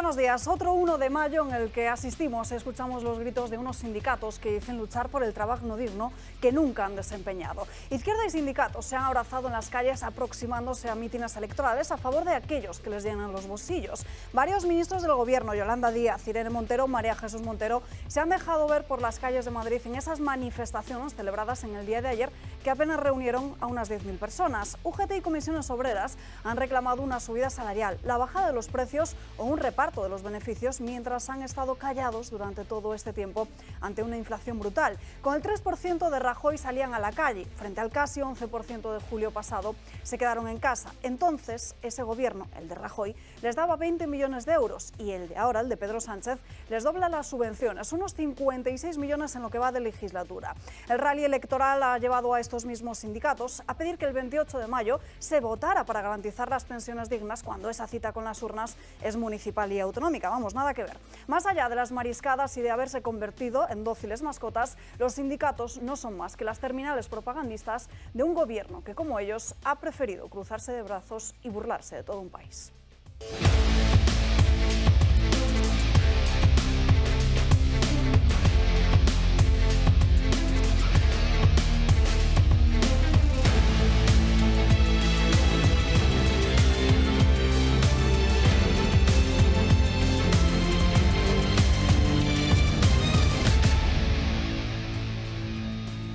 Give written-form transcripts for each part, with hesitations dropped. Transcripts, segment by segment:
buenos días. Otro 1 de mayo en el que asistimos, escuchamos los gritos de unos sindicatos que dicen luchar por el trabajo no digno que nunca han desempeñado. Izquierda y sindicatos se han abrazado en las calles aproximándose a mítines electorales a favor de aquellos que les llenan los bolsillos. Varios ministros del gobierno, Yolanda Díaz, Irene Montero, María Jesús Montero, se han dejado ver por las calles de Madrid en esas manifestaciones celebradas en el día de ayer que apenas reunieron a unas 10.000 personas. UGT y comisiones obreras han reclamado una subida salarial, la bajada de los precios o un reparto de los beneficios mientras han estado callados durante todo este tiempo ante una inflación brutal. Con el 3% de Rajoy salían a la calle, frente al casi 11% de julio pasado se quedaron en casa. Entonces ese gobierno, el de Rajoy, les daba 20 millones de euros y el de ahora, el de Pedro Sánchez, les dobla las subvenciones, unos 56 millones en lo que va de legislatura. El rally electoral ha llevado a estos mismos sindicatos a pedir que el 28 de mayo se votara para garantizar las pensiones dignas cuando esa cita con las urnas es municipal y autonómica. Vamos, nada que ver. Más allá de las mariscadas y de haberse convertido en dóciles mascotas, los sindicatos no son más que las terminales propagandistas de un gobierno que, como ellos, ha preferido cruzarse de brazos y burlarse de todo un país.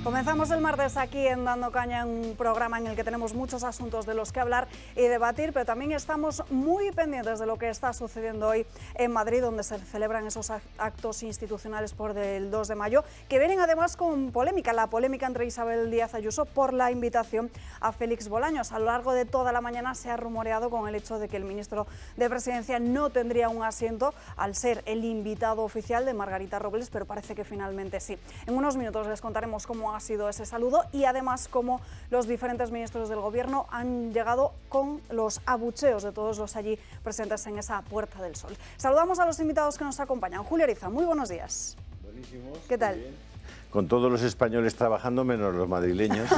Comenzamos el martes aquí en Dando Caña, en un programa en el que tenemos muchos asuntos de los que hablar y debatir, pero también estamos muy pendientes de lo que está sucediendo hoy en Madrid, donde se celebran esos actos institucionales por el 2 de mayo, que vienen además con polémica, la polémica entre Isabel Díaz Ayuso por la invitación a Félix Bolaños. A lo largo de toda la mañana se ha rumoreado con el hecho de que el ministro de Presidencia no tendría un asiento al ser el invitado oficial de Margarita Robles, pero parece que finalmente sí. En unos minutos les contaremos cómo ha sido ese saludo y además cómo los diferentes ministros del gobierno han llegado con los abucheos de todos los allí presentes en esa Puerta del Sol. Saludamos a los invitados que nos acompañan. Julio Ariza, muy buenos días. Buenísimos. ¿Qué tal? Bien. Con todos los españoles trabajando menos los madrileños,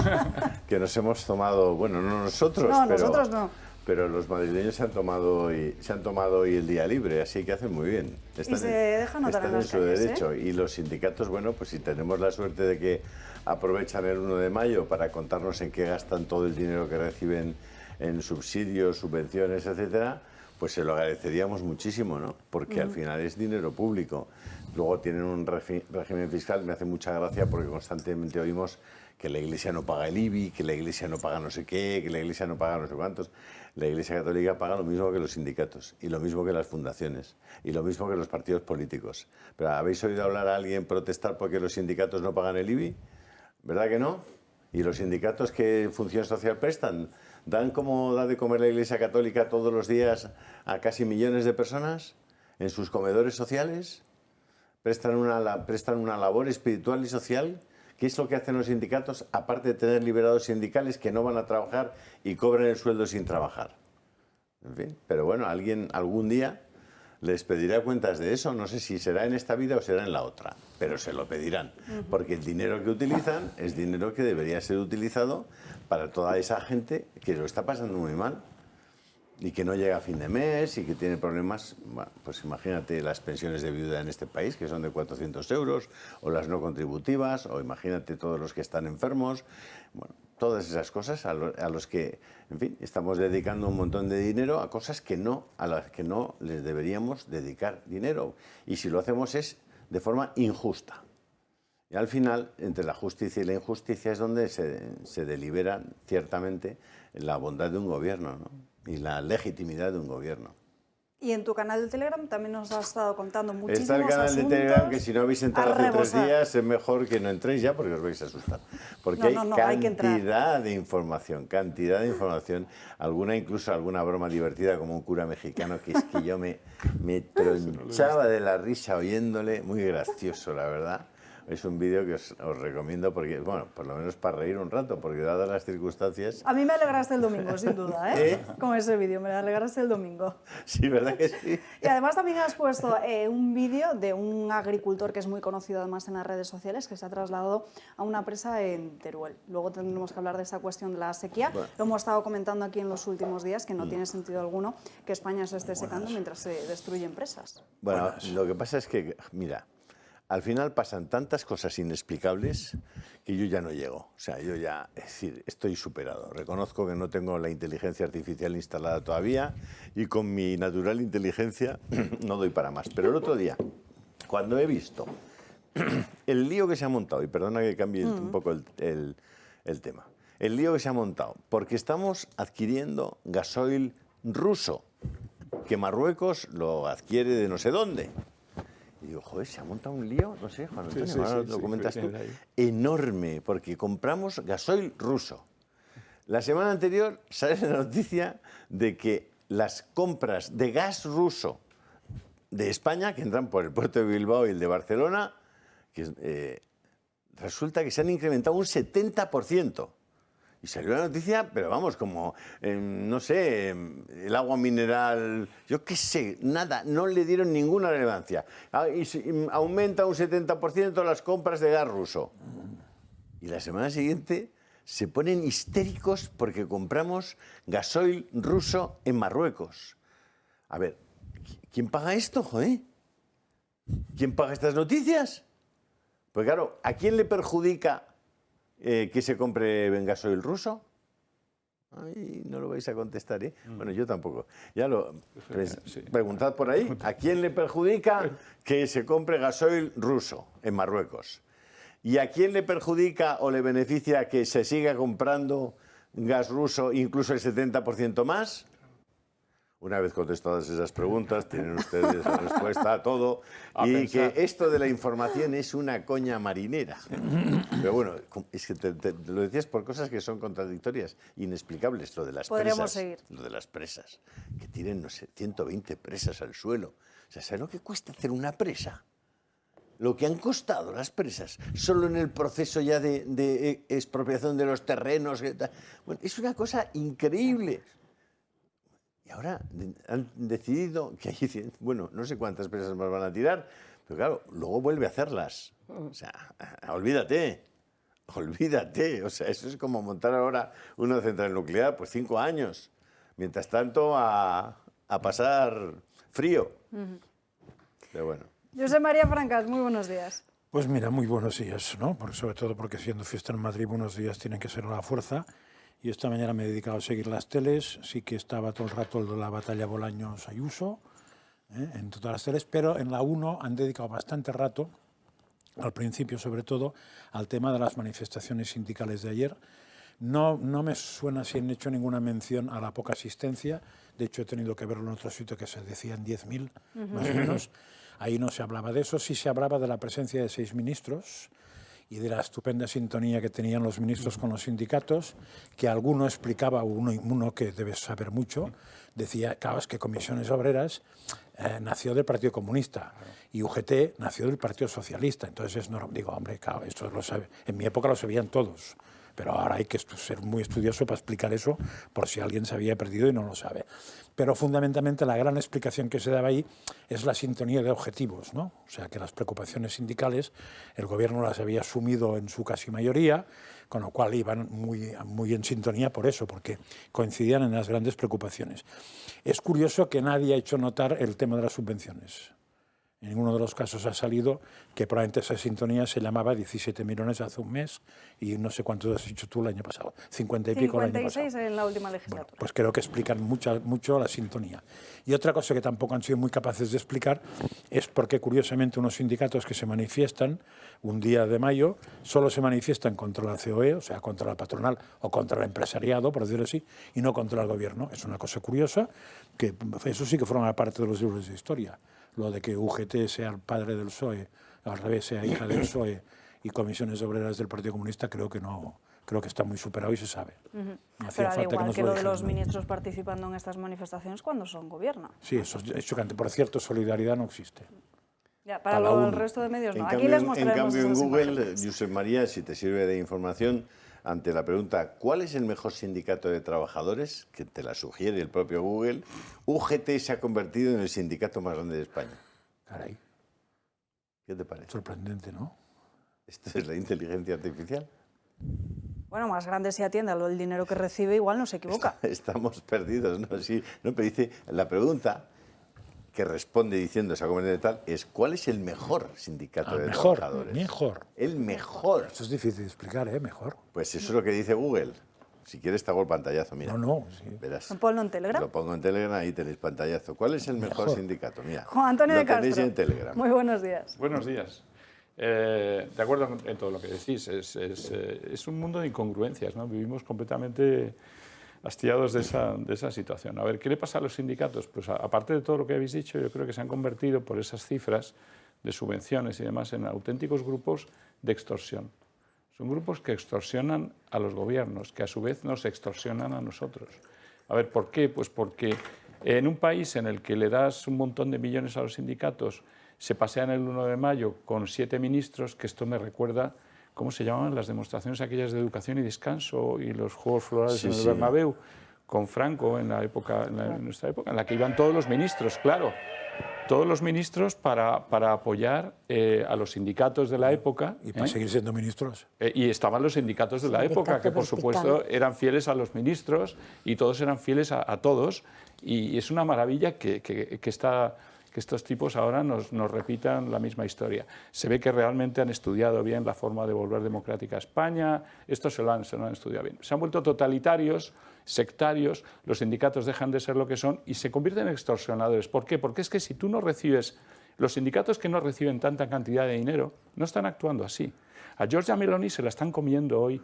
que nos hemos tomado, bueno, no nosotros, nosotros no. Pero los madrileños se han tomado hoy el día libre, así que hacen muy bien. Están en su derecho. Y los sindicatos, bueno, pues si tenemos la suerte de que aprovechan el 1 de mayo para contarnos en qué gastan todo el dinero que reciben en subsidios, subvenciones, etcétera, pues se lo agradeceríamos muchísimo, ¿no? Porque al final es dinero público. Luego tienen un régimen fiscal, me hace mucha gracia porque constantemente oímos que la Iglesia no paga el IBI, que la Iglesia no paga no sé qué, que la Iglesia no paga no sé cuántos. La Iglesia Católica paga lo mismo que los sindicatos, y lo mismo que las fundaciones, y lo mismo que los partidos políticos. Pero ¿habéis oído hablar a alguien protestar porque los sindicatos no pagan el IBI? ¿Verdad que no? ¿Y los sindicatos qué función social prestan? ¿Dan como da de comer la Iglesia Católica todos los días a casi millones de personas en sus comedores sociales? ¿Prestan una labor espiritual y social? ¿Qué es lo que hacen los sindicatos, aparte de tener liberados sindicales que no van a trabajar y cobran el sueldo sin trabajar? En fin, pero bueno, alguien algún día les pedirá cuentas de eso. No sé si será en esta vida o será en la otra, pero se lo pedirán, porque el dinero que utilizan es dinero que debería ser utilizado para toda esa gente que lo está pasando muy mal y que no llega a fin de mes y que tiene problemas. Bueno, pues imagínate las pensiones de viuda en este país, que son de 400 euros, o las no contributivas, o imagínate todos los que están enfermos. Bueno, todas esas cosas a los que, en fin, estamos dedicando un montón de dinero a cosas a las que no les deberíamos dedicar dinero. Y si lo hacemos es de forma injusta. Y al final, entre la justicia y la injusticia es donde se delibera ciertamente la bondad de un gobierno, ¿no? Y la legitimidad de un gobierno. Y en tu canal de Telegram también nos has estado contando muchísimos asuntos. Está el canal de Telegram, que si no habéis entrado hace 3 días es mejor que no entréis ya porque os vais a asustar. Porque hay cantidad de información, incluso alguna broma divertida como un cura mexicano que es que yo me tronchaba de la risa oyéndole, muy gracioso la verdad. es un vídeo que os recomiendo porque, bueno, por lo menos para reír un rato, porque dadas las circunstancias... A mí me alegraste el domingo, sin duda, ¿eh? Con ese vídeo, me alegraste el domingo. Sí, ¿verdad que sí? Y además también has puesto un vídeo de un agricultor que es muy conocido además en las redes sociales, que se ha trasladado a una presa en Teruel. Luego tendremos que hablar de esa cuestión de la sequía. Bueno. Lo hemos estado comentando aquí en los últimos días, que no tiene sentido alguno que España se esté secando mientras se destruyen presas. Bueno, lo que pasa es que, mira, al final pasan tantas cosas inexplicables que yo ya no llego. O sea, yo ya, es decir, estoy superado. Reconozco que no tengo la inteligencia artificial instalada todavía y con mi natural inteligencia no doy para más. Pero el otro día, cuando he visto el lío que se ha montado, y perdona que cambie un poco el tema, el lío que se ha montado, porque estamos adquiriendo gasoil ruso, que Marruecos lo adquiere de no sé dónde. Y digo, joder, se ha montado un lío, no sé, Juan Antonio, ahora lo comentas tú, enorme, porque compramos gasoil ruso. La semana anterior sale la noticia de que las compras de gas ruso de España, que entran por el puerto de Bilbao y el de Barcelona, que resulta que se han incrementado un 70%. Y salió la noticia, pero vamos, como, no sé, el agua mineral, yo qué sé, nada, no le dieron ninguna relevancia. Y aumenta un 70% las compras de gas ruso. Y la semana siguiente se ponen histéricos porque compramos gasoil ruso en Marruecos. A ver, ¿quién paga esto, joder? ¿Quién paga estas noticias? Pues claro, ¿a quién le perjudica que se compre gasoil ruso? Ay, no lo vais a contestar, ¿eh? Bueno, yo tampoco. Ya lo preguntad por ahí. ¿A quién le perjudica que se compre gasoil ruso en Marruecos? ¿Y a quién le perjudica o le beneficia que se siga comprando gas ruso incluso el 70% más? Una vez contestadas esas preguntas, tienen ustedes la respuesta a todo. Y que esto de la información es una coña marinera. Pero bueno, es que te lo decías por cosas que son contradictorias, inexplicables. Lo de las Podríamos presas. seguir. Lo de las presas. Que tienen, no sé, 120 presas al suelo. O sea, ¿sabes lo que cuesta hacer una presa? Lo que han costado las presas, solo en el proceso ya de expropiación de los terrenos. Bueno, es una cosa increíble. Y ahora han decidido que hay, bueno, no sé cuántas presas más van a tirar, pero claro, luego vuelve a hacerlas. O sea, olvídate. O sea, eso es como montar ahora una central nuclear, pues 5 años. Mientras tanto, a pasar frío. Pero bueno. Josep María Francas, muy buenos días. Pues mira, muy buenos días, ¿no? Sobre todo porque siendo fiesta en Madrid, buenos días tienen que ser a la fuerza. Y esta mañana me he dedicado a seguir las teles, sí que estaba todo el rato la batalla Bolaños-Ayuso, en todas las teles, pero en la 1 han dedicado bastante rato, al principio sobre todo, al tema de las manifestaciones sindicales de ayer. No me suena si han hecho ninguna mención a la poca asistencia, de hecho he tenido que verlo en otro sitio que se decían 10.000, más o menos. Ahí no se hablaba de eso, sí se hablaba de la presencia de 6 ministros, y de la estupenda sintonía que tenían los ministros con los sindicatos, que alguno explicaba, uno que debe saber mucho, decía, claro, es que Comisiones Obreras nació del Partido Comunista y UGT nació del Partido Socialista. Entonces, no, digo, hombre, claro, esto lo sabe. En mi época lo sabían todos, pero ahora hay que ser muy estudioso para explicar eso por si alguien se había perdido y no lo sabe. Pero fundamentalmente la gran explicación que se daba ahí es la sintonía de objetivos, ¿no? O sea, que las preocupaciones sindicales el gobierno las había asumido en su casi mayoría, con lo cual iban muy en sintonía por eso, porque coincidían en las grandes preocupaciones. Es curioso que nadie ha hecho notar el tema de las subvenciones. En ninguno de los casos ha salido que probablemente esa sintonía se llamaba 17 millones hace un mes y no sé cuántos has dicho tú el año pasado, 50 y pico el año pasado. 56 en la última legislatura. Bueno, pues creo que explican mucho la sintonía. Y otra cosa que tampoco han sido muy capaces de explicar es por qué, curiosamente, unos sindicatos que se manifiestan un día de mayo solo se manifiestan contra la COE, o sea, contra la patronal o contra el empresariado, por decirlo así, y no contra el gobierno. Es una cosa curiosa, que eso sí que forma parte de los libros de historia. Lo de que UGT sea el padre del PSOE, al revés sea hija del PSOE y Comisiones Obreras del Partido Comunista, creo que no, creo que está muy superado y se sabe. No hacía falta igual que lo de los ministros participando en estas manifestaciones cuando son gobierno. Sí, eso es chocante. Por cierto, solidaridad no existe. Ya, para cada el uno. resto de medios no. En Aquí cambio, les en mostraremos cambio, en esas Google, imágenes. Josep María, si te sirve de información, ante la pregunta ¿cuál es el mejor sindicato de trabajadores? Que te la sugiere el propio Google, UGT se ha convertido en el sindicato más grande de España. Caray, ¿Qué te parece? sorprendente, ¿no? ¿Esto es la inteligencia artificial? Bueno, más grande si atiende a lo del dinero que recibe, igual no se equivoca. Estamos perdidos, ¿no? Sí, no, pero dice, la pregunta que responde diciendo esa comunidad tal es ¿cuál es el mejor sindicato de Mejor, trabajadores? mejor. El mejor. Esto es difícil de explicar, ¿eh? Mejor. Pues eso es lo que dice Google. Si quieres te hago el pantallazo, mira. No, sí. Verás. Ponlo en Telegram. Lo pongo en Telegram, ahí tenéis pantallazo. ¿Cuál es el mejor sindicato? Mira, Juan Antonio lo de Castro. tenéis en Telegram. Muy buenos días. Buenos días. De acuerdo en todo lo que decís, es un mundo de incongruencias, ¿no? Vivimos completamente hastiados de esa situación. A ver, ¿qué le pasa a los sindicatos? Pues aparte de todo lo que habéis dicho, yo creo que se han convertido por esas cifras de subvenciones y demás en auténticos grupos de extorsión. Son grupos que extorsionan a los gobiernos, que a su vez nos extorsionan a nosotros. A ver, ¿por qué? Pues porque en un país en el que le das un montón de millones a los sindicatos, se pasean el 1 de mayo con 7 ministros, que esto me recuerda, ¿cómo se llamaban las demostraciones aquellas de educación y descanso y los Juegos Florales Sí, en el sí. Bernabéu? Con Franco en nuestra época, en la que iban todos los ministros, claro, todos los ministros para apoyar a los sindicatos de la época. Y para seguir siendo ministros. Y estaban los sindicatos de la época, que por supuesto eran fieles a los ministros y todos eran fieles a todos. Y es una maravilla que estos tipos ahora nos repitan la misma historia. Se ve que realmente han estudiado bien la forma de volver democrática a España, esto se lo han estudiado bien. Se han vuelto totalitarios, sectarios, los sindicatos dejan de ser lo que son y se convierten en extorsionadores. ¿Por qué? Porque es que si tú no recibes, los sindicatos que no reciben tanta cantidad de dinero no están actuando así. A Giorgia Meloni se la están comiendo hoy,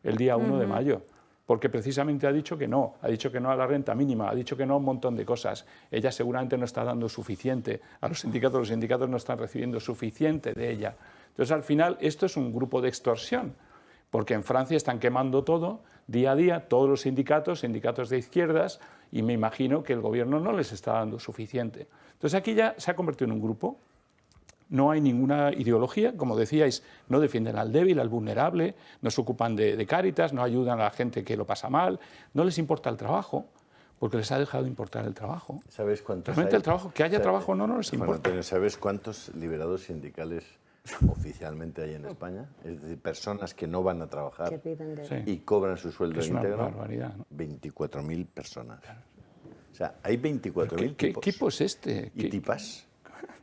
el día 1 de mayo. Porque precisamente ha dicho que no a la renta mínima, ha dicho que no a un montón de cosas. Ella seguramente no está dando suficiente a los sindicatos no están recibiendo suficiente de ella. Entonces, al final, esto es un grupo de extorsión, porque en Francia están quemando todo, día a día, todos los sindicatos de izquierdas, y me imagino que el gobierno no les está dando suficiente. Entonces, aquí ya se ha convertido en un grupo. No hay ninguna ideología, como decíais, no defienden al débil, al vulnerable, no se ocupan de Cáritas, no ayudan a la gente que lo pasa mal, no les importa el trabajo, porque les ha dejado de importar el trabajo. ¿Sabes cuántos Realmente hay? el trabajo, que haya trabajo no les Juan importa. Antonio, ¿sabes cuántos liberados sindicales oficialmente hay en España? Es decir, personas que no van a trabajar Que viven de... Sí. y cobran su sueldo Es una íntegro. barbaridad, ¿no? 24.000 personas. O sea, hay 24.000 ¿Qué tipos. equipo es este? Y tipas.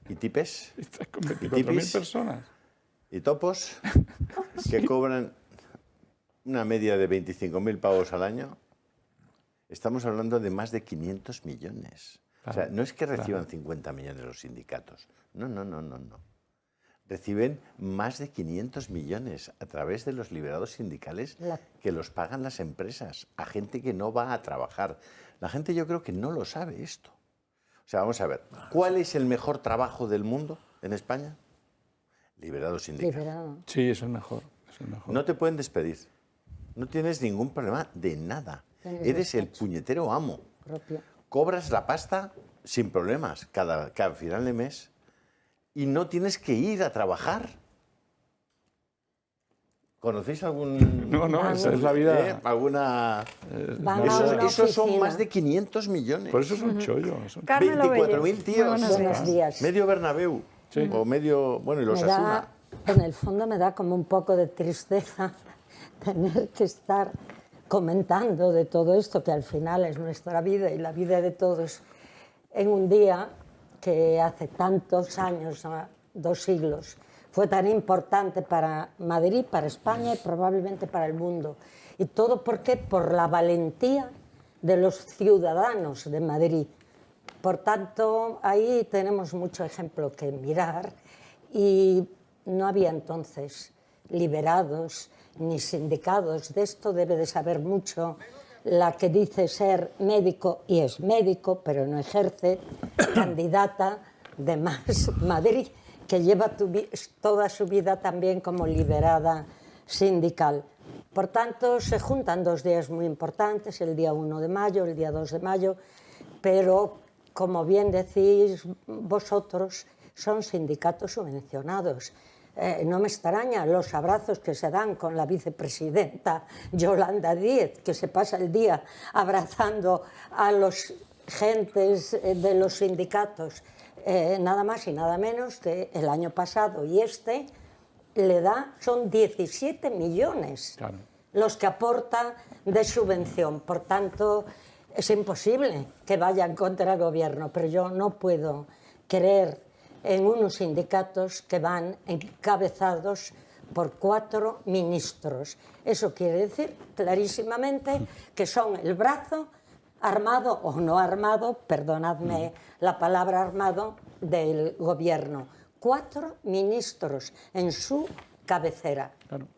Y tipes. Está con ¿Y 24.000 tipis? personas. Y topos que cobran una media de 25.000 pavos al año. Estamos hablando de más de 500 millones. O sea, no es que reciban 50 millones los sindicatos. No. Reciben más de 500 millones a través de los liberados sindicales que los pagan las empresas a gente que no va a trabajar. La gente yo creo que no lo sabe esto. O sea, vamos a ver, ¿cuál es el mejor trabajo del mundo en España? Liberado sindical. Liberado. Sí, es el mejor. Es el mejor. No te pueden despedir. No tienes ningún problema de nada. Tienes Eres el despacho puñetero amo. propio. Cobras la pasta sin problemas cada final de mes y no tienes que ir a trabajar. ¿Conocéis algún...? No, esa es la vida. ¿Alguna...? Van a una Esos son oficina. más de 500 millones. Por eso es un chollo. Carmen Lobello. 24.000 Muy tíos. buenos Buenos días. Medio Bernabéu. Sí. O medio... Bueno, y los Me da, Asuna. en el fondo me da como un poco de tristeza tener que estar comentando de todo esto, que al final es nuestra vida y la vida de todos, en un día que hace tantos años, 2 siglos, fue tan importante para Madrid, para España y probablemente para el mundo. ¿Y todo por qué? Por la valentía de los ciudadanos de Madrid. Por tanto, ahí tenemos mucho ejemplo que mirar y no había entonces liberados ni sindicados. De esto debe de saber mucho la que dice ser médico y es médico, pero no ejerce, candidata de Más Madrid, que lleva toda su vida también como liberada sindical. Por tanto, se juntan 2 días muy importantes, el día 1 de mayo, el día 2 de mayo, pero como bien decís vosotros, son sindicatos subvencionados. No me extraña los abrazos que se dan con la vicepresidenta Yolanda Díez, que se pasa el día abrazando a los gentes de los sindicatos, nada más y nada menos que el año pasado y son 17 millones claro. Los que aporta de subvención. Por tanto, es imposible que vayan contra el gobierno, pero yo no puedo creer en unos sindicatos que van encabezados por 4 ministros. Eso quiere decir clarísimamente que son el brazo armado o no armado, perdonadme la palabra armado, del gobierno. 4 ministros en su cabecera. Claro.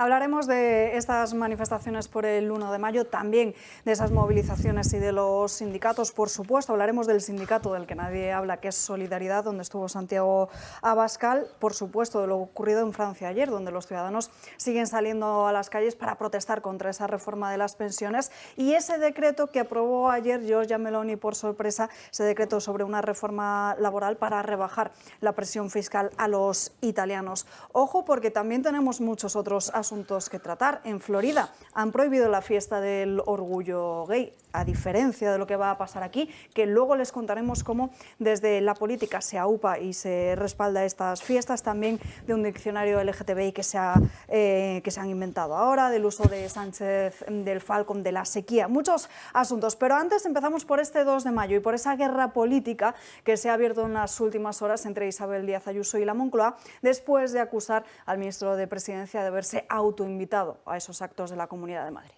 Hablaremos de estas manifestaciones por el 1 de mayo, también de esas movilizaciones y de los sindicatos, por supuesto. Hablaremos del sindicato del que nadie habla, que es Solidaridad, donde estuvo Santiago Abascal. Por supuesto, de lo ocurrido en Francia ayer, donde los ciudadanos siguen saliendo a las calles para protestar contra esa reforma de las pensiones. Y ese decreto que aprobó ayer Giorgia Meloni por sorpresa, ese decreto sobre una reforma laboral para rebajar la presión fiscal a los italianos. Ojo, porque también tenemos muchos otros asuntos que tratar. En Florida han prohibido la fiesta del orgullo gay, a diferencia de lo que va a pasar aquí, que luego les contaremos cómo desde la política se aupa y se respalda estas fiestas, también de un diccionario LGTBI que se han inventado ahora, del uso de Sánchez, del Falcon, de la sequía, muchos asuntos. Pero antes empezamos por este 2 de mayo y por esa guerra política que se ha abierto en las últimas horas entre Isabel Díaz Ayuso y la Moncloa, después de acusar al ministro de Presidencia de haberse autoinvitado a esos actos de la Comunidad de Madrid.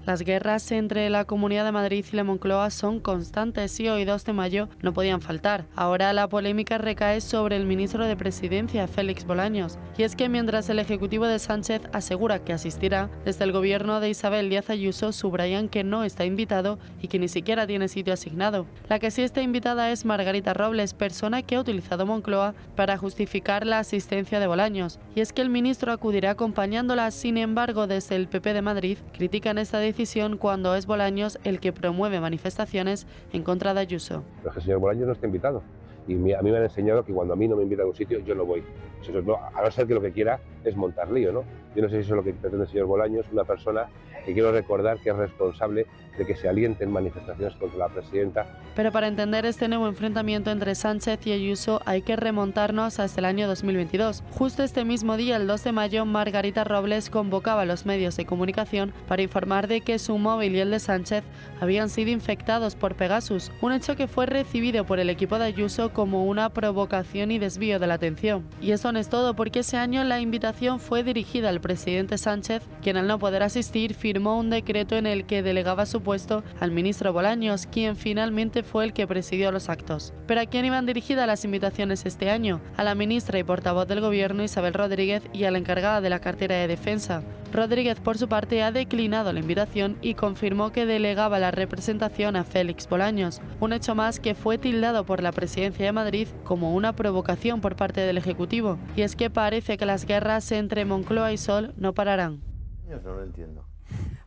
Las guerras entre la Comunidad de Madrid y la Moncloa son constantes y hoy, 2 de mayo, no podían faltar. Ahora la polémica recae sobre el ministro de Presidencia, Félix Bolaños. Y es que mientras el Ejecutivo de Sánchez asegura que asistirá, desde el gobierno de Isabel Díaz Ayuso subrayan que no está invitado y que ni siquiera tiene sitio asignado. La que sí está invitada es Margarita Robles, persona que ha utilizado Moncloa para justificar la asistencia de Bolaños. Y es que el ministro acudirá acompañándola. Sin embargo, desde el PP de Madrid critican esta decisión cuando es Bolaños el que promueve manifestaciones en contra de Ayuso. Pero es que el señor Bolaños no está invitado y a mí me han enseñado que cuando a mí no me invitan a un sitio yo no voy. A no ser que lo que quiera es montar lío, ¿no? Yo no sé si eso es lo que pretende el señor Bolaños, una persona que quiero recordar que es responsable de que se alienten manifestaciones contra la presidenta. Pero para entender este nuevo enfrentamiento entre Sánchez y Ayuso hay que remontarnos hasta el año 2022. Justo este mismo día, el 2 de mayo, Margarita Robles convocaba a los medios de comunicación para informar de que su móvil y el de Sánchez habían sido infectados por Pegasus, un hecho que fue recibido por el equipo de Ayuso como una provocación y desvío de la atención. Y eso no es todo, porque ese año la invitación fue dirigida al presidente Sánchez, quien al no poder asistir firmó un decreto en el que delegaba su puesto al ministro Bolaños, quien finalmente fue el que presidió los actos. ¿Pero a quién iban dirigidas las invitaciones este año? A la ministra y portavoz del Gobierno, Isabel Rodríguez, y a la encargada de la cartera de Defensa. Rodríguez, por su parte, ha declinado la invitación y confirmó que delegaba la representación a Félix Bolaños, un hecho más que fue tildado por la Presidencia de Madrid como una provocación por parte del Ejecutivo. Y es que parece que las guerras entre Moncloa y Sol no pararán. Yo no lo entiendo.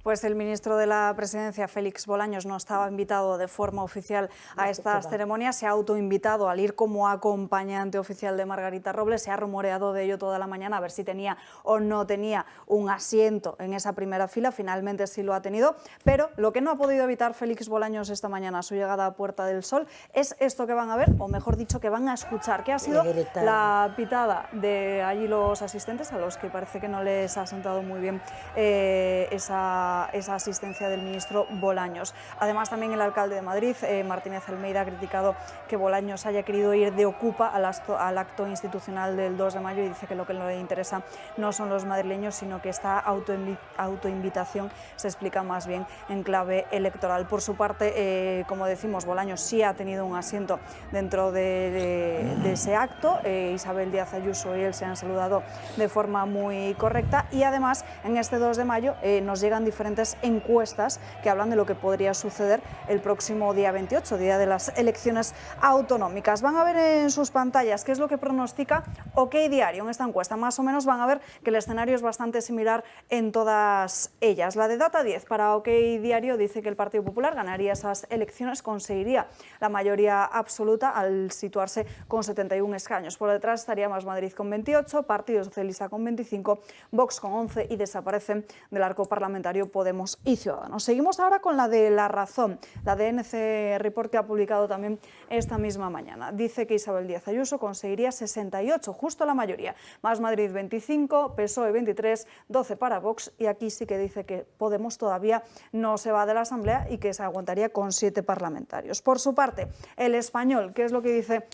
Pues el ministro de la Presidencia, Félix Bolaños, no estaba invitado de forma oficial a estas ceremonias, se ha autoinvitado al ir como acompañante oficial de Margarita Robles, se ha rumoreado de ello toda la mañana, a ver si tenía o no tenía un asiento en esa primera fila, finalmente sí lo ha tenido, pero lo que no ha podido evitar Félix Bolaños esta mañana a su llegada a Puerta del Sol es esto que van a ver, o mejor dicho, que van a escuchar, que ha sido la pitada de allí los asistentes, a los que parece que no les ha sentado muy bien esa asistencia del ministro Bolaños. Además, también el alcalde de Madrid, Martínez Almeida, ha criticado que Bolaños haya querido ir de ocupa al acto institucional del 2 de mayo y dice que lo que le interesa no son los madrileños, sino que esta autoinvitación se explica más bien en clave electoral. Por su parte, como decimos, Bolaños sí ha tenido un asiento dentro de ese acto. Isabel Díaz Ayuso y él se han saludado de forma muy correcta y además en este 2 de mayo nos llegan diferentes diferentes encuestas que hablan de lo que podría suceder el próximo día 28, día de las elecciones autonómicas. Van a ver en sus pantallas qué es lo que pronostica OK Diario en esta encuesta. Más o menos van a ver que el escenario es bastante similar en todas ellas. La de Data 10 para OK Diario dice que el Partido Popular ganaría esas elecciones, conseguiría la mayoría absoluta al situarse con 71 escaños. Por detrás estaría Más Madrid con 28, Partido Socialista con 25, Vox con 11 y desaparecen del arco parlamentario Podemos y Ciudadanos. Seguimos ahora con la de La Razón, la de NC Report, que ha publicado también esta misma mañana. Dice que Isabel Díaz Ayuso conseguiría 68, justo la mayoría. Más Madrid 25, PSOE 23, 12 para Vox, y aquí sí que dice que Podemos todavía no se va de la Asamblea y que se aguantaría con 7 parlamentarios. Por su parte, El Español, ¿qué es lo que dice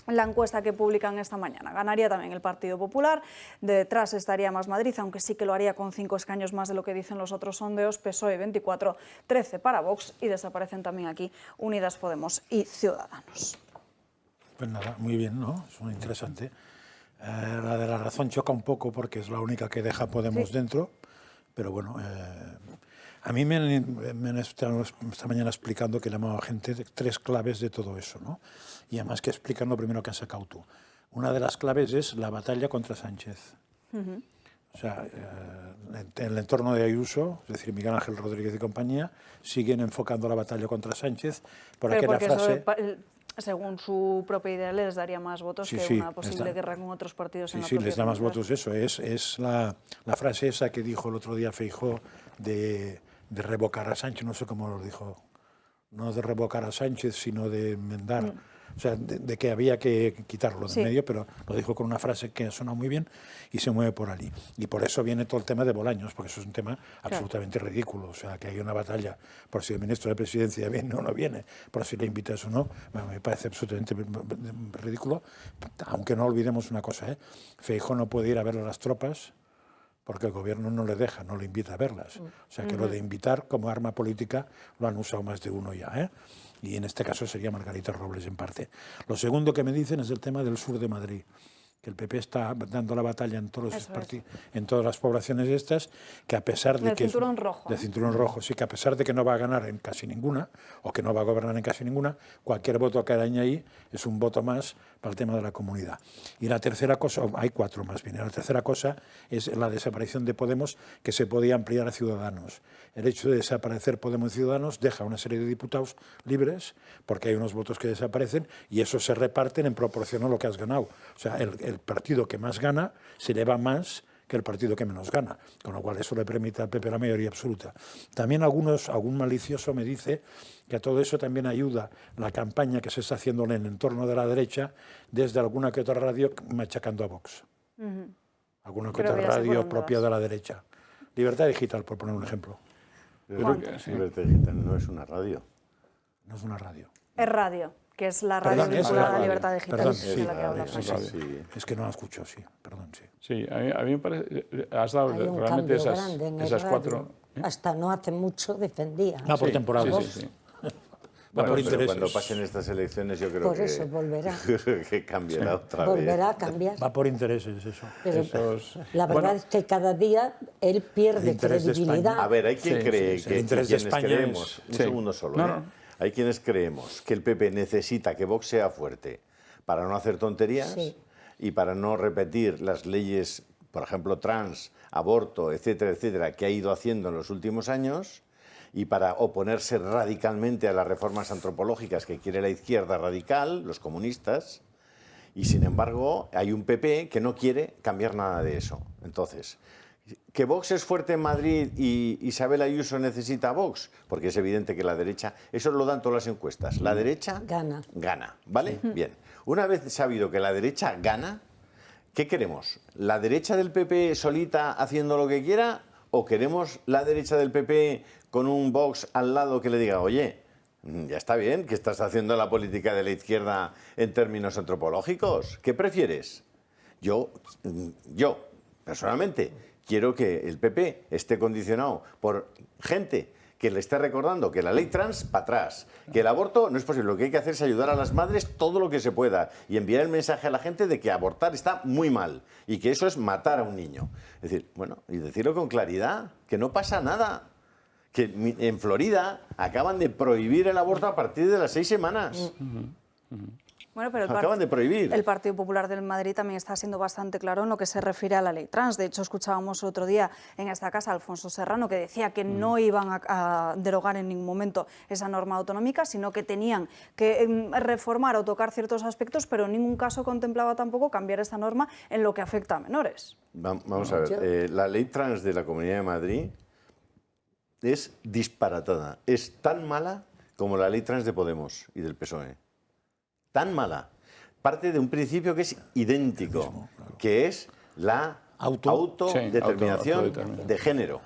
la encuesta que publican esta mañana? Ganaría también el Partido Popular, detrás estaría Más Madrid, aunque sí que lo haría con 5 escaños más de lo que dicen los otros sondeos, PSOE 24, 13 para Vox, y desaparecen también aquí Unidas Podemos y Ciudadanos. Pues nada, muy bien, ¿no? Es muy interesante. La de La Razón choca un poco porque es la única que deja Podemos dentro, pero bueno, a mí me han estado esta mañana explicando que le llamaba gente 3 claves de todo eso, ¿no? Y además que explican lo primero que has sacado tú. Una de las claves es la batalla contra Sánchez. O sea, en el entorno de Ayuso, es decir, Miguel Ángel Rodríguez y compañía, siguen enfocando la batalla contra Sánchez por aquella frase... Según su propia idea, les daría más votos que una posible guerra con otros partidos en la propia les da más comunidad. votos eso. Es la frase esa que dijo el otro día Feijóo de revocar a Sánchez, no sé cómo lo dijo, no de revocar a Sánchez, sino de enmendar, o sea, de que había que quitarlo de medio, pero lo dijo con una frase que suena muy bien y se mueve por allí. Y por eso viene todo el tema de Bolaños, porque eso es un tema absolutamente ridículo, o sea, que hay una batalla por si el ministro de Presidencia viene o no viene, por si le invitas o no, me parece absolutamente ridículo, aunque no olvidemos una cosa, Feijóo no puede ir a ver a las tropas porque el gobierno no le deja, no le invita a verlas. O sea que lo de invitar como arma política lo han usado más de uno ya, y en este caso sería Margarita Robles en parte. Lo segundo que me dicen es el tema del sur de Madrid, que el PP está dando la batalla en todos los en todas las poblaciones estas, que a pesar de que... cinturón rojo. Del cinturón rojo, sí, que a pesar de que no va a ganar en casi ninguna, o que no va a gobernar en casi ninguna, cualquier voto que arañe ahí es un voto más para el tema de la comunidad. Y la tercera cosa, hay 4 más bien, la tercera cosa es la desaparición de Podemos, que se podía ampliar a Ciudadanos. El hecho de desaparecer Podemos y Ciudadanos deja una serie de diputados libres, porque hay unos votos que desaparecen, y esos se reparten en proporción a lo que has ganado. O sea, el partido que más gana se le va más que el partido que menos gana, con lo cual eso le permite al PP la mayoría absoluta. También algún malicioso me dice que a todo eso también ayuda la campaña que se está haciendo en el entorno de la derecha desde alguna que otra radio machacando a Vox. Alguna que otra radio propia de la derecha. Libertad Digital, por poner un ejemplo. Libertad Digital no es una radio. No es una radio. Es radio, que es la radio vinculada a Libertad Digital. Perdón, de la que habla Francisco. Es que no la escucho, sí. Perdón, sí. Sí, a mí me parece... Has dado Hay un realmente cambio grande en el esas radio. 4... Hasta no hace mucho defendía. Va por temporadas. Sí. Va por Pero intereses. cuando pasen estas elecciones yo creo Por eso volverá. que cambiará otra vez. Volverá a cambiar. Va por intereses eso. Pero la verdad es que cada día él pierde interés de credibilidad. A ver, hay quien cree el que interés de quienes España creemos, es... un Sí. segundo solo, No. hay quienes creemos que el PP necesita que Vox sea fuerte para no hacer tonterías y para no repetir las leyes, por ejemplo, trans, aborto, etcétera, etcétera, que ha ido haciendo en los últimos años, y para oponerse radicalmente a las reformas antropológicas que quiere la izquierda radical, los comunistas, y sin embargo hay un PP que no quiere cambiar nada de eso. Entonces, ¿que Vox es fuerte en Madrid y Isabel Ayuso necesita a Vox? Porque es evidente que la derecha, eso lo dan todas las encuestas, la derecha gana, ¿vale? Bien, una vez sabido que la derecha gana, ¿qué queremos? ¿La derecha del PP solita haciendo lo que quiera o queremos la derecha del PP con un Vox al lado que le diga, oye, ya está bien que estás haciendo la política de la izquierda en términos antropológicos? ¿Qué prefieres? Yo personalmente, quiero que el PP esté condicionado por gente que le esté recordando que la ley trans para atrás, que el aborto no es posible, lo que hay que hacer es ayudar a las madres todo lo que se pueda y enviar el mensaje a la gente de que abortar está muy mal y que eso es matar a un niño. Es decir, bueno, y decirlo con claridad, que no pasa nada. Que en Florida acaban de prohibir el aborto a partir de las 6 semanas. Bueno, pero Acaban de prohibir. El Partido Popular del Madrid también está siendo bastante claro en lo que se refiere a la ley trans. De hecho, escuchábamos el otro día en esta casa a Alfonso Serrano, que decía que no iban a derogar en ningún momento esa norma autonómica, sino que tenían que reformar o tocar ciertos aspectos, pero en ningún caso contemplaba tampoco cambiar esta norma en lo que afecta a menores. Vamos a ver, la ley trans de la Comunidad de Madrid es disparatada. Es tan mala como la ley trans de Podemos y del PSOE. Tan mala. Parte de un principio que es idéntico, que es la autodeterminación de género.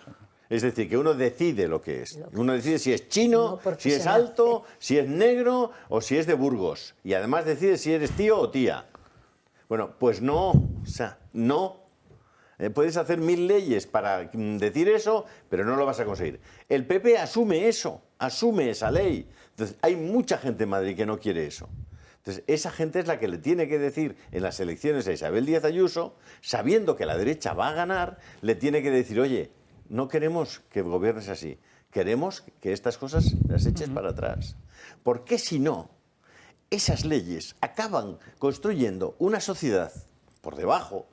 Es decir, que uno decide lo que es. Uno decide si es chino, si es alto, si es negro o si es de Burgos. Y además decide si eres tío o tía. Bueno, pues no. O sea, no. Puedes hacer 1000 leyes para decir eso, pero no lo vas a conseguir. El PP asume eso, asume esa ley. Entonces, hay mucha gente en Madrid que no quiere eso. Entonces, esa gente es la que le tiene que decir en las elecciones a Isabel Díaz Ayuso, sabiendo que la derecha va a ganar, le tiene que decir, oye, no queremos que gobiernes así, queremos que estas cosas las eches para atrás. Porque si no, esas leyes acaban construyendo una sociedad por debajo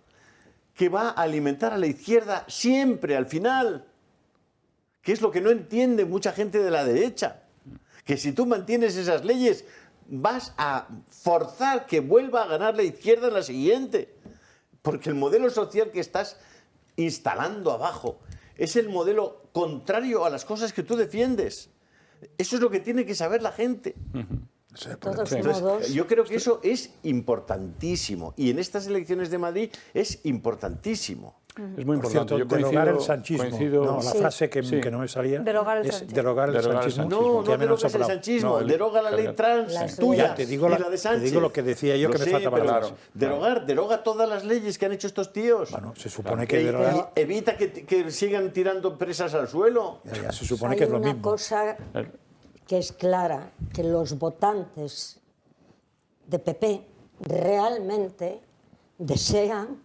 que va a alimentar a la izquierda siempre al final, que es lo que no entiende mucha gente de la derecha, que si tú mantienes esas leyes vas a forzar que vuelva a ganar la izquierda en la siguiente, porque el modelo social que estás instalando abajo es el modelo contrario a las cosas que tú defiendes. Eso es lo que tiene que saber la gente. De todos Entonces, modos, yo creo que eso es importantísimo y en estas elecciones de Madrid es importantísimo. Es muy Por importante. cierto, Yo derogar el sanchismo. No, la Sí. frase que no me salía Derogar el es sanchismo. derogar el Derogar el sanchismo. No, que no ya me lo han derogas el soplado. sanchismo, No, deroga la ley trans Las tuya Ya, te digo y la de Sánchez. lo que decía yo, que me sé, faltaba pero la claro, frase. deroga todas las leyes que han hecho estos tíos. Bueno, se supone que derogar... Evita que sigan tirando empresas al suelo. Ya se supone hay que es lo una mismo. cosa que es clara, que los votantes de PP realmente desean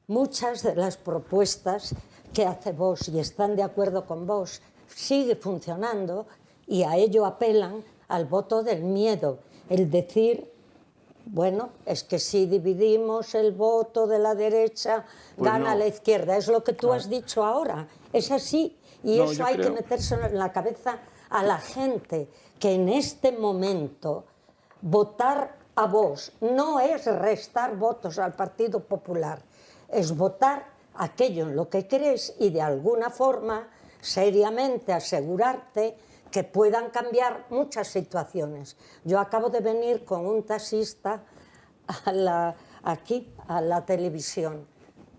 muchas de las propuestas que hace Vox y están de acuerdo con Vox, sigue funcionando y a ello apelan al voto del miedo, el decir, bueno, es que si dividimos el voto de la derecha, Pues gana no. la izquierda, es lo que tú has dicho ahora, es así, y No, eso yo hay creo- que metérselo en la cabeza a la gente, que en este momento votar a Vox no es restar votos al Partido Popular, es votar aquello en lo que crees y de alguna forma, seriamente asegurarte que puedan cambiar muchas situaciones. Yo acabo de venir con un taxista aquí a la televisión.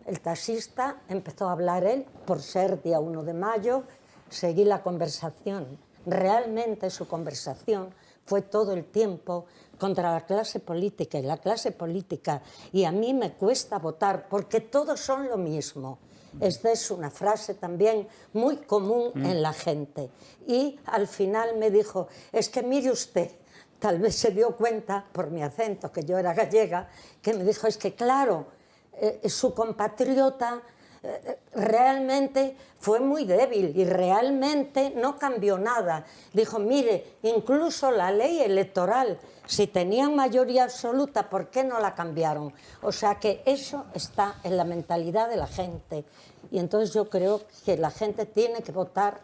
El taxista empezó a hablar él, por ser día 1 de mayo, seguí la conversación. Realmente su conversación fue todo el tiempo contra la clase política y la clase política. Y a mí me cuesta votar porque todos son lo mismo. Esta es una frase también muy común en la gente. Y al final me dijo, es que mire usted, tal vez se dio cuenta por mi acento, que yo era gallega, que me dijo, es que claro, su compatriota realmente fue muy débil y realmente no cambió nada. Dijo, mire, incluso la ley electoral, si tenían mayoría absoluta, ¿por qué no la cambiaron? O sea que eso está en la mentalidad de la gente. Y entonces yo creo que la gente tiene que votar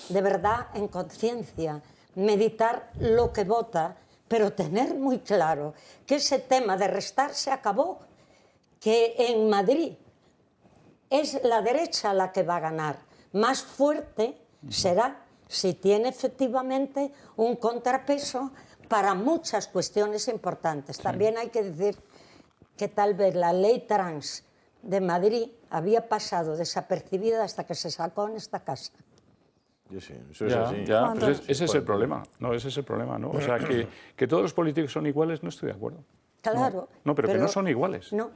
de verdad en conciencia, meditar lo que vota, pero tener muy claro que ese tema de restar se acabó, que en Madrid es la derecha la que va a ganar. Más fuerte será si tiene efectivamente un contrapeso para muchas cuestiones importantes. Sí. También hay que decir que tal vez la ley trans de Madrid había pasado desapercibida hasta que se sacó en esta casa. Sí, eso es así. Ya, pues ese es el problema. No, ese es el problema, ¿no? O sea, que todos los políticos son iguales, no estoy de acuerdo. Claro. No, pero que no son iguales. No.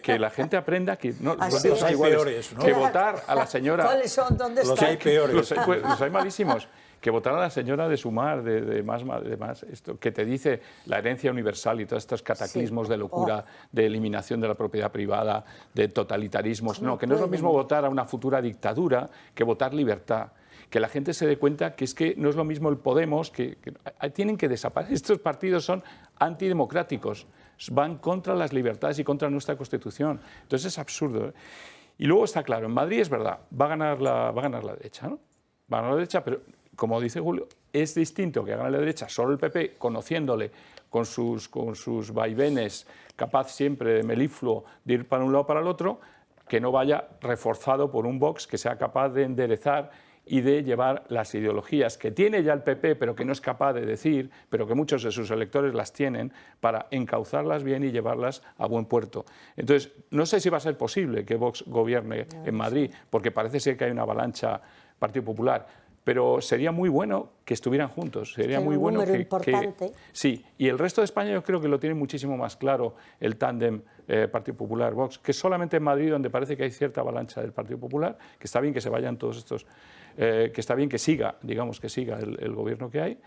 Que la gente aprenda que no Así son es. iguales. Peores, ¿no? Que votar a la señora... ¿Cuáles son? ¿Dónde Los están? hay peores. Los hay malísimos. Que votar a la señora de Sumar, de más esto, que te dice la herencia universal y todos estos cataclismos de locura, de eliminación de la propiedad privada, de totalitarismos. No, que no es lo mismo votar a una futura dictadura que votar libertad. que la gente se dé cuenta que es que no es lo mismo el Podemos, que tienen que desaparecer. Estos partidos son antidemocráticos, van contra las libertades y contra nuestra Constitución. Entonces es absurdo. Y luego está claro, en Madrid es verdad, va a ganar la derecha, ¿no? Va a ganar la derecha, pero como dice Julio, es distinto que gane la derecha solo el PP, conociéndole con sus vaivenes, capaz siempre de melifluo de ir para un lado o para el otro, que no vaya reforzado por un Vox que sea capaz de enderezar y de llevar las ideologías que tiene ya el PP, pero que no es capaz de decir, pero que muchos de sus electores las tienen, para encauzarlas bien y llevarlas a buen puerto. Entonces, no sé si va a ser posible que Vox gobierne en Madrid, porque parece ser que hay una avalancha Partido Popular, pero sería muy bueno que estuvieran juntos. Sería muy bueno que sí, y el resto de España yo creo que lo tiene muchísimo más claro el tándem Partido Popular-Vox, que solamente en Madrid, donde parece que hay cierta avalancha del Partido Popular, que está bien que se vayan todos estos, que está bien que siga, digamos que siga el gobierno que hay,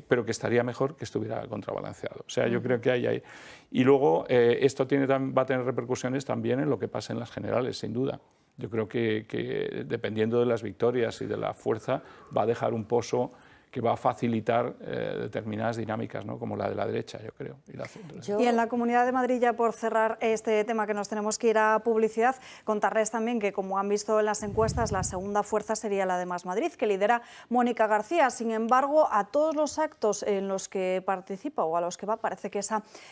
pero que estaría mejor que estuviera contrabalanceado. O sea, yo creo que hay. Y luego esto va a tener repercusiones también en lo que pasa en las generales, sin duda. Yo creo que dependiendo de las victorias y de la fuerza, va a dejar un pozo que va a facilitar determinadas dinámicas, ¿no? Como la de la derecha, yo creo. Y en la Comunidad de Madrid, ya por cerrar este tema que nos tenemos que ir a publicidad, contarles también que, como han visto en las encuestas, la segunda fuerza sería la de Más Madrid, que lidera Mónica García. Sin embargo, a todos los actos en los que participa o a los que va, parece que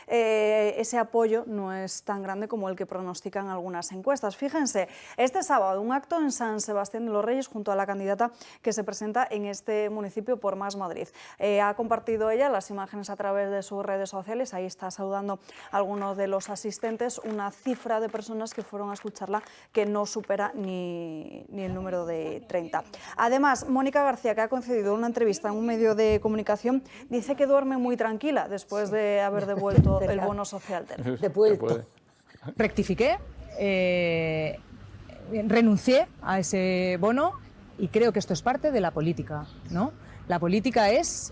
ese apoyo no es tan grande como el que pronostican algunas encuestas. Fíjense, este sábado un acto en San Sebastián de los Reyes junto a la candidata que se presenta en este municipio por Más Madrid. Ha compartido ella las imágenes a través de sus redes sociales, ahí está saludando a algunos de los asistentes, una cifra de personas que fueron a escucharla que no supera ni el número de 30. Además, Mónica García, que ha concedido una entrevista en un medio de comunicación, dice que duerme muy tranquila después de haber devuelto el bono social. Devuelto. Rectifiqué, renuncié a ese bono y creo que esto es parte de la política, ¿no? La política es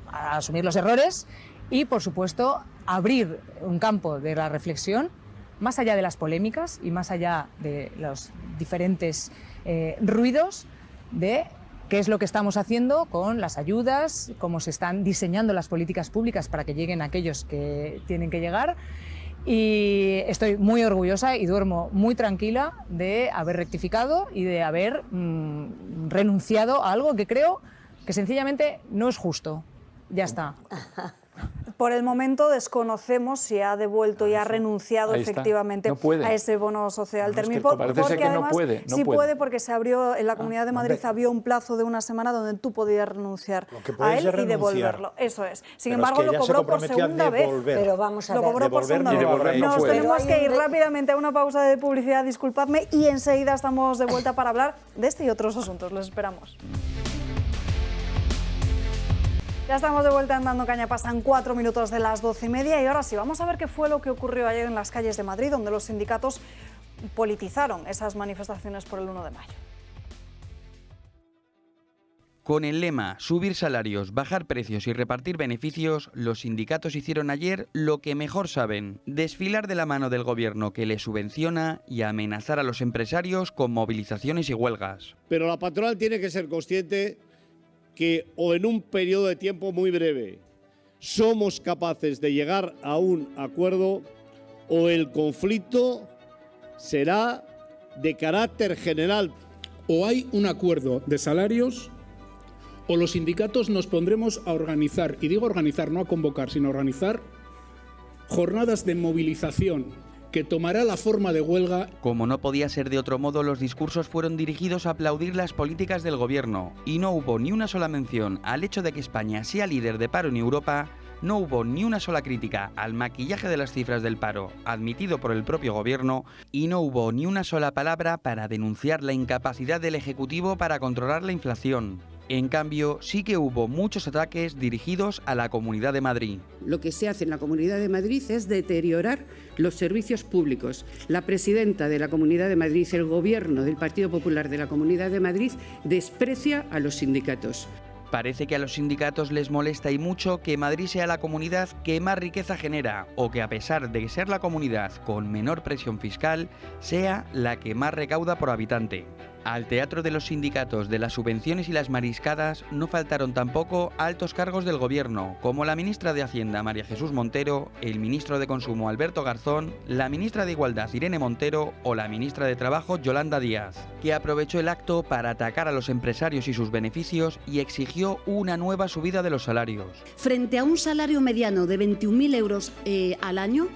asumir los errores y, por supuesto, abrir un campo de la reflexión más allá de las polémicas y más allá de los diferentes ruidos de qué es lo que estamos haciendo con las ayudas, cómo se están diseñando las políticas públicas para que lleguen a aquellos que tienen que llegar. Y estoy muy orgullosa y duermo muy tranquila de haber rectificado y de haber renunciado a algo que creo que sencillamente no es justo. Ya está. Por el momento desconocemos si ha devuelto y ha renunciado efectivamente a ese bono social térmico. Parece que no puede. Sí puede, porque se abrió en la Comunidad de Madrid, había un plazo de una semana donde tú podías renunciar a él y devolverlo. Eso es. Sin embargo, lo cobró por segunda vez. Pero vamos a ver. Lo cobró por segunda vez. Nos tenemos que ir rápidamente a una pausa de publicidad, disculpadme, y enseguida estamos de vuelta para hablar de este y otros asuntos. Los esperamos. Ya estamos de vuelta en Dando Caña, pasan 4 minutos de las 12:30 y ahora sí, vamos a ver qué fue lo que ocurrió ayer en las calles de Madrid, donde los sindicatos politizaron esas manifestaciones por el 1 de mayo. Con el lema subir salarios, bajar precios y repartir beneficios, los sindicatos hicieron ayer lo que mejor saben, desfilar de la mano del gobierno que les subvenciona y amenazar a los empresarios con movilizaciones y huelgas. Pero la patronal tiene que ser consciente que o en un periodo de tiempo muy breve somos capaces de llegar a un acuerdo o el conflicto será de carácter general. O hay un acuerdo de salarios o los sindicatos nos pondremos a organizar, y digo organizar, no a convocar, sino a organizar jornadas de movilización que tomará la forma de huelga. Como no podía ser de otro modo, los discursos fueron dirigidos a aplaudir las políticas del gobierno y no hubo ni una sola mención al hecho de que España sea líder de paro en Europa, no hubo ni una sola crítica al maquillaje de las cifras del paro admitido por el propio gobierno y no hubo ni una sola palabra para denunciar la incapacidad del Ejecutivo para controlar la inflación. En cambio, sí que hubo muchos ataques dirigidos a la Comunidad de Madrid. Lo que se hace en la Comunidad de Madrid es deteriorar los servicios públicos. La presidenta de la Comunidad de Madrid, el gobierno del Partido Popular de la Comunidad de Madrid, desprecia a los sindicatos. Parece que a los sindicatos les molesta y mucho que Madrid sea la comunidad que más riqueza genera o que, a pesar de ser la comunidad con menor presión fiscal, sea la que más recauda por habitante. Al teatro de los sindicatos, de las subvenciones y las mariscadas no faltaron tampoco altos cargos del gobierno, como la ministra de Hacienda María Jesús Montero, el ministro de Consumo Alberto Garzón, la ministra de Igualdad Irene Montero o la ministra de Trabajo Yolanda Díaz, que aprovechó el acto para atacar a los empresarios y sus beneficios y exigió una nueva subida de los salarios. Frente a un salario mediano de 21.000 euros al año,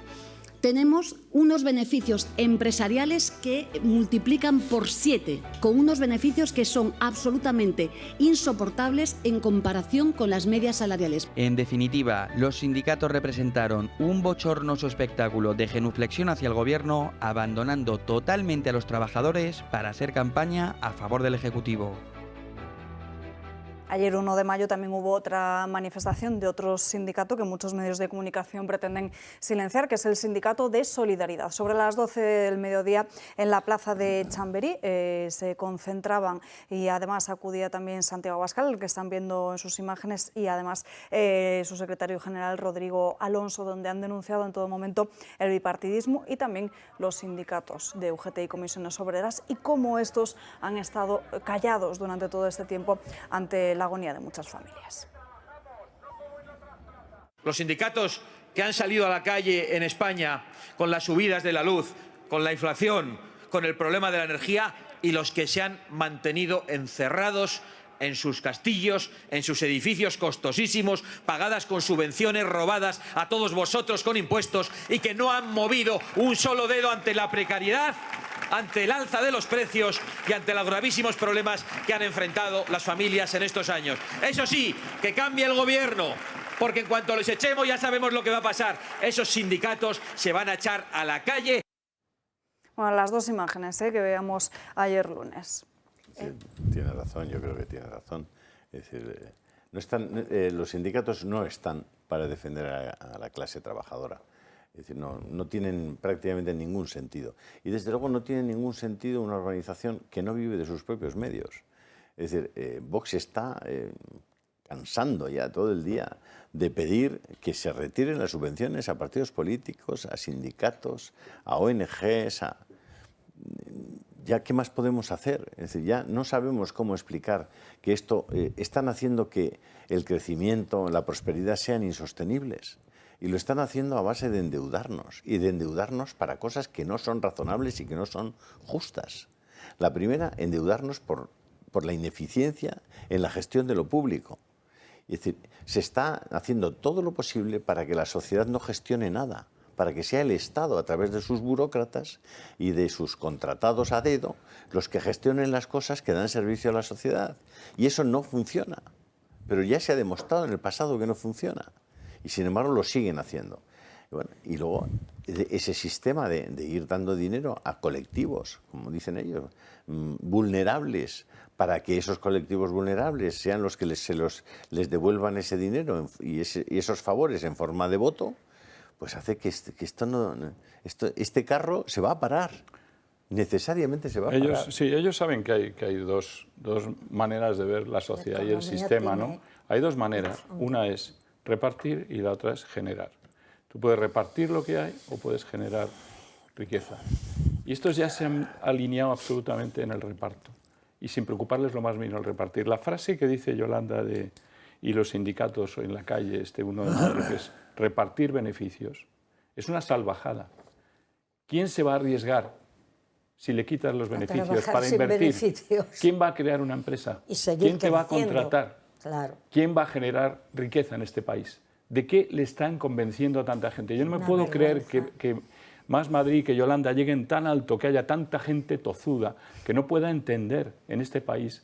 tenemos unos beneficios empresariales que multiplican por 7, con unos beneficios que son absolutamente insoportables en comparación con las medias salariales. En definitiva, los sindicatos representaron un bochornoso espectáculo de genuflexión hacia el gobierno, abandonando totalmente a los trabajadores para hacer campaña a favor del Ejecutivo. Ayer 1 de mayo también hubo otra manifestación de otro sindicato que muchos medios de comunicación pretenden silenciar, que es el Sindicato de Solidaridad. Sobre las 12 del mediodía en la plaza de Chamberí se concentraban y además acudía también Santiago Abascal, el que están viendo en sus imágenes, y además su secretario general Rodrigo Alonso, donde han denunciado en todo momento el bipartidismo y también los sindicatos de UGT y comisiones obreras y cómo estos han estado callados durante todo este tiempo ante la agonía de muchas familias. Los sindicatos que han salido a la calle en España con las subidas de la luz, con la inflación, con el problema de la energía, y los que se han mantenido encerrados en sus castillos, en sus edificios costosísimos, pagadas con subvenciones, robadas a todos vosotros con impuestos, y que no han movido un solo dedo ante la precariedad, ante el alza de los precios y ante los gravísimos problemas que han enfrentado las familias en estos años. Eso sí, que cambie el gobierno, porque en cuanto les echemos ya sabemos lo que va a pasar. Esos sindicatos se van a echar a la calle. Bueno, las dos imágenes que veíamos ayer lunes. Sí, tiene razón, yo creo que tiene razón. Es decir, los sindicatos no están para defender a la clase trabajadora. Es decir, no tienen prácticamente ningún sentido. Y desde luego no tiene ningún sentido una organización que no vive de sus propios medios. Es decir, Vox está cansando ya todo el día de pedir que se retiren las subvenciones a partidos políticos, a sindicatos, a ONGs, ¿Ya qué más podemos hacer? Es decir, ya no sabemos cómo explicar que esto están haciendo que el crecimiento, la prosperidad sean insostenibles. Y lo están haciendo a base de endeudarnos, y de endeudarnos para cosas que no son razonables y que no son justas. La primera, endeudarnos por la ineficiencia en la gestión de lo público. Es decir, se está haciendo todo lo posible para que la sociedad no gestione nada, para que sea el Estado, a través de sus burócratas y de sus contratados a dedo, los que gestionen las cosas que dan servicio a la sociedad. Y eso no funciona. Pero ya se ha demostrado en el pasado que no funciona. Y sin embargo lo siguen haciendo. Y luego ese sistema de ir dando dinero a colectivos, como dicen ellos, vulnerables, para que esos colectivos vulnerables sean los que les devuelvan ese dinero y esos favores en forma de voto, pues hace que este carro se va a parar. Necesariamente se va a parar. Sí, ellos saben que hay dos maneras de ver la sociedad y el sistema, ¿no? Hay dos maneras. Una es repartir y la otra es generar. Tú puedes repartir lo que hay o puedes generar riqueza. Y estos ya se han alineado absolutamente en el reparto y sin preocuparles lo más mínimo el repartir. La frase que dice Yolanda y los sindicatos en la calle este 1 de mayo, que es repartir beneficios, es una salvajada. ¿Quién se va a arriesgar si le quitas los beneficios para invertir? ¿Quién va a crear una empresa? ¿Quién te va a contratar? Claro. ¿Quién va a generar riqueza en este país? ¿De qué le están convenciendo a tanta gente? Yo no me puedo creer que Más Madrid, que Yolanda lleguen tan alto, que haya tanta gente tozuda, que no pueda entender en este país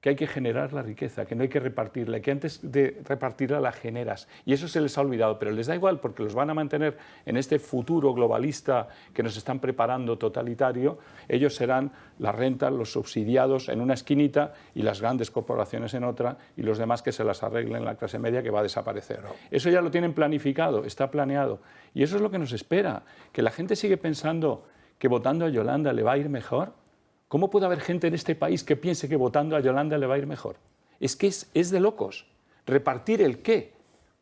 que hay que generar la riqueza, que no hay que repartirla, que antes de repartirla la generas. Y eso se les ha olvidado, pero les da igual porque los van a mantener en este futuro globalista que nos están preparando totalitario. Ellos serán las rentas, los subsidiados en una esquinita y las grandes corporaciones en otra, y los demás que se las arreglen, la clase media que va a desaparecer. Eso ya lo tienen planificado, está planeado. Y eso es lo que nos espera, que la gente sigue pensando que votando a Yolanda le va a ir mejor. ¿Cómo puede haber gente en este país que piense que votando a Yolanda le va a ir mejor? Es que es de locos. ¿Repartir el qué?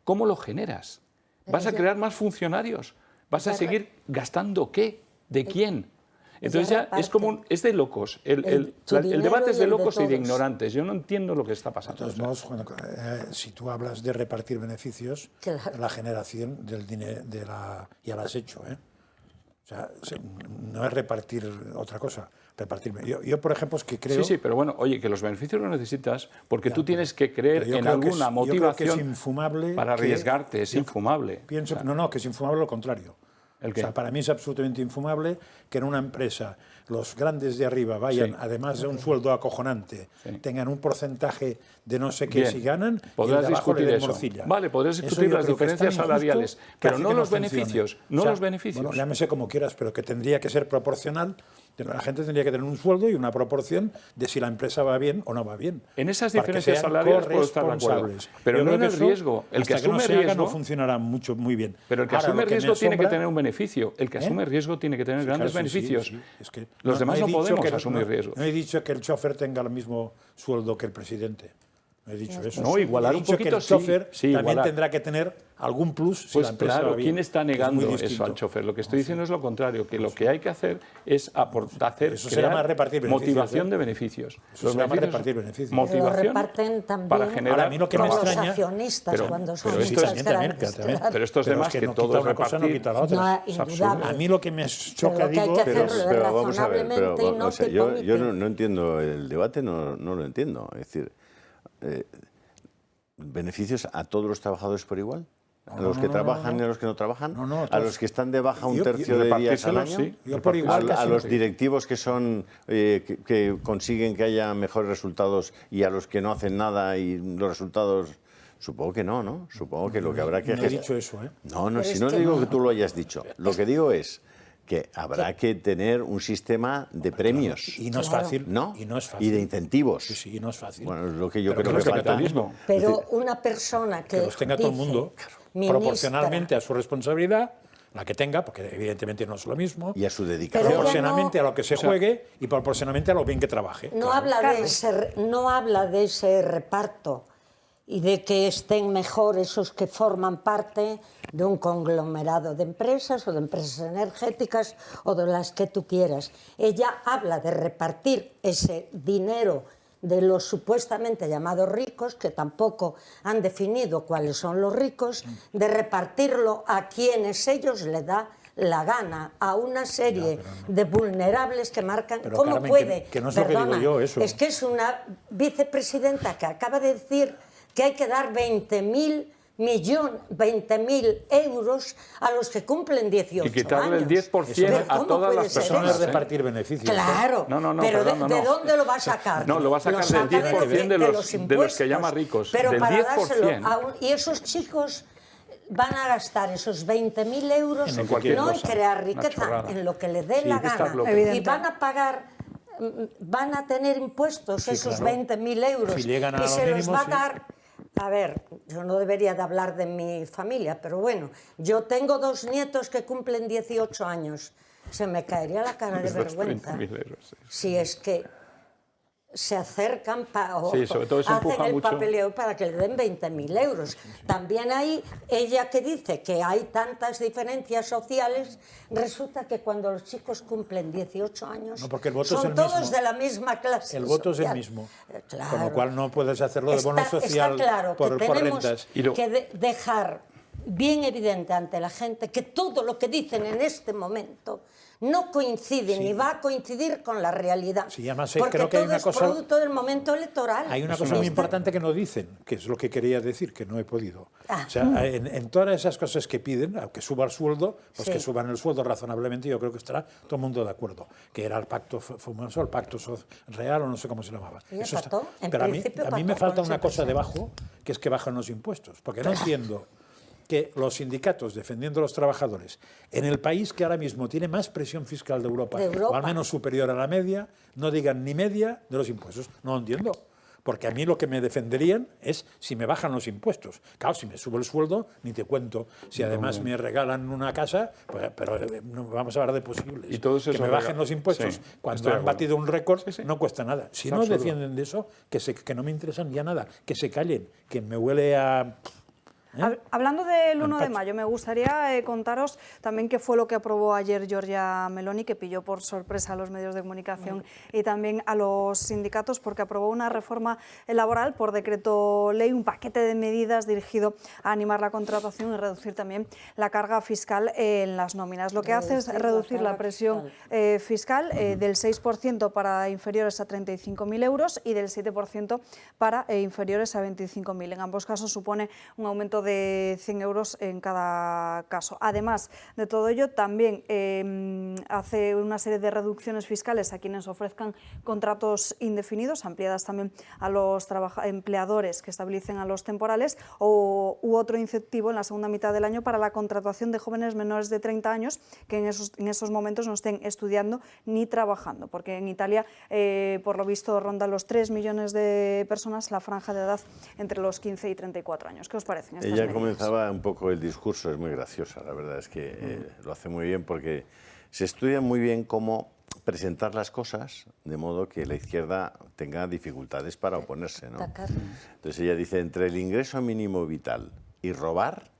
¿Cómo lo generas? ¿Vas a crear más funcionarios? ¿Vas a seguir gastando qué? ¿De quién? Entonces ya es como es de locos. El debate es de locos y de ignorantes. Yo no entiendo lo que está pasando. De todos modos, si tú hablas de repartir beneficios, la generación del dinero ya la has hecho, ¿eh? O sea, no es repartir otra cosa. Yo, por ejemplo, es que creo... Sí, pero bueno, oye, que los beneficios los necesitas porque tú tienes que creer en alguna motivación para arriesgarte. Es infumable. Pienso, que es infumable lo contrario. ¿El qué? O sea, para mí es absolutamente infumable que en una empresa los grandes de arriba vayan, además de un sueldo acojonante, tengan un porcentaje de no sé qué si ganan, y el de abajo le den morcilla. Vale, podrás discutir las diferencias salariales, pero no los beneficios. Los beneficios. Bueno, llámese como quieras, pero que tendría que ser proporcional. La gente tendría que tener un sueldo y una proporción de si la empresa va bien o no va bien. En esas diferencias salariales puedo estar de acuerdo, pero no en el riesgo. El que asume riesgo no funcionará muy bien. Pero el que asume riesgo tiene que tener un beneficio. El que asume riesgo tiene que tener grandes beneficios. Es que los demás no podemos asumir riesgos. No he dicho que el chofer tenga el mismo sueldo que el presidente. No he dicho eso. No, igualar un poquito, que el chofer también tendrá que tener algún plus si la empresa va bien. ¿Quién está negando eso al chofer? Lo que estoy diciendo es lo contrario, que lo que hay que hacer es crear motivación de beneficios. Eso será más repartir beneficios. Motivación para generar... A mí lo que me extraña... Los accionistas cuando son grandes. Pero estos demás que todo es repartir... A mí lo que me choca, digo... Pero vamos a ver, yo no entiendo el debate, no lo entiendo. Es decir... ¿beneficios a todos los trabajadores por igual? ¿A los que trabajan y a los que no trabajan? ¿A los que están de baja un tercio de días al año? ¿A los directivos que son que consiguen que haya mejores resultados y a los que no hacen nada y los resultados... Supongo que no. Supongo que lo que habrá que... No he dicho eso, ¿eh? No, si no digo que tú lo hayas dicho. Lo que digo es que habrá que tener un sistema de premios. Y no es fácil. ¿No? Y no es fácil. Y de incentivos. Sí, y no es fácil. Bueno, es lo que yo creo que falta. Pero una persona que los tenga todo el mundo, proporcionalmente a su responsabilidad, la que tenga, porque evidentemente no es lo mismo. Y a su dedicación. Proporcionalmente a lo que se juegue y proporcionalmente a lo bien que trabaje. No habla de ese reparto y de que estén mejor esos que forman parte de un conglomerado de empresas o de empresas energéticas o de las que tú quieras. Ella habla de repartir ese dinero de los supuestamente llamados ricos, que tampoco han definido cuáles son los ricos, de repartirlo a quienes ellos le da la gana, a una serie de vulnerables que marcan... Pero, ¿Cómo Carmen, puede? que no es lo que digo yo, eso. Es que es una vicepresidenta que acaba de decir que hay que dar 20.000 euros a los que cumplen 18 años. Y quitarle el 10% a todas las personas. Repartir beneficios. Claro, pero ¿de dónde lo va a sacar? No, lo va a sacar del 10% de los que llama ricos. Pero del para 10%. dárselo y esos chicos van a gastar esos 20.000 euros en no en crear riqueza, en lo que les dé la gana. Y van a pagar... van a tener impuestos esos 20.000 euros y se los va a dar... A ver, yo no debería de hablar de mi familia, pero bueno, yo tengo 2 nietos que cumplen 18 años. Se me caería la cara de vergüenza si es que se acercan sobre todo se hacen el mucho. papeleo para que le den 20.000 euros. También hay ella que dice que hay tantas diferencias sociales, resulta que cuando los chicos cumplen 18 años porque el voto son es el todos mismo. de la misma clase. El voto social. Es el mismo. Claro. Con lo cual no puedes hacerlo de bono social está claro por tenemos rentas. Que dejar bien evidente ante la gente que todo lo que dicen en este momento no coincide ni va a coincidir con la realidad. Sí, además, porque creo que todo hay una es cosa, producto del momento electoral. Hay una cosa muy importante que no dicen, que es lo que quería decir, que no he podido. O sea, en todas esas cosas que piden, aunque suba el sueldo, pues que suban el sueldo razonablemente, yo creo que estará todo el mundo de acuerdo. Que era el pacto famoso, el pacto real, o no sé cómo se llamaba. Eso está. Pero a mí me falta una cosa debajo, que es que bajan los impuestos. Porque no entiendo que los sindicatos defendiendo a los trabajadores en el país que ahora mismo tiene más presión fiscal de Europa, o al menos superior a la media, no digan ni media de los impuestos. No lo entiendo. Porque a mí lo que me defenderían es si me bajan los impuestos. Claro, si me subo el sueldo, ni te cuento. Si además me regalan una casa, pues, pero no vamos a hablar de posibles. Y todo eso que me bajen los impuestos cuando han batido un récord no cuesta nada. Si no defienden de eso, que no me interesan ya nada. Que se callen, que me huele a Hablando del 1 de mayo, me gustaría contaros también qué fue lo que aprobó ayer Giorgia Meloni, que pilló por sorpresa a los medios de comunicación y también a los sindicatos, porque aprobó una reforma laboral por decreto ley, un paquete de medidas dirigido a animar la contratación y reducir también la carga fiscal en las nóminas. Lo que hace es reducir la presión fiscal del 6% para inferiores a 35.000 euros y del 7% para inferiores a 25.000. En ambos casos supone un aumento de 100 euros en cada caso. Además de todo ello, también hace una serie de reducciones fiscales a quienes ofrezcan contratos indefinidos, ampliadas también a los empleadores que estabilicen a los temporales, u otro incentivo en la segunda mitad del año para la contratación de jóvenes menores de 30 años que en esos momentos no estén estudiando ni trabajando, porque en Italia, por lo visto, ronda los 3 millones de personas la franja de edad entre los 15 y 34 años. ¿Qué os parecen estas Ella medidas? comenzaba un poco el discurso, es muy graciosa, la verdad es que lo hace muy bien porque se estudia muy bien cómo presentar las cosas de modo que la izquierda tenga dificultades para oponerse, ¿no? Entonces ella dice, entre el ingreso mínimo vital y robar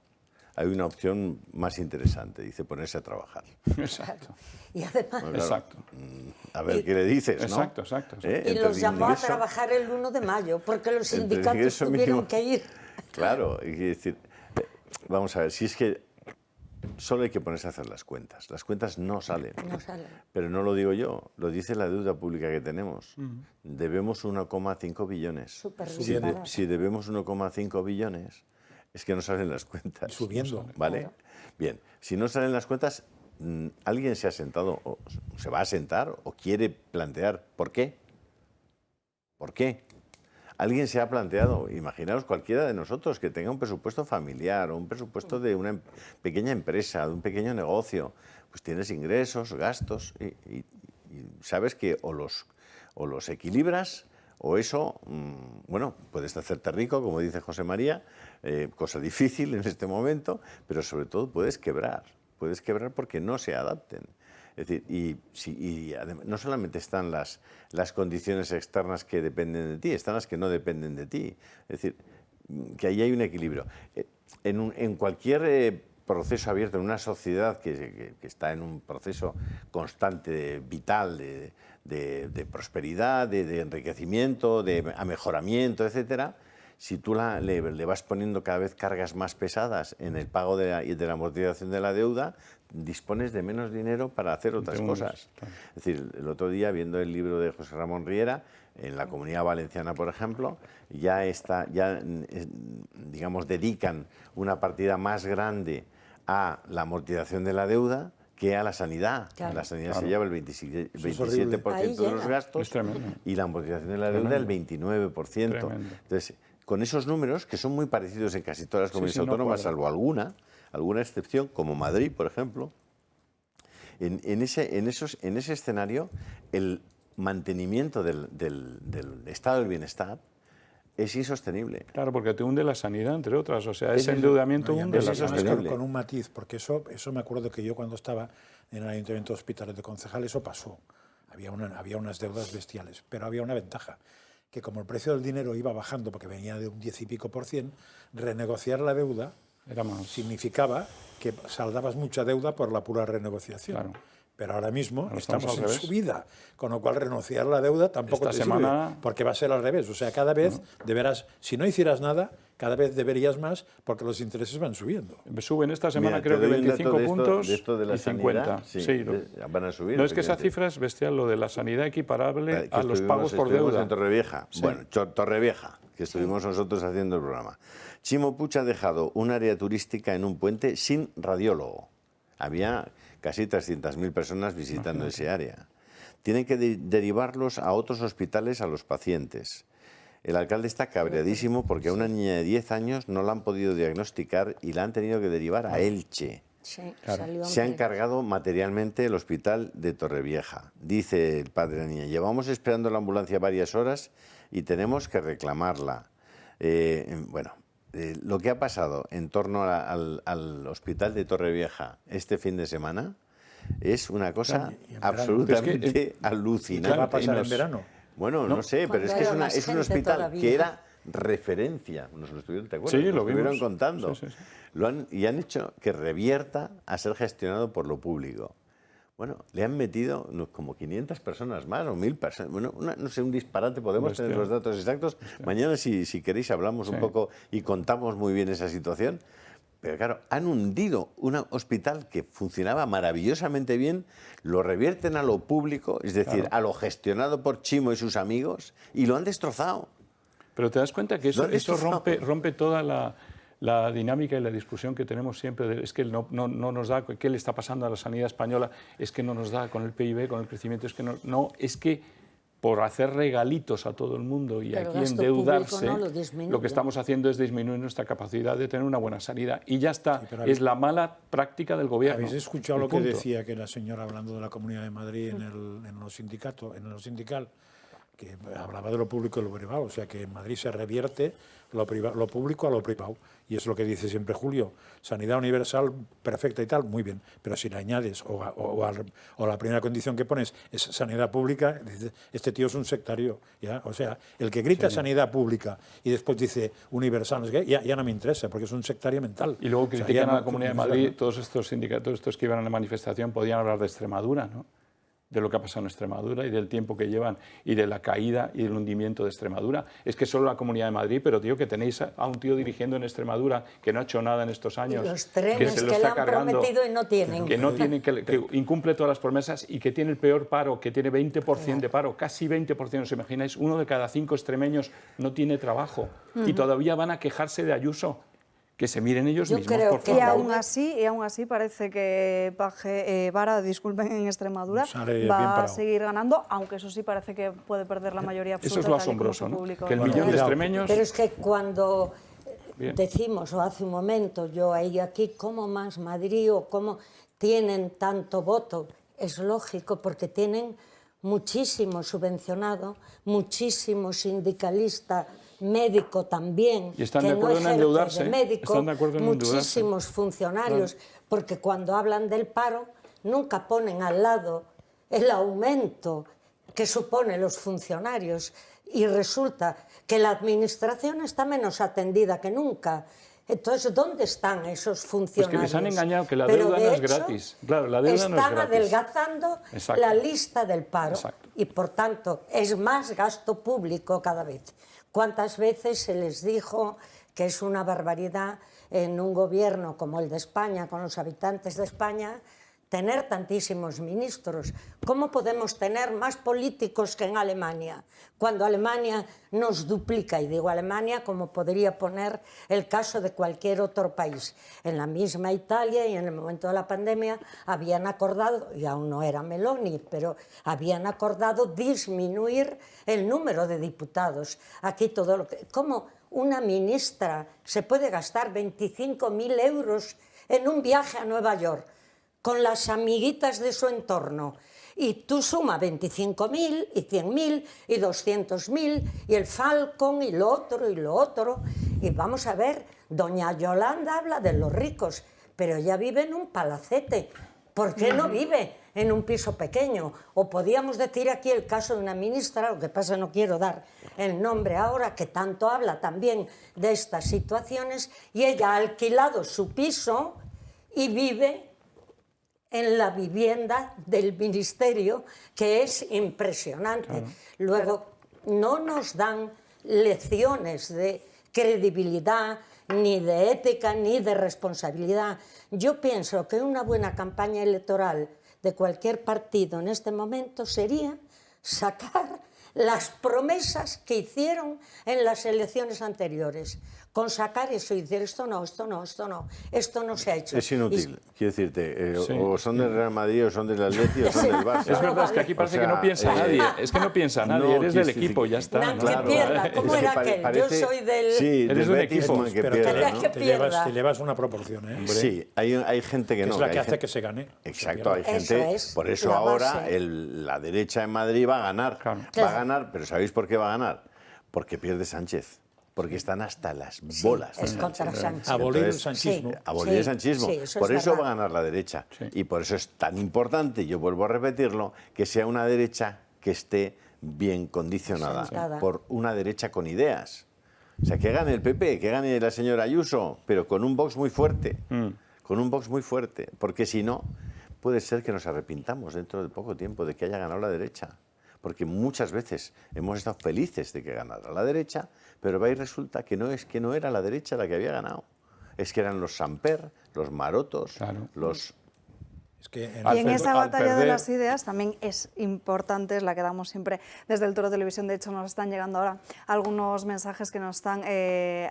hay una opción más interesante, dice ponerse a trabajar. Exacto. Y además... Bueno, claro, Exacto. A ver qué le dices, ¿no? Exacto, exacto. Y los llamó a trabajar el 1 de mayo, porque los sindicatos tuvieron que ir. Claro, hay que decir, vamos a ver, si es que solo hay que ponerse a hacer las cuentas no salen. No salen. Pero no lo digo yo, lo dice la deuda pública que tenemos. Debemos 1,5 billones. Si debemos 1,5 billones, es que no salen las cuentas. Subiendo. ¿Vale? Claro. Bien, si no salen las cuentas, alguien se ha sentado, o se va a sentar, o quiere plantear, ¿por qué? ¿Por qué? Alguien se ha planteado, imaginaos cualquiera de nosotros que tenga un presupuesto familiar o un presupuesto de una pequeña empresa, de un pequeño negocio, pues tienes ingresos, gastos y sabes que o los equilibras o eso, bueno, puedes hacerte rico, como dice José María, cosa difícil en este momento, pero sobre todo puedes quebrar porque no se adapten. Es decir, no solamente están las condiciones externas que dependen de ti, están las que no dependen de ti. Es decir, que ahí hay un equilibrio. En cualquier proceso abierto, en una sociedad que está en un proceso constante, vital, de prosperidad, de enriquecimiento, de mejoramiento, etcétera, si tú le vas poniendo cada vez cargas más pesadas en el pago de la amortización de la deuda, dispones de menos dinero para hacer otras cosas. Claro. Es decir, el otro día, viendo el libro de José Ramón Riera, en la Comunidad Valenciana, por ejemplo, digamos, dedican una partida más grande a la amortización de la deuda que a la sanidad. Claro. La sanidad se lleva el 27% de los gastos y la amortización de la deuda el 29%. Entonces, con esos números, que son muy parecidos en casi todas las comunidades autónomas, salvo alguna excepción, como Madrid, por ejemplo, en ese escenario, el mantenimiento del estado del bienestar es insostenible. Claro, porque te hunde la sanidad, entre otras. O sea, ese endeudamiento hunde la sanidad. Con un matiz, porque eso me acuerdo que yo cuando estaba en el Ayuntamiento de Hospitalet de Concejal, eso pasó. Había unas deudas bestiales, pero había una ventaja, que como el precio del dinero iba bajando, porque venía de un 10 y pico %, renegociar la deuda significaba que saldabas mucha deuda por la pura renegociación. Claro. Pero ahora mismo estamos en subida, con lo cual renegociar la deuda tampoco te sirve, porque va a ser al revés. O sea, cada vez deberás, si no hicieras nada, cada vez deberías más, porque los intereses van subiendo. Suben esta semana, creo que 25 puntos y 50. Sí, van a subir. No, es que esa cifra es bestial, lo de la sanidad equiparable a los pagos por deuda. En Torrevieja. Sí. Bueno, Torrevieja, que estuvimos nosotros haciendo el programa. Chimo Puig ha dejado un área turística en un puente sin radiólogo. Había casi 300.000 personas visitando ese área. Tienen que derivarlos a otros hospitales a los pacientes. El alcalde está cabreadísimo porque a una niña de 10 años no la han podido diagnosticar y la han tenido que derivar a Elche. Sí, claro. Se han cargado materialmente el hospital de Torrevieja. Dice el padre de la niña, llevamos esperando la ambulancia varias horas y tenemos que reclamarla. Lo que ha pasado en torno al hospital de Torrevieja este fin de semana es una cosa absolutamente alucinante. ¿Qué va a pasar en verano? Bueno, no sé, pero es que es un hospital que era referencia. Nos lo estuvieron, ¿te acuerdas? Sí, lo estuvieron vimos. contando. Sí, sí, sí. Y han hecho que revierta a ser gestionado por lo público. Bueno, le han metido como 500 personas más o 1000 personas. Bueno, no sé, un disparate. Podemos tener los datos exactos. Mañana, si queréis, hablamos un poco y contamos muy bien esa situación. Pero claro, han hundido un hospital que funcionaba maravillosamente bien, lo revierten a lo público, es decir, a lo gestionado por Chimo y sus amigos, y lo han destrozado. Pero te das cuenta que eso rompe toda la dinámica y la discusión que tenemos siempre. Es que no nos da, ¿qué le está pasando a la sanidad española? Es que no nos da con el PIB, con el crecimiento. Es que no, es que por hacer regalitos a todo el mundo y pero aquí endeudarse, no lo que estamos haciendo es disminuir nuestra capacidad de tener una buena sanidad. Y ya está, es la mala práctica del gobierno. ¿Habéis escuchado lo que decía que la señora, hablando de la Comunidad de Madrid en lo sindical, que hablaba de lo público y lo privado? O sea, que en Madrid se revierte lo público a lo privado. Y es lo que dice siempre Julio, sanidad universal, perfecta y tal, muy bien, pero si le añades o la primera condición que pones es sanidad pública, dices, este tío es un sectario, ¿ya? O sea, el que grita sanidad pública y después dice universal, no sé qué, ya no me interesa, porque es un sectario mental. Y luego critican a la Comunidad de Madrid, todos estos sindicatos, estos que iban a la manifestación, podían hablar de Extremadura, ¿no? De lo que ha pasado en Extremadura y del tiempo que llevan y de la caída y del hundimiento de Extremadura. Es que solo la Comunidad de Madrid, pero tío, que tenéis a un tío dirigiendo en Extremadura que no ha hecho nada en estos años. Y los trenes que se lo que está le han cargando, prometido y no tienen. Que incumple todas las promesas y que tiene el peor paro, que tiene 20% de paro, casi 20%, ¿os imagináis? 1 de cada 5 extremeños no tiene trabajo y todavía van a quejarse de Ayuso. Que se miren ellos mismos, por favor. Y aún así parece que Vara, disculpen, en Extremadura, va a seguir ganando, aunque eso sí parece que puede perder la mayoría absoluta. Eso es lo asombroso, ¿no? Que el millón de extremeños... Pero es que cuando decimos, o hace un momento, yo ahí aquí, ¿cómo más Madrid o cómo tienen tanto voto? Es lógico, porque tienen muchísimo subvencionado, muchísimo sindicalista, médico también, y están que de acuerdo no en ejerce endeudarse, de médico, están de acuerdo en muchísimos funcionarios, porque cuando hablan del paro nunca ponen al lado el aumento que suponen los funcionarios y resulta que la administración está menos atendida que nunca. Entonces, ¿dónde están esos funcionarios? Pues que les han engañado, que la deuda no es gratis. Claro, la deuda no es gratis. Están adelgazando la lista del paro. Exacto. Y, por tanto, es más gasto público cada vez. ¿Cuántas veces se les dijo que es una barbaridad en un gobierno como el de España, con los habitantes de España, tener tantísimos ministros? ¿Cómo podemos tener más políticos que en Alemania, cuando Alemania nos duplica? Y digo Alemania como podría poner el caso de cualquier otro país. En la misma Italia y en el momento de la pandemia habían acordado, y aún no era Meloni, pero habían acordado disminuir el número de diputados. Aquí todo lo que... ¿Cómo una ministra se puede gastar 25.000 euros en un viaje a Nueva York con las amiguitas de su entorno? Y tú suma 25.000 y 100.000 y 200.000 y el Falcon y lo otro. Y vamos a ver, doña Yolanda habla de los ricos, pero ella vive en un palacete. ¿Por qué no vive en un piso pequeño? O podíamos decir aquí el caso de una ministra, lo que pasa no quiero dar el nombre ahora, que tanto habla también de estas situaciones, y ella ha alquilado su piso y vive en la vivienda del ministerio, que es impresionante. Claro. Luego, no nos dan lecciones de credibilidad, ni de ética, ni de responsabilidad. Yo pienso que una buena campaña electoral de cualquier partido en este momento sería sacar las promesas que hicieron en las elecciones anteriores. Con sacar eso y decir esto no se ha hecho. Es inútil, quiero decirte, o son del Real Madrid, o son del Atleti, o son del Barça. Es verdad, es que aquí parece que no piensa nadie, es que no piensa nadie, eres del equipo, ya está. Que pierda, ¿cómo era aquel? Yo soy del... Sí, eres del equipo. Te llevas una proporción, ¿eh? Sí, hay gente que no. Es la que hace que se gane. Exacto, hay gente, por eso ahora la derecha en Madrid va a ganar, va a ganar, pero ¿sabéis por qué va a ganar? Porque pierde Sánchez. Porque están hasta las bolas. Es contra Sánchez. Abolir el sanchismo. Abolir el sanchismo. Por eso va a ganar la derecha. Y por eso es tan importante, yo vuelvo a repetirlo, que sea una derecha que esté bien condicionada por una derecha con ideas. O sea, que gane el PP, que gane la señora Ayuso, pero con un Vox muy fuerte, con un Vox muy fuerte, porque si no, puede ser que nos arrepintamos dentro de poco tiempo de que haya ganado la derecha, porque muchas veces hemos estado felices de que ganara la derecha, pero va y resulta que no era la derecha la que había ganado, es que eran los Samper, los Marotos, claro. los... Y en esa batalla de las ideas también es importante, es la que damos siempre desde el Toro Televisión. De hecho, nos están llegando ahora algunos mensajes que nos están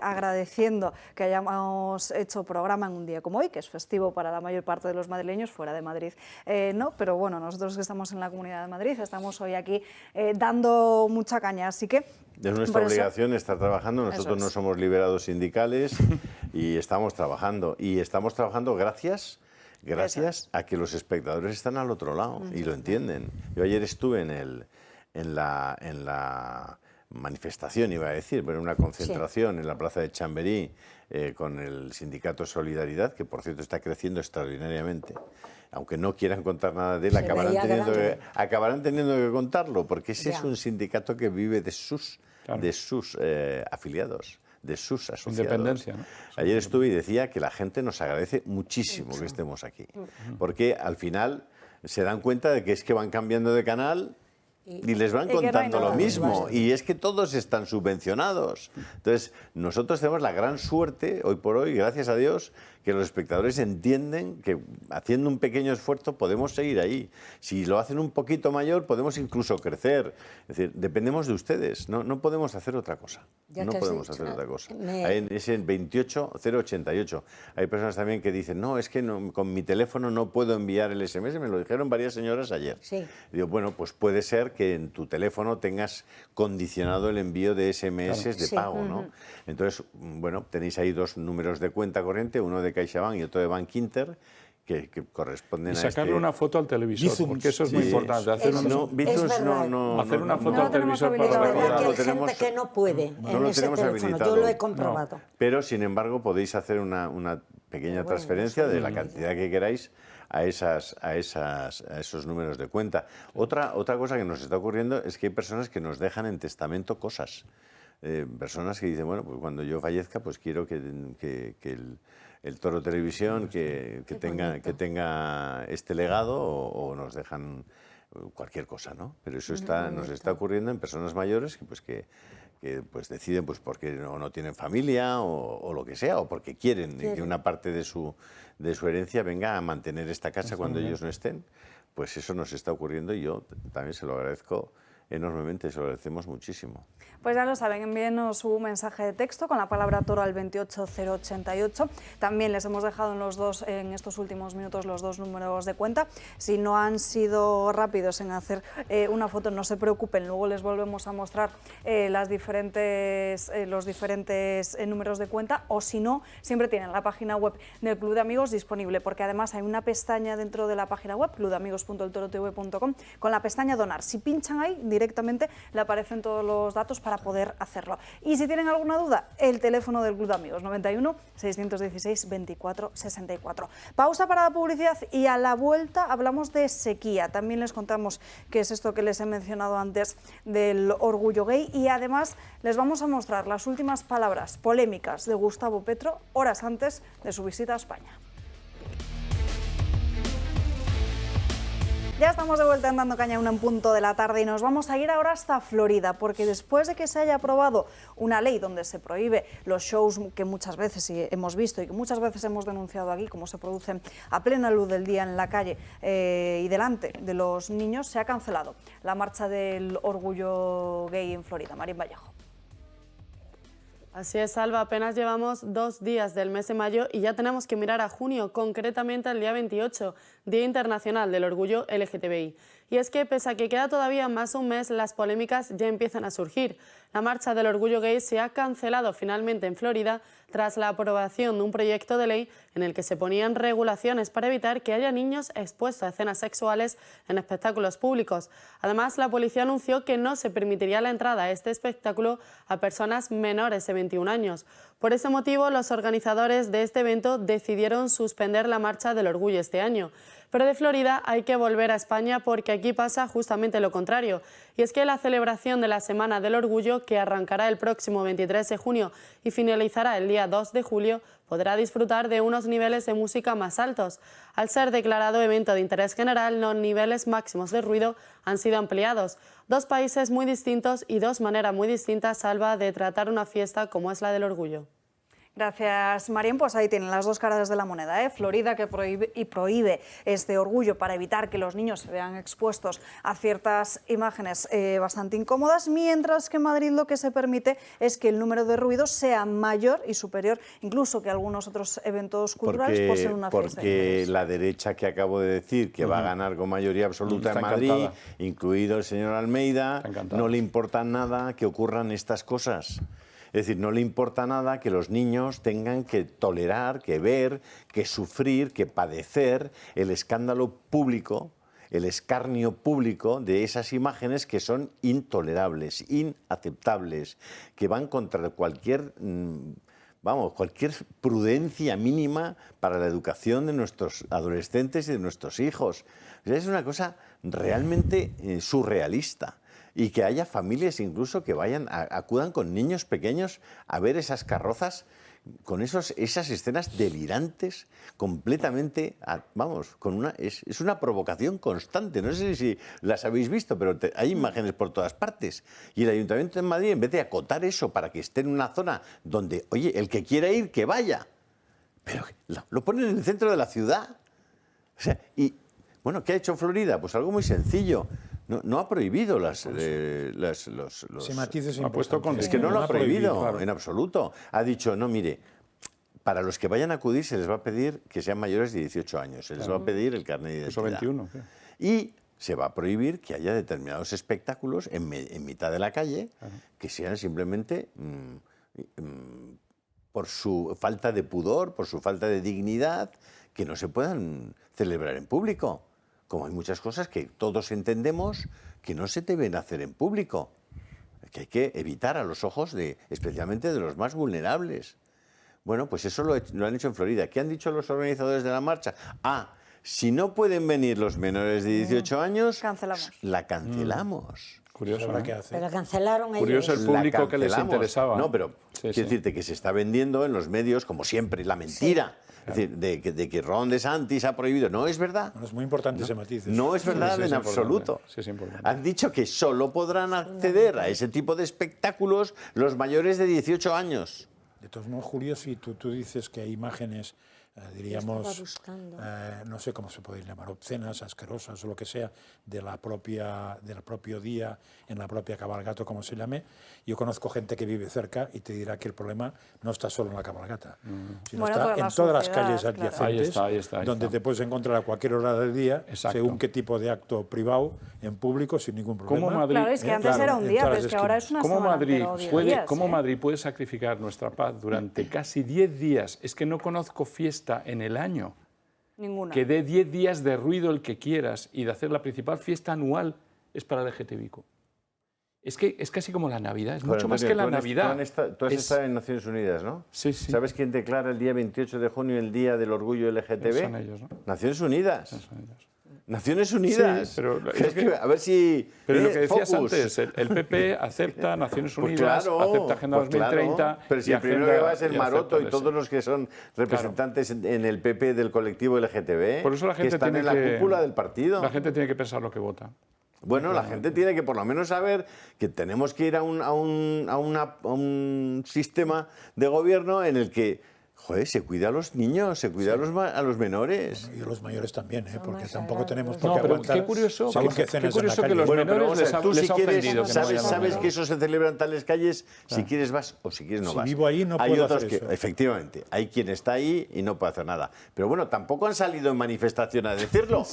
agradeciendo que hayamos hecho programa en un día como hoy, que es festivo para la mayor parte de los madrileños, fuera de Madrid no, pero bueno, nosotros que estamos en la Comunidad de Madrid estamos hoy aquí dando mucha caña, así que... Es nuestra obligación estar trabajando, nosotros no somos liberados sindicales y estamos trabajando gracias a que los espectadores están al otro lado y lo entienden. Yo ayer estuve en la manifestación, iba a decir, pero en una concentración en la plaza de Chamberí con el sindicato Solidaridad, que por cierto está creciendo extraordinariamente. Aunque no quieran contar nada de él, acabarán teniendo que contarlo, porque ese es un sindicato que vive de sus afiliados, de sus asociados. Independencia, ¿no? Ayer estuve y decía que la gente nos agradece muchísimo que estemos aquí, porque al final se dan cuenta de que es que van cambiando de canal y les van contando lo mismo, y es que todos están subvencionados. Entonces, nosotros tenemos la gran suerte, hoy por hoy, gracias a Dios, que los espectadores entienden que haciendo un pequeño esfuerzo podemos seguir ahí. Si lo hacen un poquito mayor, podemos incluso crecer. Es decir, dependemos de ustedes, no podemos hacer otra cosa. No podemos hacer otra cosa. Es en 28088. Hay personas también que dicen, no, es que con mi teléfono no puedo enviar el SMS, me lo dijeron varias señoras ayer. Sí. Y digo, bueno, pues puede ser que en tu teléfono tengas condicionado el envío de SMS de pago, ¿no? Entonces, bueno, tenéis ahí dos números de cuenta corriente, uno de CaixaBank y otro de Bank Inter, que corresponden a sacarle una foto al televisor, porque eso es muy importante. Hacer una foto al televisor para recordar. Hay gente que no puede en ese teléfono, yo lo he comprobado. Pero, sin embargo, podéis hacer una pequeña transferencia de la cantidad que queráis a esos números de cuenta. Otra cosa que nos está ocurriendo es que hay personas que nos dejan en testamento cosas. Personas que dicen, bueno, pues cuando yo fallezca, pues quiero que el Toro Televisión que tenga este legado, o nos dejan cualquier cosa, ¿no? Pero eso nos está ocurriendo en personas mayores que deciden pues porque no tienen familia o lo que sea, o porque quieren que una parte de su herencia venga a mantener esta casa cuando ellos no estén. Pues eso nos está ocurriendo y yo también se lo agradezco enormemente, se lo agradecemos muchísimo. Pues ya lo saben, envíenos un mensaje de texto con la palabra Toro al 28088. También les hemos dejado en estos últimos minutos los dos números de cuenta. Si no han sido rápidos en hacer una foto, no se preocupen, luego les volvemos a mostrar los diferentes números de cuenta, o si no, siempre tienen la página web del Club de Amigos disponible, porque además hay una pestaña dentro de la página web, clubdeamigos.eltorotv.com, con la pestaña Donar. Si pinchan ahí, directamente le aparecen todos los datos para poder hacerlo. Y si tienen alguna duda, el teléfono del Club de Amigos, 91 616 24 64. Pausa para la publicidad y a la vuelta hablamos de sequía. También les contamos qué es esto que les he mencionado antes del orgullo gay, y además les vamos a mostrar las últimas palabras polémicas de Gustavo Petro horas antes de su visita a España. Ya estamos de vuelta en Dando Caña, 1 en punto de la tarde, y nos vamos a ir ahora hasta Florida, porque después de que se haya aprobado una ley donde se prohíbe los shows que muchas veces hemos visto y que muchas veces hemos denunciado aquí, como se producen a plena luz del día en la calle y delante de los niños, se ha cancelado la marcha del orgullo gay en Florida. Marín Vallejo. Así es, Alba, apenas llevamos 2 días del mes de mayo y ya tenemos que mirar a junio, concretamente el día 28, Día Internacional del Orgullo LGTBI. Y es que, pese a que queda todavía más de un mes, las polémicas ya empiezan a surgir. La marcha del orgullo gay se ha cancelado finalmente en Florida tras la aprobación de un proyecto de ley en el que se ponían regulaciones para evitar que haya niños expuestos a escenas sexuales en espectáculos públicos. Además, la policía anunció que no se permitiría la entrada a este espectáculo a personas menores de 21 años. Por ese motivo, los organizadores de este evento decidieron suspender la Marcha del Orgullo este año. Pero de Florida hay que volver a España porque aquí pasa justamente lo contrario. Y es que la celebración de la Semana del Orgullo, que arrancará el próximo 23 de junio y finalizará el día 2 de julio, podrá disfrutar de unos niveles de música más altos. Al ser declarado evento de interés general, los niveles máximos de ruido han sido ampliados. Dos países muy distintos y dos maneras muy distintas, Salva, de tratar una fiesta como es la del Orgullo. Gracias, Marién. Pues ahí tienen las dos caras de la moneda, ¿eh? Florida, que prohíbe este orgullo para evitar que los niños se vean expuestos a ciertas imágenes bastante incómodas, mientras que Madrid lo que se permite es que el número de ruidos sea mayor y superior incluso que algunos otros eventos culturales por ser una fiesta. Porque la derecha que acabo de decir, que va a ganar con mayoría absoluta en Madrid, incluido el señor Almeida, no le importa nada que ocurran estas cosas. Es decir, no le importa nada que los niños tengan que tolerar, que ver, que sufrir, que padecer el escándalo público, el escarnio público de esas imágenes que son intolerables, inaceptables, que van contra cualquier prudencia mínima para la educación de nuestros adolescentes y de nuestros hijos. O sea, es una cosa realmente surrealista. Y que haya familias incluso que acudan con niños pequeños a ver esas carrozas con esas escenas delirantes, completamente, es una provocación constante. No sé si las habéis visto, pero hay imágenes por todas partes. Y el Ayuntamiento de Madrid, en vez de acotar eso para que esté en una zona donde, oye, el que quiera ir, que vaya, pero lo ponen en el centro de la ciudad. O sea, y bueno, ¿qué ha hecho Florida? Pues algo muy sencillo. No ha prohibido los matices. Es que no lo ha prohibido en absoluto. Ha dicho, no, mire, para los que vayan a acudir se les va a pedir que sean mayores de 18 años. Se les va a pedir el carnet de identidad. 21. Y se va a prohibir que haya determinados espectáculos en mitad de la calle que sean simplemente por su falta de pudor, por su falta de dignidad, que no se puedan celebrar en público. Como hay muchas cosas que todos entendemos que no se deben hacer en público, que hay que evitar a los ojos especialmente de los más vulnerables. Bueno, pues eso lo han hecho en Florida. ¿Qué han dicho los organizadores de la marcha? Si no pueden venir los menores de 18 años, la cancelamos. Curioso, ¿no? Pero cancelaron ellos. Curioso el público que les interesaba. No, pero quiero decirte que se está vendiendo en los medios, como siempre, la mentira. Es decir, de que Ron DeSantis ha prohibido. No es verdad. Es muy importante ese matiz. No es verdad en absoluto. Han dicho que solo podrán acceder a ese tipo de espectáculos los mayores de 18 años. De todos modos, Julio, si tú dices que hay imágenes, diríamos, no sé cómo se puede llamar, obscenas, asquerosas o lo que sea, del propio día, en la propia cabalgata, como se llame, yo conozco gente que vive cerca y te dirá que el problema no está solo en la cabalgata, sino está en todas las calles adyacentes, ahí está. donde te puedes encontrar a cualquier hora del día, según qué tipo de acto privado, en público, sin ningún problema. Claro, es que antes era un día, pero es que ahora es una semana. ¿Cómo Madrid puede sacrificar nuestra paz durante casi 10 días? Es que no conozco fiesta en el año. Ninguna. Que dé 10 días de ruido el que quieras y de hacer la principal fiesta anual es para el LGTBIQ. Es que es casi como la Navidad, es mucho más que la Navidad. Tú has estado en Naciones Unidas, ¿no? Sí. ¿Sabes quién declara el día 28 de junio el Día del Orgullo LGTB? Son ellos, ¿no? Naciones Unidas. Naciones Unidas. Sí, pero a ver si... Pero lo que decías antes, el PP acepta Naciones Unidas, acepta Agenda 2030... Pero si el primero que va a ser Maroto y todos los que son representantes en el PP del colectivo LGTB, por eso la gente que están en la cúpula del partido. La gente tiene que pensar lo que vota. Bueno, la gente tiene que por lo menos saber que tenemos que ir a un sistema de gobierno en el que se cuida a los niños, se cuida a los menores. Bueno, y a los mayores también, porque tampoco tenemos por qué aguantar. Qué curioso que los menores les ha ofendido. Sabes que eso se celebra en tales calles, si quieres vas o si quieres no vas. Si vivo ahí no puedo hacer eso. Efectivamente, hay quien está ahí y no puede hacer nada. Pero bueno, tampoco han salido en manifestación a decirlo,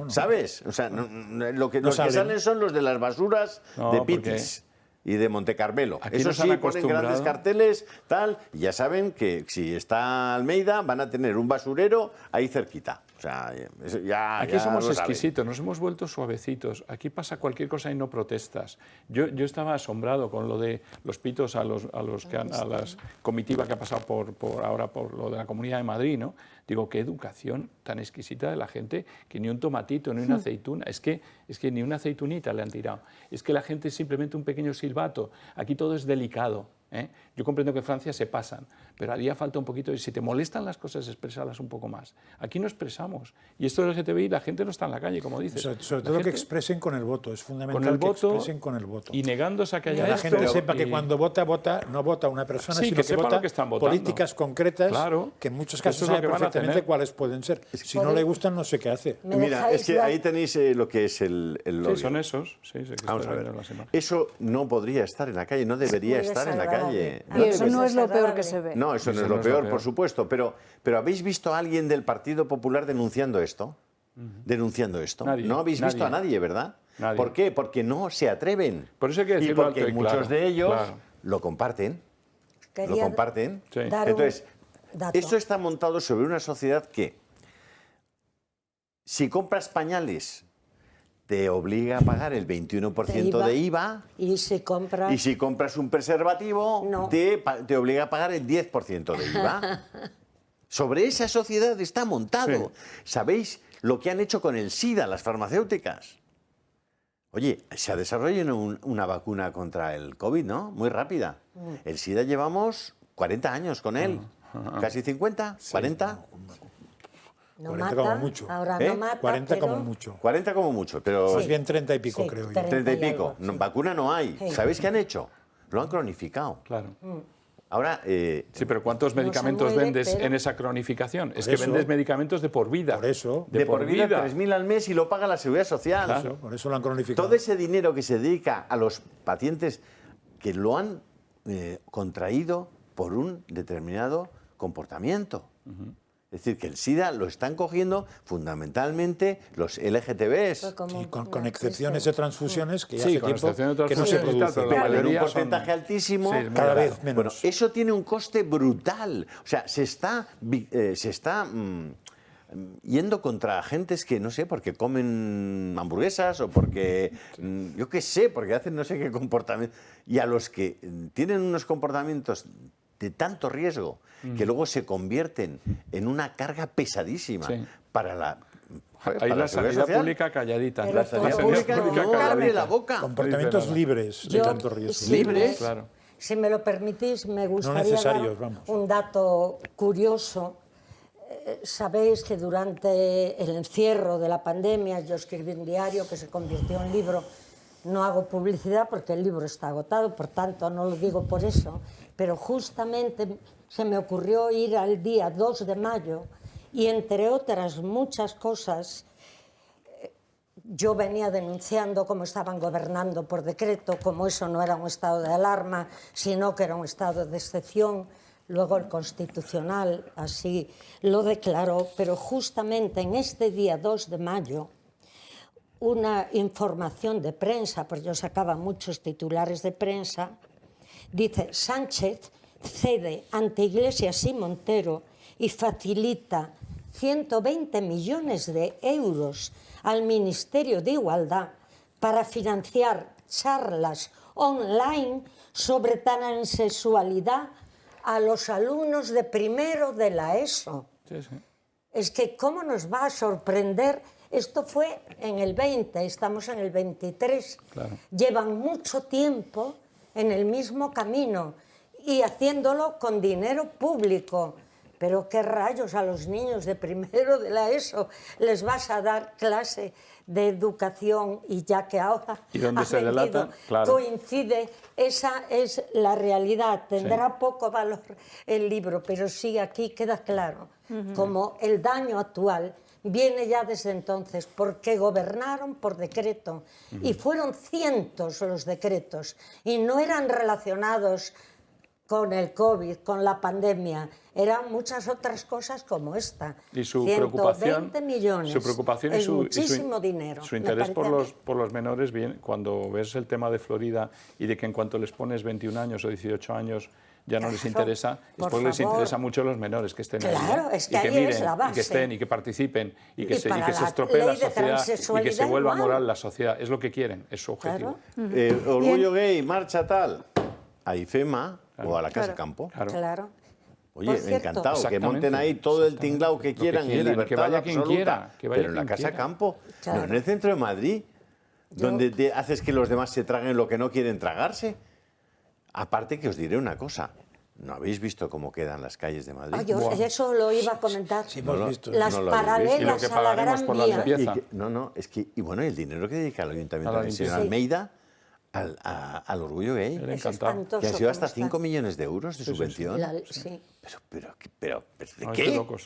¿sabes? O sea, los que salen son los de las basuras de Pitis y de Monte Carmelo. Eso sí, ponen grandes carteles, tal, y ya saben que si está Almeida van a tener un basurero ahí cerquita. O sea, ya Aquí somos lo saben. exquisitos, nos hemos vuelto suavecitos. Aquí pasa cualquier cosa y no protestas. Yo estaba asombrado con lo de los pitos a la comitiva que ha pasado ahora por lo de la Comunidad de Madrid, ¿no? Digo, qué educación tan exquisita de la gente, que ni un tomatito, ni una aceituna, es que ni una aceitunita le han tirado. Es que la gente es simplemente un pequeño silbato. Aquí todo es delicado, ¿eh? Yo comprendo que en Francia se pasan, pero haría falta un poquito, y si te molestan las cosas, expresarlas un poco más. Aquí no expresamos. Y esto del LGTBI, la gente no está en la calle, como dices. Sobre todo que expresen con el voto, es fundamental con el voto, que expresen con el voto. Y negándose a que haya que la esto, gente sepa que cuando vota, no vota una persona, sí, sino que que sepa vota lo que están votando. políticas concretas, claro, que en muchos eso casos es lo sabe que van a perfectamente tener. cuáles pueden ser. Si no le gustan, no sé qué hace. Mira, es que ahí tenéis lo que es el lobby. Sí, son esos. Sí, que Vamos a ver. viendo las imágenes. Eso no podría estar en la calle, no debería muy estar en la calle. Y eso no es lo peor que se ve. No, eso no es lo peor, por supuesto. Pero ¿habéis visto a alguien del Partido Popular denunciando esto? Denunciando esto. Nadie, No habéis visto a nadie, ¿verdad? Nadie. ¿Por qué? Porque no se atreven. Por eso hay que y decirlo porque alto y muchos claro, de ellos claro. lo comparten. Quería Lo comparten. Sí. dar un Entonces, dato. esto está montado sobre una sociedad que, si compras pañales, te obliga a pagar el 21% de IVA. Y si compras... Y si compras un preservativo, No. te obliga a pagar el 10% de IVA. Sobre esa sociedad está montado. ¿Sabéis lo que han hecho con el SIDA las farmacéuticas? Oye, se ha desarrollado una vacuna contra el COVID, ¿no? Muy rápida. El SIDA llevamos 40 años con él. ¿Casi 50? ¿40? No 40 mata, como mucho. ahora ¿Eh? no mata, 40 pero... como mucho. 40 como mucho, pero... Más bien 30 y pico, Sí, creo yo. 30 y y pico. algo, sí. No, vacuna no hay. Sí. ¿Sabéis qué han hecho? Lo han cronificado. Claro. Ahora... Sí, pero ¿cuántos medicamentos muere, vendes pero- en esa cronificación? Es Por que eso. vendes medicamentos de por vida. Por eso. de por vida 3.000 al mes y lo paga la Seguridad Social. Por eso lo han cronificado. Todo ese dinero que se dedica a los pacientes que lo han contraído por un determinado comportamiento. Es decir, que el SIDA lo están cogiendo fundamentalmente los LGTBs. Fue como Y con una excepciones crisis. de transfusiones que ya Sí, hace con tiempo excepción de que no se transfusiones y tal, producen. pero la Pero en un mayoría son- porcentaje altísimo, Sí, es muy Cada raro. vez menos. Bueno, eso tiene un coste brutal. O sea, se está yendo contra agentes que, no sé, porque comen hamburguesas o porque, yo qué sé, porque hacen no sé qué comportamiento. Y a los que tienen unos comportamientos de tanto riesgo que luego se convierten en una carga pesadísima Sí. para la... joder, Ahí para la Seguridad sanidad Social. pública calladita. Pero La sanidad por pública supuesto. no calladita. abre la boca. Comportamientos nada. libres de Yo, tanto riesgo. si Libres. me- Claro. Si me lo permitís, me gustaría necesarios, dar vamos. un dato curioso. Sabéis que durante el encierro de la pandemia yo escribí un diario que se convirtió en libro. No hago publicidad porque el libro está agotado, por tanto no lo digo por eso, pero justamente se me ocurrió ir al día 2 de mayo y, entre otras muchas cosas, yo venía denunciando cómo estaban gobernando por decreto, como eso no era un estado de alarma, sino que era un estado de excepción. Luego el Constitucional así lo declaró, pero justamente en este día 2 de mayo, una información de prensa, porque yo sacaba muchos titulares de prensa, dice: Sánchez cede ante Iglesias y Montero y facilita 120 millones de euros al Ministerio de Igualdad para financiar charlas online sobre transexualidad a los alumnos de primero de la ESO. Sí, sí. Es que ¿cómo nos va a sorprender? Esto fue en el 20, estamos en el 23. Claro. Llevan mucho tiempo en el mismo camino y haciéndolo con dinero público. Pero qué rayos, a los niños de primero de la ESO les vas a dar clase de educación, y ya que ahora ¿Y dónde ha se vendido, delata? Claro. coincide, esa es la realidad. Tendrá poco valor el libro, pero sí aquí queda claro como el daño actual viene ya desde entonces, porque gobernaron por decreto y fueron cientos los decretos y no eran relacionados con el COVID, con la pandemia, eran muchas otras cosas como esta. Y su 120 millones, su preocupación es y su, muchísimo dinero. Su me interés parece a mí. por los menores, bien, cuando ves el tema de Florida y de que en cuanto les pones 21 años o 18 años ya no les interesa, por después les favor. interesa mucho los menores que estén Claro, ahí, es que y que ahí miren, es la y base. que estén, y que participen, y que Y se para la estropee la ley de sociedad, y que se transexualidad vuelva igual. moral la sociedad. Es lo que quieren, es su objetivo. Orgullo gay, marcha tal, a IFEMA o a la Casa Campo. Claro. Oye, Por cierto. encantado, que monten ahí todo el tinglao que quieran, en libertad que vaya quien absoluta, quiera, que vaya pero en la quien Casa quiera. Campo, Claro. no en el centro de Madrid, donde te haces que los demás se traguen lo que no quieren tragarse. Aparte que os diré una cosa, ¿no habéis visto cómo quedan las calles de Madrid? Ah, yo eso lo iba a comentar. No, Las no lo habéis visto. paralelas Y lo que a la pagaremos Gran por la Vía. limpieza. No, es que, y bueno, el dinero que dedica el Ayuntamiento A la del señor limpieza. Almeida al orgullo gay, Él Es encantado. espantoso que ha sido hasta cómo está. 5 millones de euros de subvención. Sí. Pero ¿de No, qué? es de locos.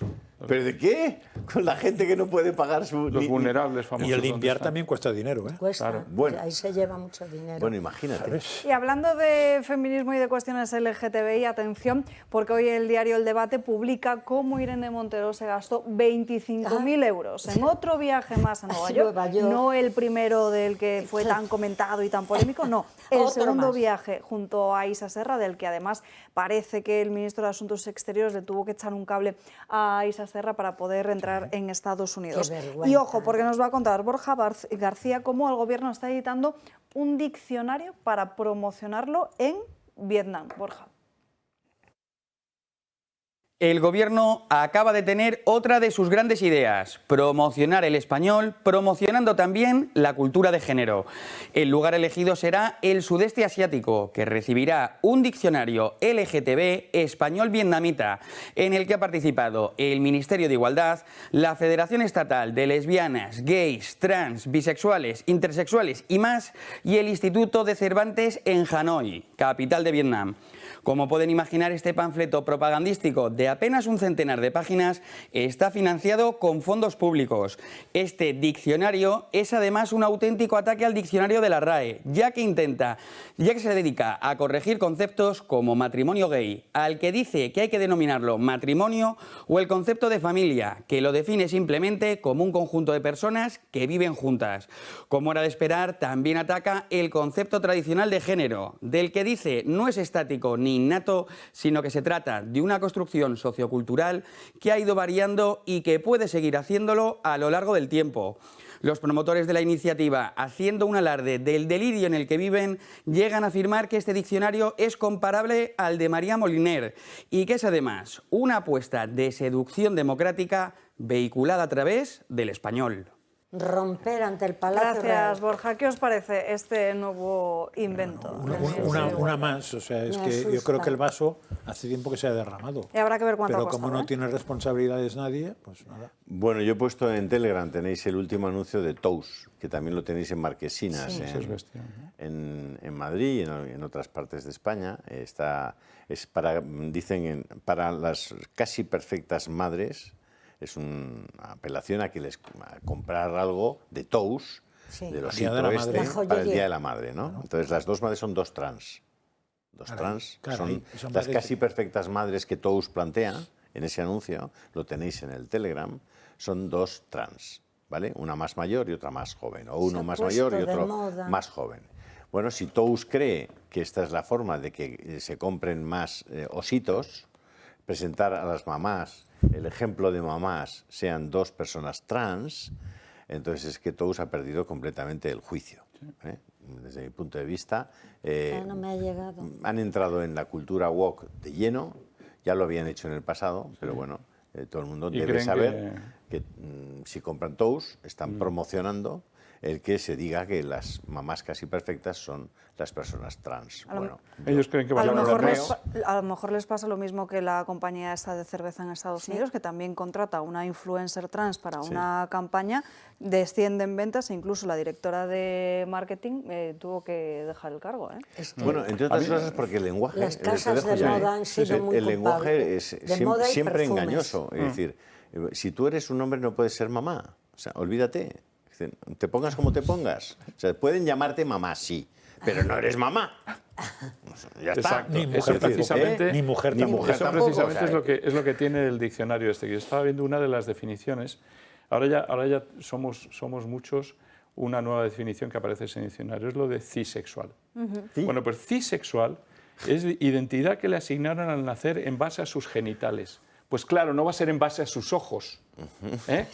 ¿Pero de qué? Con la gente que no puede pagar su... Los vulnerables famosos. Y el ¿dónde limpiar están? también cuesta dinero, ¿eh? Cuesta. Claro. Bueno. Ahí se lleva mucho dinero. Bueno, imagínate. Y hablando de feminismo y de cuestiones LGTBI, atención, porque hoy el diario El Debate publica cómo Irene Montero se gastó 25.000 euros en otro viaje más a Nueva York. No el primero del que fue tan comentado y tan polémico, no. El Otro segundo más. viaje junto a Isa Serra, del que además parece que el ministro de Asuntos Exteriores le tuvo que echar un cable a Isa Serra para poder entrar en Estados Unidos. vergüenza. Y ojo, porque nos va a contar Borja García cómo el gobierno está editando un diccionario para promocionarlo en Vietnam. Borja. El Gobierno acaba de tener otra de sus grandes ideas, promocionar el español, promocionando también la cultura de género. El lugar elegido será el sudeste asiático, que recibirá un diccionario LGTB español-vietnamita, en el que ha participado el Ministerio de Igualdad, la Federación Estatal de Lesbianas, Gays, Trans, Bisexuales, Intersexuales y más, y el Instituto de Cervantes en Hanoi, capital de Vietnam. Como pueden imaginar, este panfleto propagandístico de apenas un centenar de páginas está financiado con fondos públicos. Este diccionario es además un auténtico ataque al diccionario de la RAE, ya que se dedica a corregir conceptos como matrimonio gay, al que dice que hay que denominarlo matrimonio, o el concepto de familia, que lo define simplemente como un conjunto de personas que viven juntas. Como era de esperar, también ataca el concepto tradicional de género, del que dice no es estático ni innato, sino que se trata de una construcción sociocultural que ha ido variando y que puede seguir haciéndolo a lo largo del tiempo. Los promotores de la iniciativa, haciendo un alarde del delirio en el que viven, llegan a afirmar que este diccionario es comparable al de María Moliner y que es además una apuesta de seducción democrática vehiculada a través del español. Romper ante el Palacio Gracias, Real. Borja. ¿Qué os parece este nuevo invento? Una más, o sea, es Me que yo asusta. creo que el vaso hace tiempo que se ha derramado. Y habrá que ver cuánto Pero ha como costado, no tiene responsabilidades nadie, pues nada. Bueno, yo he puesto en Telegram, tenéis el último anuncio de Tous, que también lo tenéis en Marquesinas, Sí. Eso es bestia, ¿no? en Madrid y en otras partes de España. Es para, dicen, para las casi perfectas madres. Es una apelación a comprar algo de Tous, Sí. del Día osito de la este, madre. La para el joyería. Día de la Madre, ¿no? Entonces las dos madres son dos trans. Caray, Son son las madres casi de- perfectas madres que Tous plantea en ese anuncio, lo tenéis en el Telegram, son dos trans, ¿vale? Una más mayor y otra más joven, o uno Se ha más puesto mayor y de otro moda. más joven. Bueno, si Tous cree que esta es la forma de que se compren más ositos, presentar a las mamás, el ejemplo de mamás sean dos personas trans, entonces es que Tous ha perdido completamente el juicio. ¿Eh? Desde mi punto de vista, No me ha llegado. han entrado en la cultura woke de lleno, ya lo habían hecho en el pasado, pero bueno, todo el mundo Y debe creen saber que si compran Tous, están promocionando el que se diga que las mamás casi perfectas son las personas trans. A lo- Bueno, Ellos creen que A van lo, a mejor ganar. a lo mejor les pasa lo mismo que la compañía esta de cerveza en Estados Unidos, que también contrata a una influencer trans para una campaña, descienden ventas e incluso la directora de marketing tuvo que dejar el cargo. Bueno, entre otras cosas porque el lenguaje... Las te casas dejo de ya, moda han sido muy el lenguaje culpables. es De moda y siempre perfumes. engañoso. Es decir, si tú eres un hombre no puedes ser mamá. O sea, olvídate. Es decir, te pongas como te pongas. O sea, pueden llamarte mamá, sí, pero no eres mamá. O sea, ya está. Exacto. Ni mujer Eso tampoco, precisamente, ni mujer ni tampoco. mujer eso tampoco, precisamente o sea, es lo que tiene el diccionario este. Yo estaba viendo una de las definiciones. Ahora ya somos muchos. Una nueva definición que aparece en el diccionario es lo de cisexual. Sí. Bueno, pues cisexual Es identidad que le asignaron al nacer en base a sus genitales. Pues claro, no va a ser en base a sus ojos.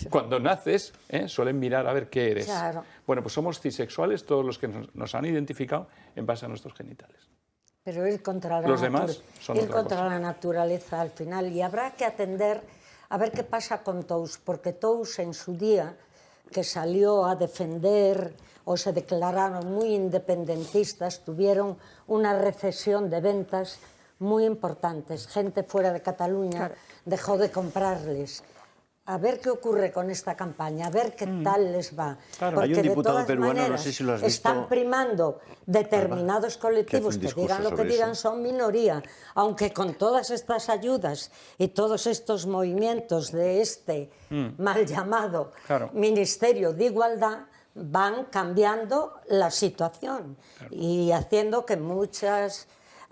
Cuando naces, suelen mirar a ver qué eres. Claro. Bueno, pues somos cisexuales todos los que nos han identificado en base a nuestros genitales. Pero ir contra Los demás son ir otra contra cosa. la naturaleza al final. Y habrá que atender a ver qué pasa con Tous, porque Tous en su día, que salió a defender o se declararon muy independentistas, tuvieron una recesión de ventas muy importantes. Gente fuera de Cataluña dejó de comprarles. A ver qué ocurre con esta campaña, a ver qué tal les va. Claro. Porque Hay un diputado de todas peruano, no maneras, sé si lo has visto, están primando determinados colectivos que digan lo que digan, son minoría. Aunque con todas estas ayudas y todos estos movimientos de este mal llamado Ministerio de Igualdad, van cambiando la situación y haciendo que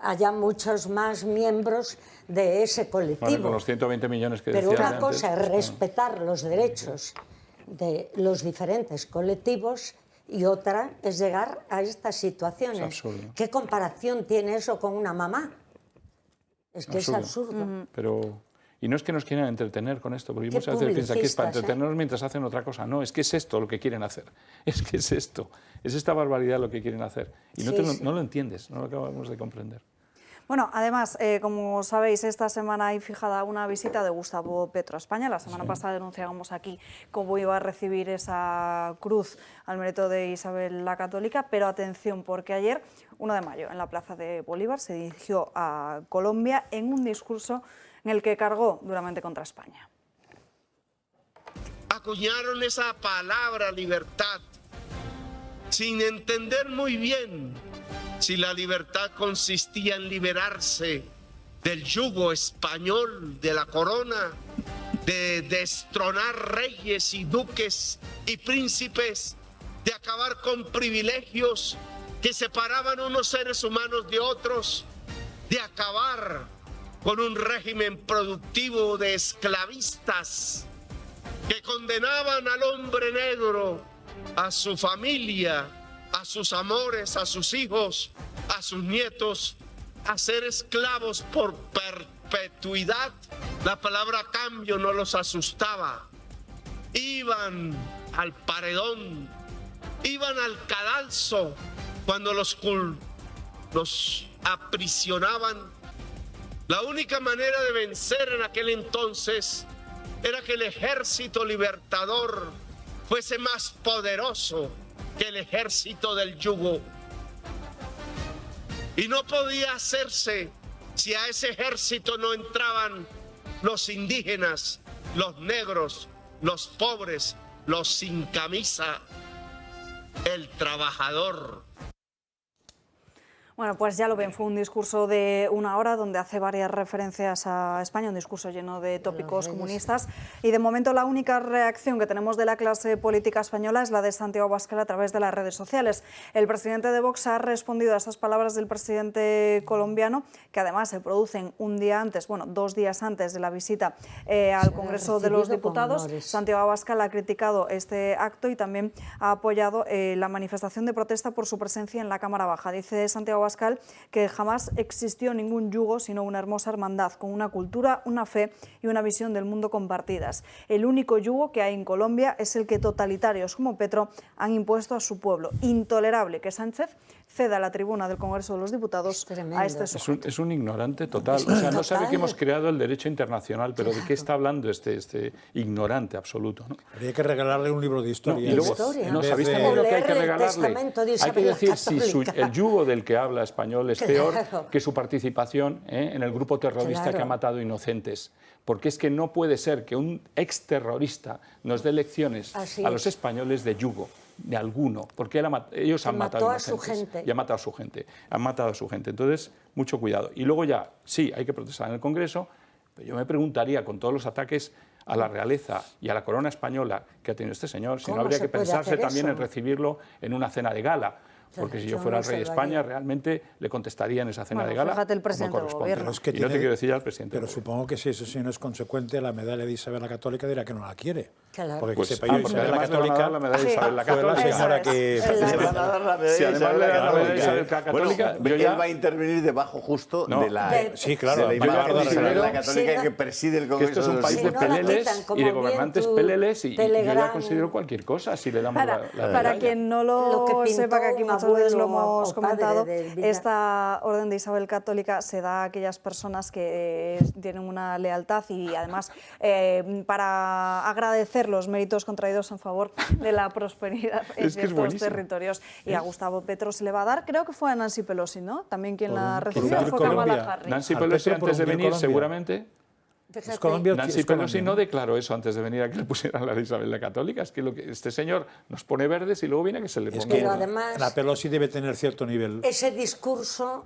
haya muchos más miembros de ese colectivo. Vale, con los 120 millones que Pero decías una antes, cosa es respetar los derechos de los diferentes colectivos y otra es llegar a estas situaciones. Es absurdo. ¿Qué comparación tiene eso con una mamá? Es que es absurdo. Pero, y no es que nos quieran entretener con esto, porque Qué muchas veces piensan que es para publicistas, entretenernos mientras hacen otra cosa. No, es que es esto lo que quieren hacer. Es que es esto. Es esta barbaridad lo que quieren hacer. Y no lo entiendes, no lo acabamos de comprender. Bueno, además, como sabéis, esta semana hay fijada una visita de Gustavo Petro a España. La semana pasada denunciábamos aquí cómo iba a recibir esa cruz al mérito de Isabel la Católica, pero atención, porque ayer, 1 de mayo, en la Plaza de Bolívar, se dirigió a Colombia en un discurso en el que cargó duramente contra España. Acuñaron esa palabra libertad sin entender muy bien si la libertad consistía en liberarse del yugo español, de la corona, de destronar reyes y duques y príncipes, de acabar con privilegios que separaban unos seres humanos de otros, de acabar con un régimen productivo de esclavistas que condenaban al hombre negro, a su familia, a sus amores, a sus hijos, a sus nietos, a ser esclavos por perpetuidad. La palabra cambio no los asustaba. Iban al paredón, iban al cadalso cuando los aprisionaban. La única manera de vencer en aquel entonces era que el ejército libertador fuese más poderoso que el ejército del yugo. Y no podía hacerse si a ese ejército no entraban los indígenas, los negros, los pobres, los sin camisa, el trabajador. Bueno, pues ya lo ven, fue un discurso de 1 hora donde hace varias referencias a España, un discurso lleno de tópicos comunistas, y de momento la única reacción que tenemos de la clase política española es la de Santiago Abascal a través de las redes sociales. El presidente de Vox ha respondido a esas palabras del presidente colombiano, que además se producen un día antes, bueno, 2 días antes de la visita al Congreso de los Diputados. Santiago Abascal ha criticado este acto y también ha apoyado la manifestación de protesta por su presencia en la Cámara Baja. Dice Santiago Abascal que jamás existió ningún yugo, sino una hermosa hermandad, con una cultura, una fe y una visión del mundo compartidas. El único yugo que hay en Colombia es el que totalitarios como Petro han impuesto a su pueblo. Intolerable que Sánchez ceda la tribuna del Congreso de los Diputados a este sujeto. Es un ignorante total. O sea, no sabe que hemos creado el derecho internacional, pero ¿de qué está hablando este ignorante absoluto? ¿No? Habría que regalarle un libro de historia. No, y luego, ¿no sabéis también lo que hay que regalarle? Hay que decir si el yugo del que habla español es peor que su participación en el grupo terrorista que ha matado inocentes. Porque es que no puede ser que un exterrorista nos dé lecciones a los españoles de yugo, de alguno, porque ellos han matado a su gente. Y han matado a su gente. Han matado a su gente. Entonces, mucho cuidado. Y luego ya, sí, hay que protestar en el Congreso, pero yo me preguntaría, con todos los ataques a la realeza y a la corona española que ha tenido este señor, si no habría que pensarse también en recibirlo en una cena de gala. Porque si yo fuera el rey de España, realmente le contestaría en esa cena de gala. Fíjate el presidente del gobierno. Y no te quiero decir ya al presidente. Pero supongo que si eso sí no es consecuente, la medalla de Isabel la Católica dirá que no la quiere. Claro. Porque Pues, que sepa yo, porque Isabel la además le van a Católica dar la medalla de Isabel la fue la Católica. señora que... Le van a dar la medalla Si de además Isabel le la dan la medalla de Católica. Isabel la Católica, Bueno, yo ya- él va a intervenir debajo justo No. de la, Sí, claro, de la va a imagen de guardar Isabel la el- Católica Sí, que preside el que Congreso esto es un de los país de Si no la Diputados. peleles quitan, como y de bien gobernantes tu peleles y yo Telegram. ya considero cualquier cosa si le damos la Para medalla. quien no Lo que lo pintó sepa, que aquí un muchas veces lo abuelo hemos o padre comentado, de Elvira. esta orden de Isabel Católica se da a aquellas personas que tienen una lealtad y además para agradecer los méritos contraídos en favor de la prosperidad en Es que es ciertos buenísimo. territorios. Y a Gustavo Petro se le va a dar, creo que fue a Nancy Pelosi, ¿no? También quien la por recibió unir fue Colombia. Kamala Harris. Nancy Al Pelosi Petro por antes de unir venir Colombia. seguramente... Fíjate, Es Colombia, Nancy es Colombia, Pelosi no declaró eso antes de venir a que le pusieran la de Isabel la Católica. Es que, este señor nos pone verdes y luego viene a que se le Es ponga... que Pero además- la Pelosi debe tener cierto nivel. ese discurso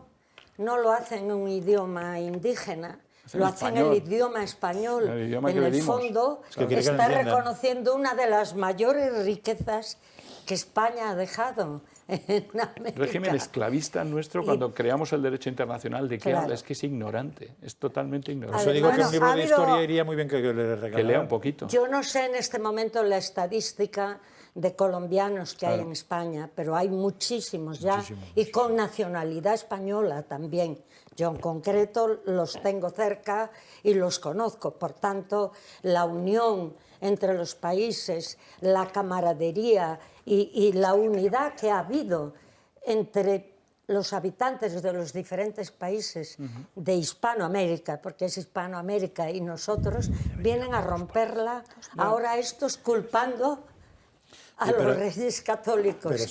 no lo hace en un idioma indígena, Es en lo hace en español. el idioma español. El idioma en que el venimos. fondo Es que quiere que lo está entiendan. reconociendo una de las mayores riquezas que España ha dejado en América. Régimen esclavista nuestro, Y- cuando creamos el derecho internacional, ¿de qué Claro. habla? Es que es ignorante, es totalmente ignorante. Por eso digo que Bueno, un libro ha de habido- historia iría muy bien que le regalaran. Que lea un poquito. Yo no sé en este momento la estadística de colombianos que hay en España, pero hay muchísimos ya y con nacionalidad española también. Yo en concreto los tengo cerca y los conozco. Por tanto, la unión entre los países, la camaradería y la unidad que ha habido entre los habitantes de los diferentes países de Hispanoamérica, porque es Hispanoamérica y nosotros, vienen a romperla. Ahora estos culpando a Sí, pero- los reyes católicos. Pero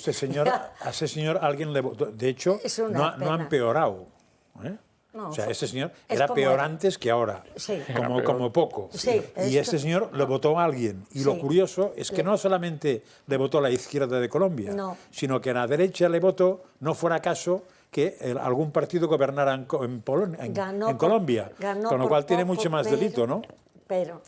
a ese señor alguien le votó. De hecho, Es una no ha pena. empeorado. ¿eh? No, O sea, ese señor es era como peor era. antes que ahora, Sí. como poco. Sí, y esto- ese señor lo votó a alguien. Y lo Sí. curioso es que no solamente le votó la izquierda de Colombia, No. sino que a la derecha le votó, no fuera caso que algún partido gobernara en Ganó en por- Colombia. ganó Con lo por cual tiene poco, mucho más pero- delito, ¿no? Pero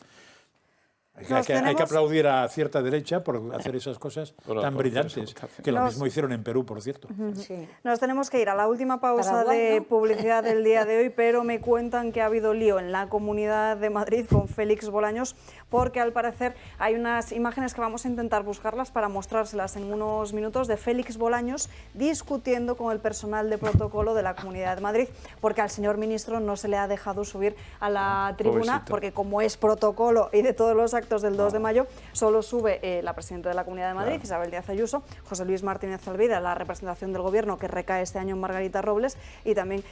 Hay Nos que, hay que tenemos- aplaudir a cierta derecha por hacer esas cosas Por tan hacer brillantes, esa votación. que lo Nos- mismo hicieron en Perú, por cierto. sí. Nos tenemos que ir a la última pausa Paraguay, de ¿no? publicidad del día de hoy, pero me cuentan que ha habido lío en la Comunidad de Madrid con Félix Bolaños, porque al parecer hay unas imágenes que vamos a intentar buscarlas para mostrárselas en unos minutos de Félix Bolaños discutiendo con el personal de protocolo de la Comunidad de Madrid, porque al señor ministro no se le ha dejado subir a la tribuna, Pobrecito. porque como es protocolo y de todos los actos del 2 de mayo, solo sube la presidenta de la Comunidad de Madrid, Isabel Díaz Ayuso, José Luis Martínez Almeida, la representación del Gobierno que recae este año en Margarita Robles, y también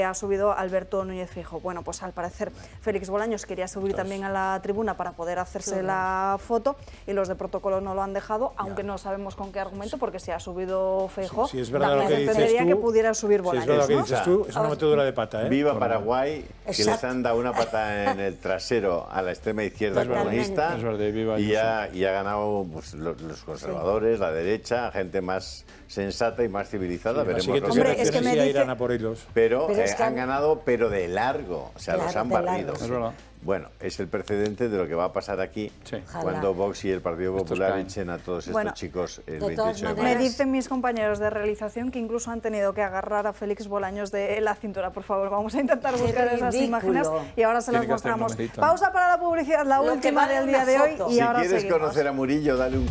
ha subido Alberto Núñez Feijóo. Bueno, pues al parecer Félix Bolaños quería subir también a la tribuna para poder hacerse la foto y los de protocolo no lo han dejado, aunque no sabemos con qué argumento, porque si ha subido Feijóo, Si es verdad lo también que se dices entendería tú, que pudiera subir si Bolaños, es verdad lo que ¿no? dices tú, es una metedura de pata, ¿eh? Viva Paraguay, que les Exacto. han dado una patada en el trasero a la extrema izquierda Totalmente. comunista Es verdad, viva y Ayuso. ha ganado pues, los conservadores, la derecha, gente más sensata y más civilizada. La Veremos siguiente lo que Hombre, es que elección me sí ya dice- irán a por ellos. Pero, Pero es que han ganado, pero de largo. O sea, Claro, los han de largo, barrido. sí. Es verdad. Bueno, es el precedente de lo que va a pasar aquí Sí. Ojalá. cuando Vox y el Partido Popular caen. echen a todos estos Bueno, chicos el de 28 todas de maneras- Me mayo. dicen mis compañeros de realización que incluso han tenido que agarrar a Félix Bolaños de la cintura. Por favor, vamos a intentar Qué buscar esas ridículo. imágenes y ahora se las Tiene que hacer un mostramos. numerito. Pausa para la publicidad, la Lo que última vale del una día de hoy foto. y Si ahora quieres seguimos. conocer a Murillo, dale un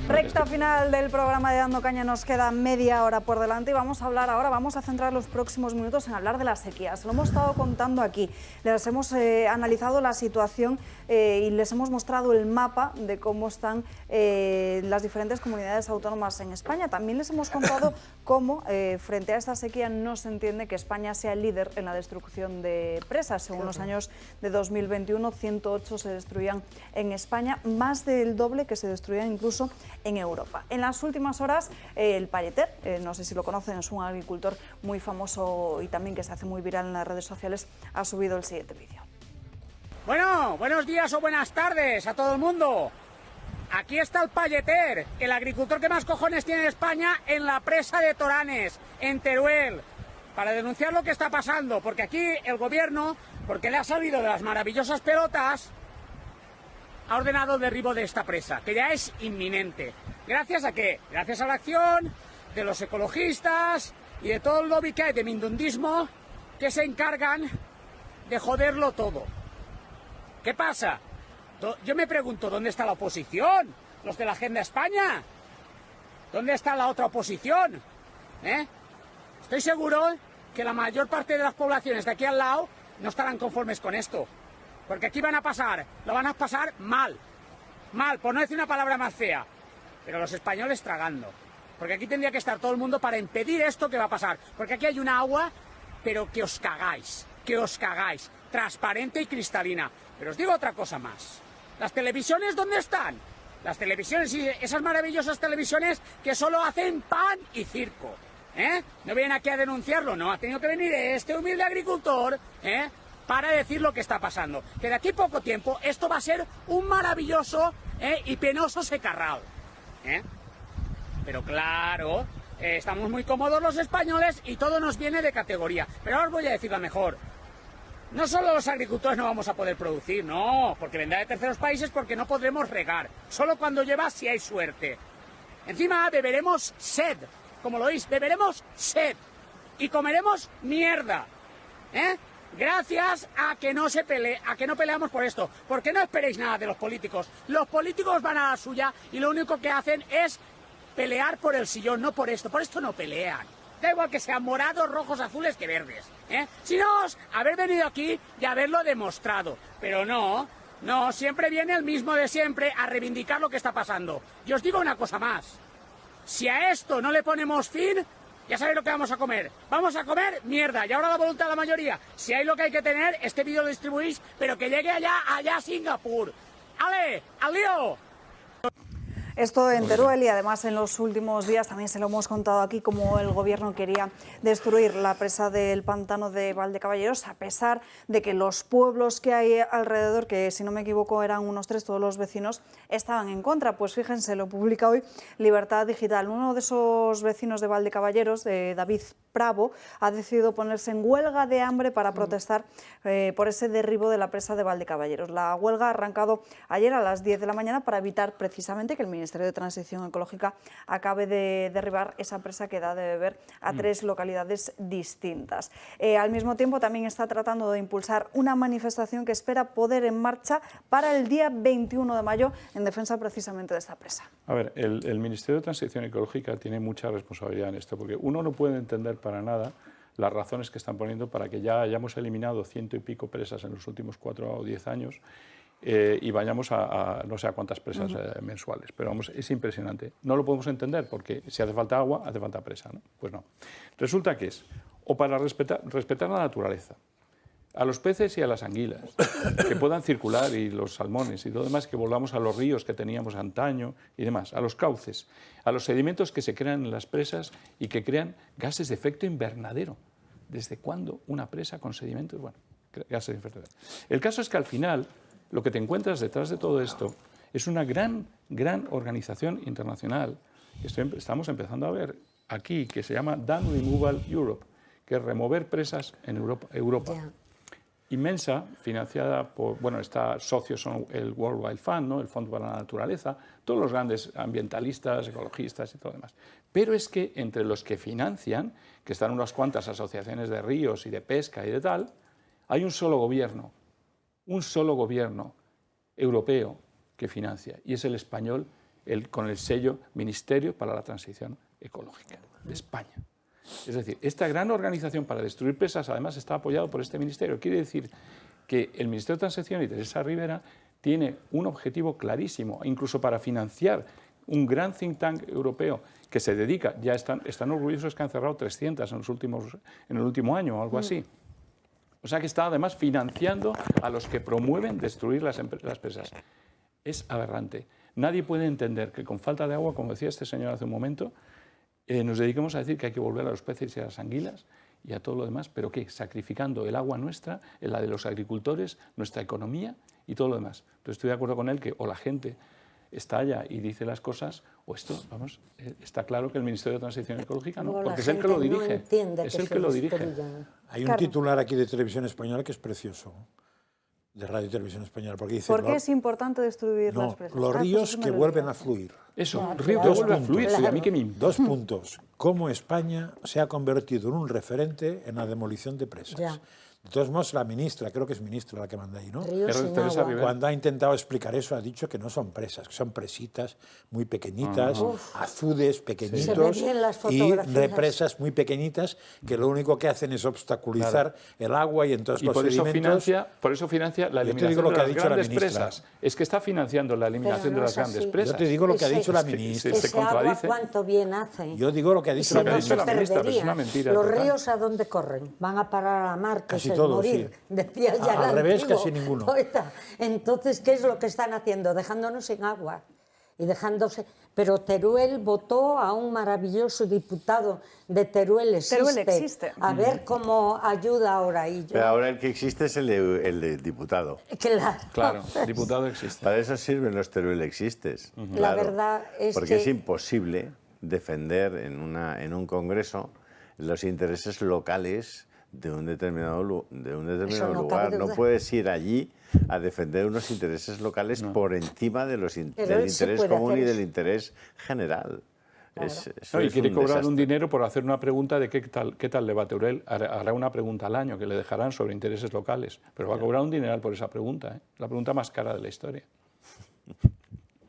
Recta final del programa de Dando Caña, nos queda media hora por delante y vamos a hablar ahora, vamos a centrar los próximos minutos en hablar de la sequía. Se lo hemos estado contando aquí, les hemos analizado la situación y les hemos mostrado el mapa de cómo están las diferentes comunidades autónomas en España. También les hemos contado cómo frente a esta sequía no se entiende que España sea el líder en la destrucción de presas. Según los años de 2021, 108 se destruían en España, más del doble que se destruían incluso en Europa. En las últimas horas, el Palleter, no sé si lo conocen, es un agricultor muy famoso y también que se hace muy viral en las redes sociales, ha subido el siguiente vídeo. Bueno, buenos días o buenas tardes a todo el mundo. Aquí está el Palleter, el agricultor que más cojones tiene en España, en la presa de Toranes, en Teruel, para denunciar lo que está pasando, porque aquí el gobierno, porque le ha salido de las maravillosas pelotas, ha ordenado el derribo de esta presa, que ya es inminente. ¿Gracias a qué? Gracias a la acción de los ecologistas y de todo el lobby que hay de mindundismo que se encargan de joderlo todo. ¿Qué pasa? Yo me pregunto, ¿dónde está la oposición? ¿Los de la Agenda España? ¿Dónde está la otra oposición? Estoy seguro que la mayor parte de las poblaciones de aquí al lado no estarán conformes con esto. Porque aquí lo van a pasar mal. Mal, por no decir una palabra más fea. Pero los españoles tragando. Porque aquí tendría que estar todo el mundo para impedir esto que va a pasar. Porque aquí hay una agua, pero que os cagáis. Transparente y cristalina. Pero os digo otra cosa más. ¿Las televisiones dónde están? Las televisiones, y esas maravillosas televisiones que solo hacen pan y circo. No vienen aquí a denunciarlo, no. Ha tenido que venir este humilde agricultor, para decir lo que está pasando. Que de aquí a poco tiempo esto va a ser un maravilloso y penoso secarral. Pero claro, estamos muy cómodos los españoles y todo nos viene de categoría. Pero ahora os voy a decir la mejor. No solo los agricultores no vamos a poder producir, no, porque vendrá de terceros países porque no podremos regar. Solo cuando llueva si hay suerte. Encima beberemos sed, como lo oís, beberemos sed. Y comeremos mierda. Gracias a que no peleamos por esto. Porque no esperéis nada de los políticos. Los políticos van a la suya y lo único que hacen es pelear por el sillón, no por esto. Por esto no pelean. Da igual que sean morados, rojos, azules que verdes. Si no, haber venido aquí y haberlo demostrado. Pero no, siempre viene el mismo de siempre a reivindicar lo que está pasando. Y os digo una cosa más. Si a esto no le ponemos fin, ya sabéis lo que vamos a comer. Vamos a comer mierda. Y ahora la voluntad de la mayoría. Si hay lo que hay que tener, este vídeo lo distribuís, pero que llegue allá a Singapur. ¡Ale! ¡Al lío! Esto en Teruel, y además en los últimos días también se lo hemos contado aquí, como el gobierno quería destruir la presa del pantano de Valdecaballeros, a pesar de que los pueblos que hay alrededor, que si no me equivoco eran unos 3, todos los vecinos estaban en contra. Pues fíjense, lo publica hoy Libertad Digital. Uno de esos vecinos de Valdecaballeros, de David Bravo, ha decidido ponerse en huelga de hambre para protestar por ese derribo de la presa de Valdecaballeros. La huelga ha arrancado ayer a las 10 de la mañana para evitar precisamente que el Ministerio de Transición Ecológica acabe de derribar esa presa que da de beber a 3 localidades distintas. Al mismo tiempo también está tratando de impulsar una manifestación que espera poner en marcha para el día 21 de mayo en defensa precisamente de esta presa. A ver, el Ministerio de Transición Ecológica tiene mucha responsabilidad en esto, porque uno no puede entender para nada las razones que están poniendo para que ya hayamos eliminado 100 y pico presas en los últimos 4 o 10 años y vayamos a no sé a cuántas presas mensuales. Pero vamos, es impresionante. No lo podemos entender porque si hace falta agua, hace falta presa, ¿no? Pues no. Resulta que es o para respetar la naturaleza, a los peces y a las anguilas, que puedan circular, y los salmones y todo demás, que volvamos a los ríos que teníamos antaño y demás, a los cauces, a los sedimentos que se crean en las presas y que crean gases de efecto invernadero. ¿Desde cuándo una presa con sedimentos? Bueno, gases de efecto invernadero. El caso es que al final lo que te encuentras detrás de todo esto es una gran organización internacional que estamos empezando a ver aquí, que se llama Dam Removal Europe, que es remover presas en Europa. Yeah. Inmensa, financiada por, socios son el World Wildlife Fund, ¿no? El Fondo para la Naturaleza, todos los grandes ambientalistas, ecologistas y todo lo demás. Pero es que entre los que financian, que están unas cuantas asociaciones de ríos y de pesca y de tal, hay un solo gobierno europeo que financia, y es el español, con el sello Ministerio para la Transición Ecológica de España. Es decir, esta gran organización para destruir presas además está apoyado por este ministerio. Quiere decir que el Ministerio de Transición y Teresa Rivera tiene un objetivo clarísimo, incluso para financiar un gran think tank europeo que se dedica, ya están orgullosos que han cerrado 300 en el último año o algo así. O sea que está además financiando a los que promueven destruir las presas. Es aberrante. Nadie puede entender que con falta de agua, como decía este señor hace un momento, nos dediquemos a decir que hay que volver a los peces y a las anguilas y a todo lo demás, pero ¿qué? Sacrificando el agua nuestra, la de los agricultores, nuestra economía y todo lo demás. Entonces estoy de acuerdo con él que o la gente estalla y dice las cosas, o esto, vamos, está claro que el Ministerio de Transición Ecológica no, porque es el que lo dirige. Es el que lo dirige. Hay un titular aquí de Televisión Española que es precioso, de Radio y Televisión Española, porque dice... ¿Por qué es importante destruir las presas? Los ríos que vuelven a fluir. Eso, río que vuelve a fluir, a mí que me importa. 2 puntos. Cómo España se ha convertido en un referente en la demolición de presas. De todos modos, la ministra, creo que es ministra la que manda ahí, ¿no? Teresa Rivera. Cuando ha intentado explicar eso, ha dicho que no son presas, que son presitas muy pequeñitas, azudes pequeñitos y represas muy pequeñitas que lo único que hacen es obstaculizar el agua y entonces los sedimentos... Por eso financia la eliminación de las grandes presas. Es que está financiando la eliminación de las grandes presas. Yo te digo lo que ha dicho la ministra. Se contradice. ¿Cuánto bien hace? Yo digo lo que ha dicho la ministra. Pero es una mentira. ¿Los ríos a dónde corren? ¿Van a parar a mar? Casi todos, morir, sí. Decía ya al revés, casi ninguno. Entonces, ¿qué es lo que están haciendo? Dejándonos sin agua. Y dejándose... Pero Teruel votó a un maravilloso diputado de Teruel. Existe. A ver cómo ayuda ahora. Pero ahora el que existe es el de diputado. Claro, diputado existe. Para eso sirven los Teruel existes. La verdad es porque es imposible defender en un congreso los intereses locales de un determinado lugar. No puedes ir allí a defender unos intereses locales por encima de del interés común y del interés general. Claro. Y quiere cobrar un dinero por hacer una pregunta de qué tal le va a Teruel. Hará una pregunta al año que le dejarán sobre intereses locales, pero va a cobrar un dineral por esa pregunta, la pregunta más cara de la historia.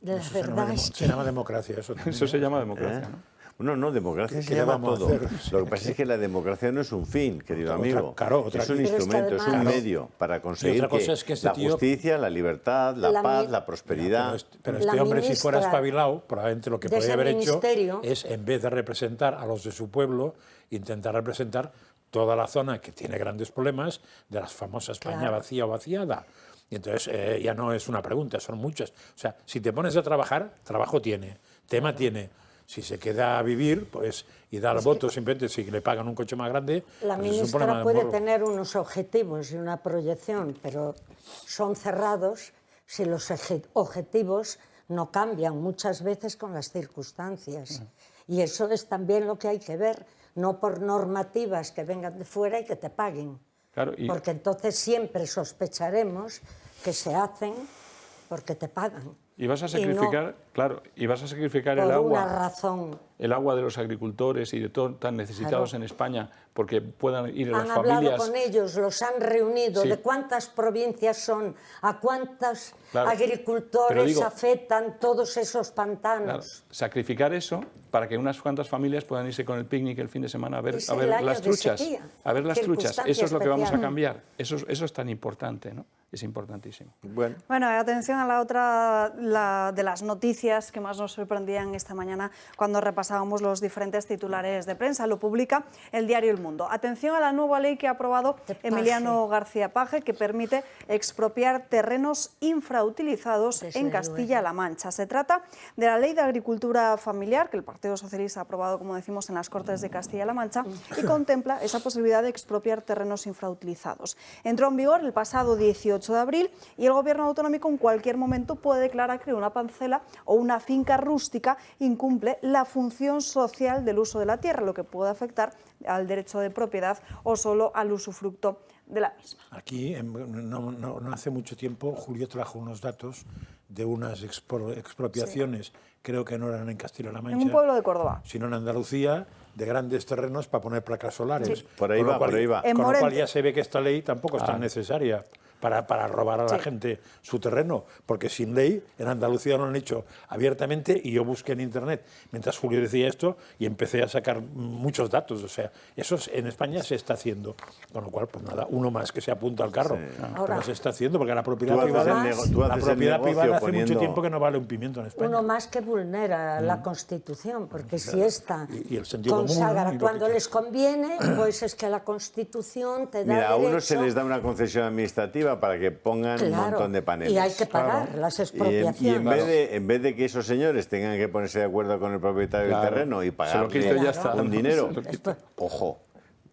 Se llama democracia eso también. Eso se llama democracia, ¿no? No, democracia se llama todo. Lo que pasa es que la democracia no es un fin, querido amigo. Es un instrumento, es un medio para conseguir la justicia, la libertad, la paz, la prosperidad. Pero este hombre, si fuera espabilado, probablemente lo que podría haber hecho es, en vez de representar a los de su pueblo, intentar representar toda la zona que tiene grandes problemas de la famosa España vacía o vaciada. Y entonces ya no es una pregunta, son muchas. O sea, si te pones a trabajar, trabajo tiene, tema tiene. Si se queda a vivir y da el voto simplemente si le pagan un coche más grande... La ministra puede tener unos objetivos y una proyección, pero son cerrados si los objetivos no cambian muchas veces con las circunstancias. Y eso es también lo que hay que ver, no por normativas que vengan de fuera y que te paguen. Claro, porque entonces siempre sospecharemos que se hacen porque te pagan. Y vas a sacrificar, el agua de los agricultores y de todos tan necesitados en España porque puedan ir a las familias. Han hablado con ellos, los han reunido, de cuántas provincias son, a cuántos agricultores afectan todos esos pantanos. Sacrificar eso para que unas cuantas familias puedan irse con el picnic el fin de semana a ver las truchas. Eso es lo que vamos a cambiar. Eso es tan importante, ¿no? Es importantísimo. Bueno, atención a la otra de las noticias que más nos sorprendían esta mañana cuando repasábamos los diferentes titulares de prensa. Lo publica el diario El Mundo. Atención a la nueva ley que ha aprobado Emiliano García Paje, que permite expropiar terrenos infrautilizados en Castilla-La Mancha. Se trata de la Ley de Agricultura Familiar, que el Partido Socialista ha aprobado, como decimos, en las Cortes de Castilla-La Mancha, y contempla esa posibilidad de expropiar terrenos infrautilizados. Entró en vigor el pasado 18 de abril y el Gobierno autonómico en cualquier momento puede declarar que una parcela o una finca rústica incumple la función social del uso de la tierra, lo que puede afectar al derecho de propiedad o solo al usufructo de la misma. Aquí, no hace mucho tiempo, Julio trajo unos datos de unas expropiaciones, creo que no eran en Castilla-La Mancha, en un pueblo de Córdoba, sino en Andalucía, de grandes terrenos para poner placas solares. Sí. Por ahí va. Con lo cual ya se ve que esta ley tampoco es tan necesaria para robar a la gente su terreno, porque sin ley en Andalucía lo han hecho abiertamente y yo busqué en internet mientras Julio decía esto y empecé a sacar muchos datos, o sea, eso en España se está haciendo, con lo cual pues nada, uno más que se apunta al carro, pero se está haciendo porque la propiedad privada hace mucho tiempo que no vale un pimiento en España. Uno más que vulnera la Constitución, porque si esta consagra cuando les conviene, pues es que la Constitución te da a uno se les da una concesión administrativa para que pongan un montón de paneles. Y hay que pagar las expropiaciones. Y en vez de que esos señores tengan que ponerse de acuerdo con el propietario del terreno y pagarle un dinero, ojo,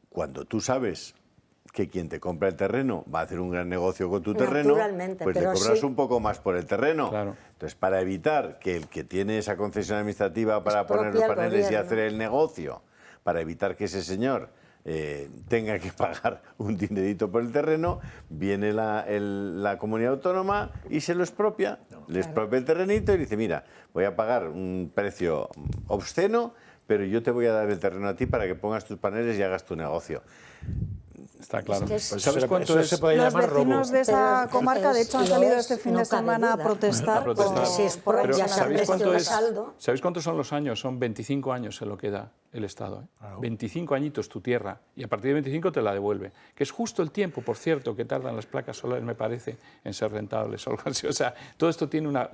cuando tú sabes que quien te compra el terreno va a hacer un gran negocio con tu terreno, pues te cobras un poco más por el terreno. Entonces, para evitar que el que tiene esa concesión administrativa para poner los paneles y hacer el negocio, para evitar que ese señor tenga que pagar un dinerito por el terreno, viene la comunidad autónoma y se lo expropia, le expropia el terrenito y dice, mira, voy a pagar un precio obsceno, pero yo te voy a dar el terreno a ti para que pongas tus paneles y hagas tu negocio. Está claro. Es que ¿Sabes cuánto es? Los vecinos de esa comarca, de hecho, han salido este fin de semana a protestar. Pero ¿sabéis cuántos son los años? Son 25 años en lo que da el Estado. Claro. 25 añitos tu tierra, y a partir de 25 te la devuelve. Que es justo el tiempo, por cierto, que tardan las placas solares, me parece, en ser rentables o algo así. O sea, todo esto tiene una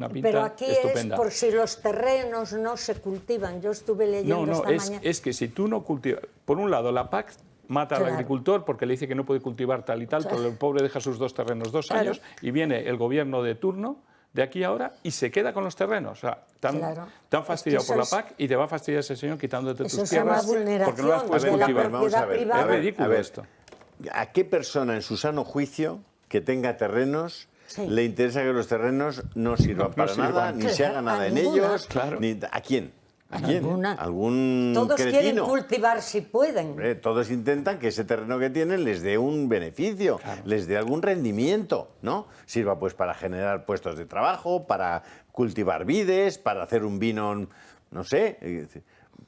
pinta Pero aquí estupenda. es por si los terrenos no se cultivan. Yo estuve leyendo esta mañana. Es que si tú no cultivas... Por un lado, la PAC mata al agricultor porque le dice que no puede cultivar tal y tal, pero el pobre deja sus 2 terrenos 2 años y viene el gobierno de turno de aquí a ahora y se queda con los terrenos. O sea, tan fastidiado por la PAC y te va a fastidiar ese señor quitándote tus tierras porque no las puedes cultivar. Vamos a ver, es ridículo esto. ¿A qué persona en su sano juicio que tenga terrenos le interesa que los terrenos no sirvan para nada, ni se haga nada en ellos? Ni, ¿a quién? ¿A quién? ¿Algún Todos cretino? quieren cultivar si pueden. Todos intentan que ese terreno que tienen les dé un beneficio, les dé algún rendimiento, ¿no? Sirva pues para generar puestos de trabajo, para cultivar vides, para hacer un vino, no sé.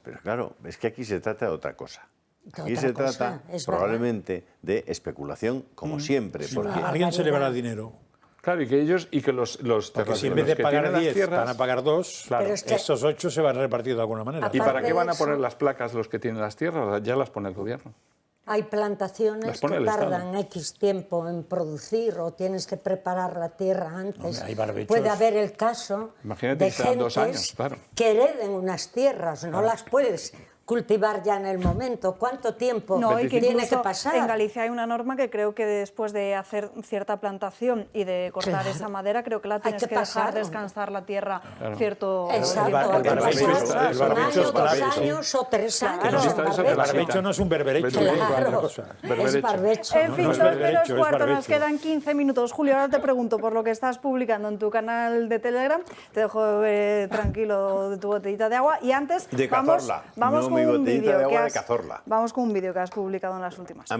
Pero claro, es que aquí se trata de otra cosa. Aquí se trata probablemente de especulación, como siempre. Porque A alguien se le va a dar dinero. Claro, y que ellos y que los terratenientes si en vez de pagar 10 tierras, van a pagar 2, claro, estos 8 se van a repartir de alguna manera. ¿Y para qué van a poner las placas los que tienen las tierras? Ya las pone el gobierno. Hay plantaciones que tardan X tiempo en producir o tienes que preparar la tierra antes. Puede haber el caso de gentes que hereden unas tierras, no las puedes cultivar ya en el momento. ¿Cuánto tiempo tiene que pasar? En Galicia hay una norma que creo que después de hacer cierta plantación y de cortar esa madera, creo que la tienes que dejar descansar la tierra cierto tiempo. El barbecho es 2 años o 3 años. El barbecho no es un berberecho, es barbecho. En fin, 2:45, nos quedan 15 minutos. Julio, ahora te pregunto por lo que estás publicando en tu canal de Telegram. Te dejo tranquilo de tu botellita de agua. Y antes, vamos con un vídeo que has publicado en las últimas.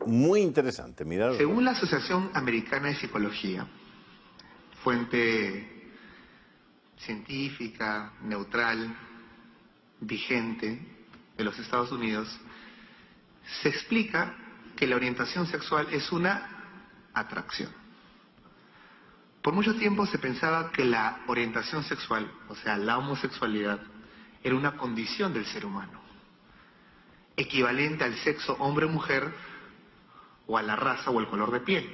Muy interesante, mirad. Según la Asociación Americana de Psicología, fuente científica, neutral, vigente de los Estados Unidos, se explica que la orientación sexual es una atracción. Por mucho tiempo se pensaba que la orientación sexual, o sea, la homosexualidad, era una condición del ser humano, equivalente al sexo hombre-mujer o a la raza o el color de piel.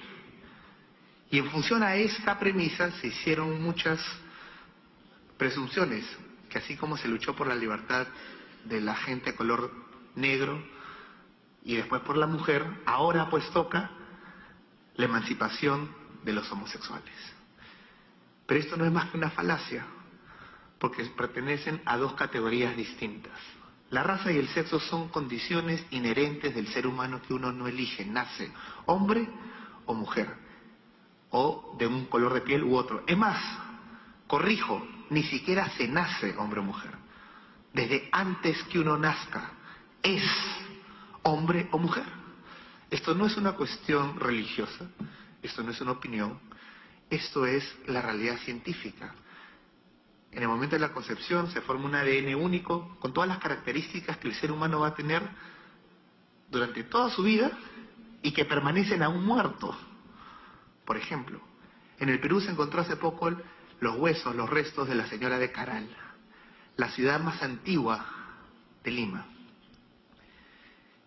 Y en función a esta premisa se hicieron muchas presunciones, que así como se luchó por la libertad de la gente de color negro y después por la mujer, ahora pues toca la emancipación de los homosexuales. Pero esto no es más que una falacia, porque pertenecen a 2 categorías distintas. La raza y el sexo son condiciones inherentes del ser humano que uno no elige, nace hombre o mujer, o de un color de piel u otro. Es más, corrijo, ni siquiera se nace hombre o mujer. Desde antes que uno nazca, es hombre o mujer. Esto no es una cuestión religiosa, esto no es una opinión, esto es la realidad científica. En el momento de la concepción se forma un ADN único con todas las características que el ser humano va a tener durante toda su vida y que permanecen aún muertos. Por ejemplo, en el Perú se encontró hace poco los huesos, los restos de la señora de Caral, la ciudad más antigua de Lima.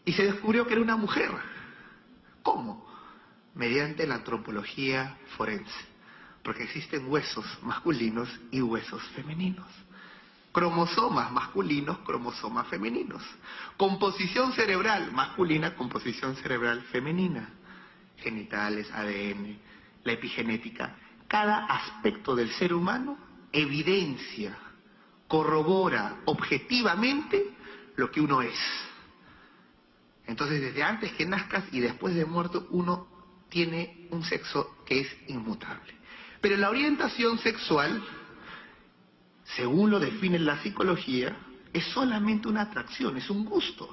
Y se descubrió que era una mujer. ¿Cómo? Mediante la antropología forense. Porque existen huesos masculinos y huesos femeninos. Cromosomas masculinos, cromosomas femeninos. Composición cerebral masculina, composición cerebral femenina. Genitales, ADN, la epigenética. Cada aspecto del ser humano evidencia, corrobora objetivamente lo que uno es. Entonces, desde antes que nazcas y después de muerto, uno tiene un sexo que es inmutable. Pero la orientación sexual, según lo define la psicología, es solamente una atracción, es un gusto.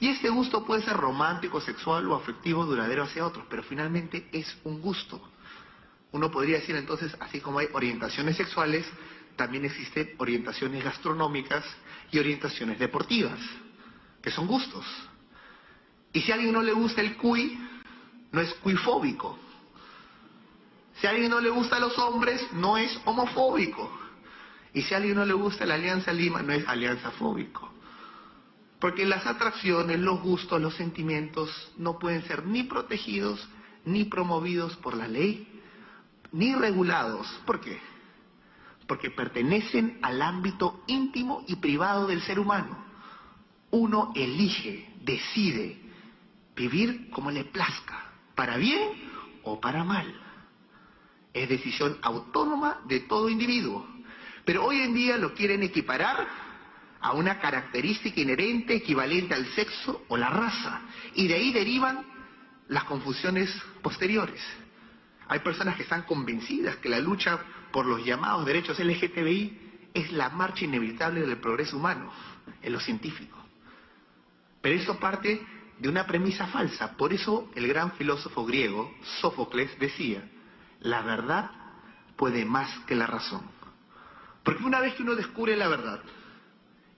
Y este gusto puede ser romántico, sexual o afectivo, duradero hacia otros, pero finalmente es un gusto. Uno podría decir entonces, así como hay orientaciones sexuales, también existen orientaciones gastronómicas y orientaciones deportivas, que son gustos. Y si a alguien no le gusta el cuy, no es cuifóbico. Si a alguien no le gusta a los hombres, no es homofóbico. Y si a alguien no le gusta la Alianza Lima, no es alianzafóbico. Porque las atracciones, los gustos, los sentimientos no pueden ser ni protegidos, ni promovidos por la ley, ni regulados. ¿Por qué? Porque pertenecen al ámbito íntimo y privado del ser humano. Uno elige, decide vivir como le plazca, para bien o para mal. Es decisión autónoma de todo individuo. Pero hoy en día lo quieren equiparar a una característica inherente equivalente al sexo o la raza. Y de ahí derivan las confusiones posteriores. Hay personas que están convencidas que la lucha por los llamados derechos LGTBI es la marcha inevitable del progreso humano, en lo científico. Pero eso parte de una premisa falsa. Por eso el gran filósofo griego, Sófocles, decía: la verdad puede más que la razón. Porque una vez que uno descubre la verdad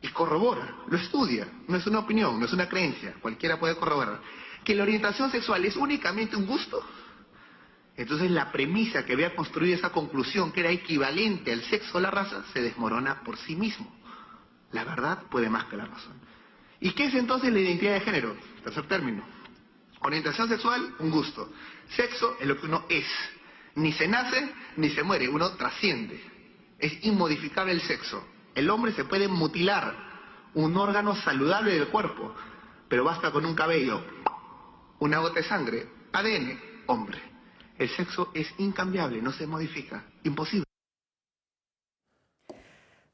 y corrobora, lo estudia, no es una opinión, no es una creencia, cualquiera puede corroborar, que la orientación sexual es únicamente un gusto, entonces la premisa que había construido esa conclusión, que era equivalente al sexo o la raza, se desmorona por sí mismo. La verdad puede más que la razón. ¿Y qué es entonces la identidad de género? Tercer término. Orientación sexual, un gusto. Sexo es lo que uno es. Ni se nace ni se muere, uno trasciende. Es inmodificable el sexo. El hombre se puede mutilar un órgano saludable del cuerpo, pero basta con un cabello, una gota de sangre, ADN, hombre. El sexo es incambiable, no se modifica, imposible.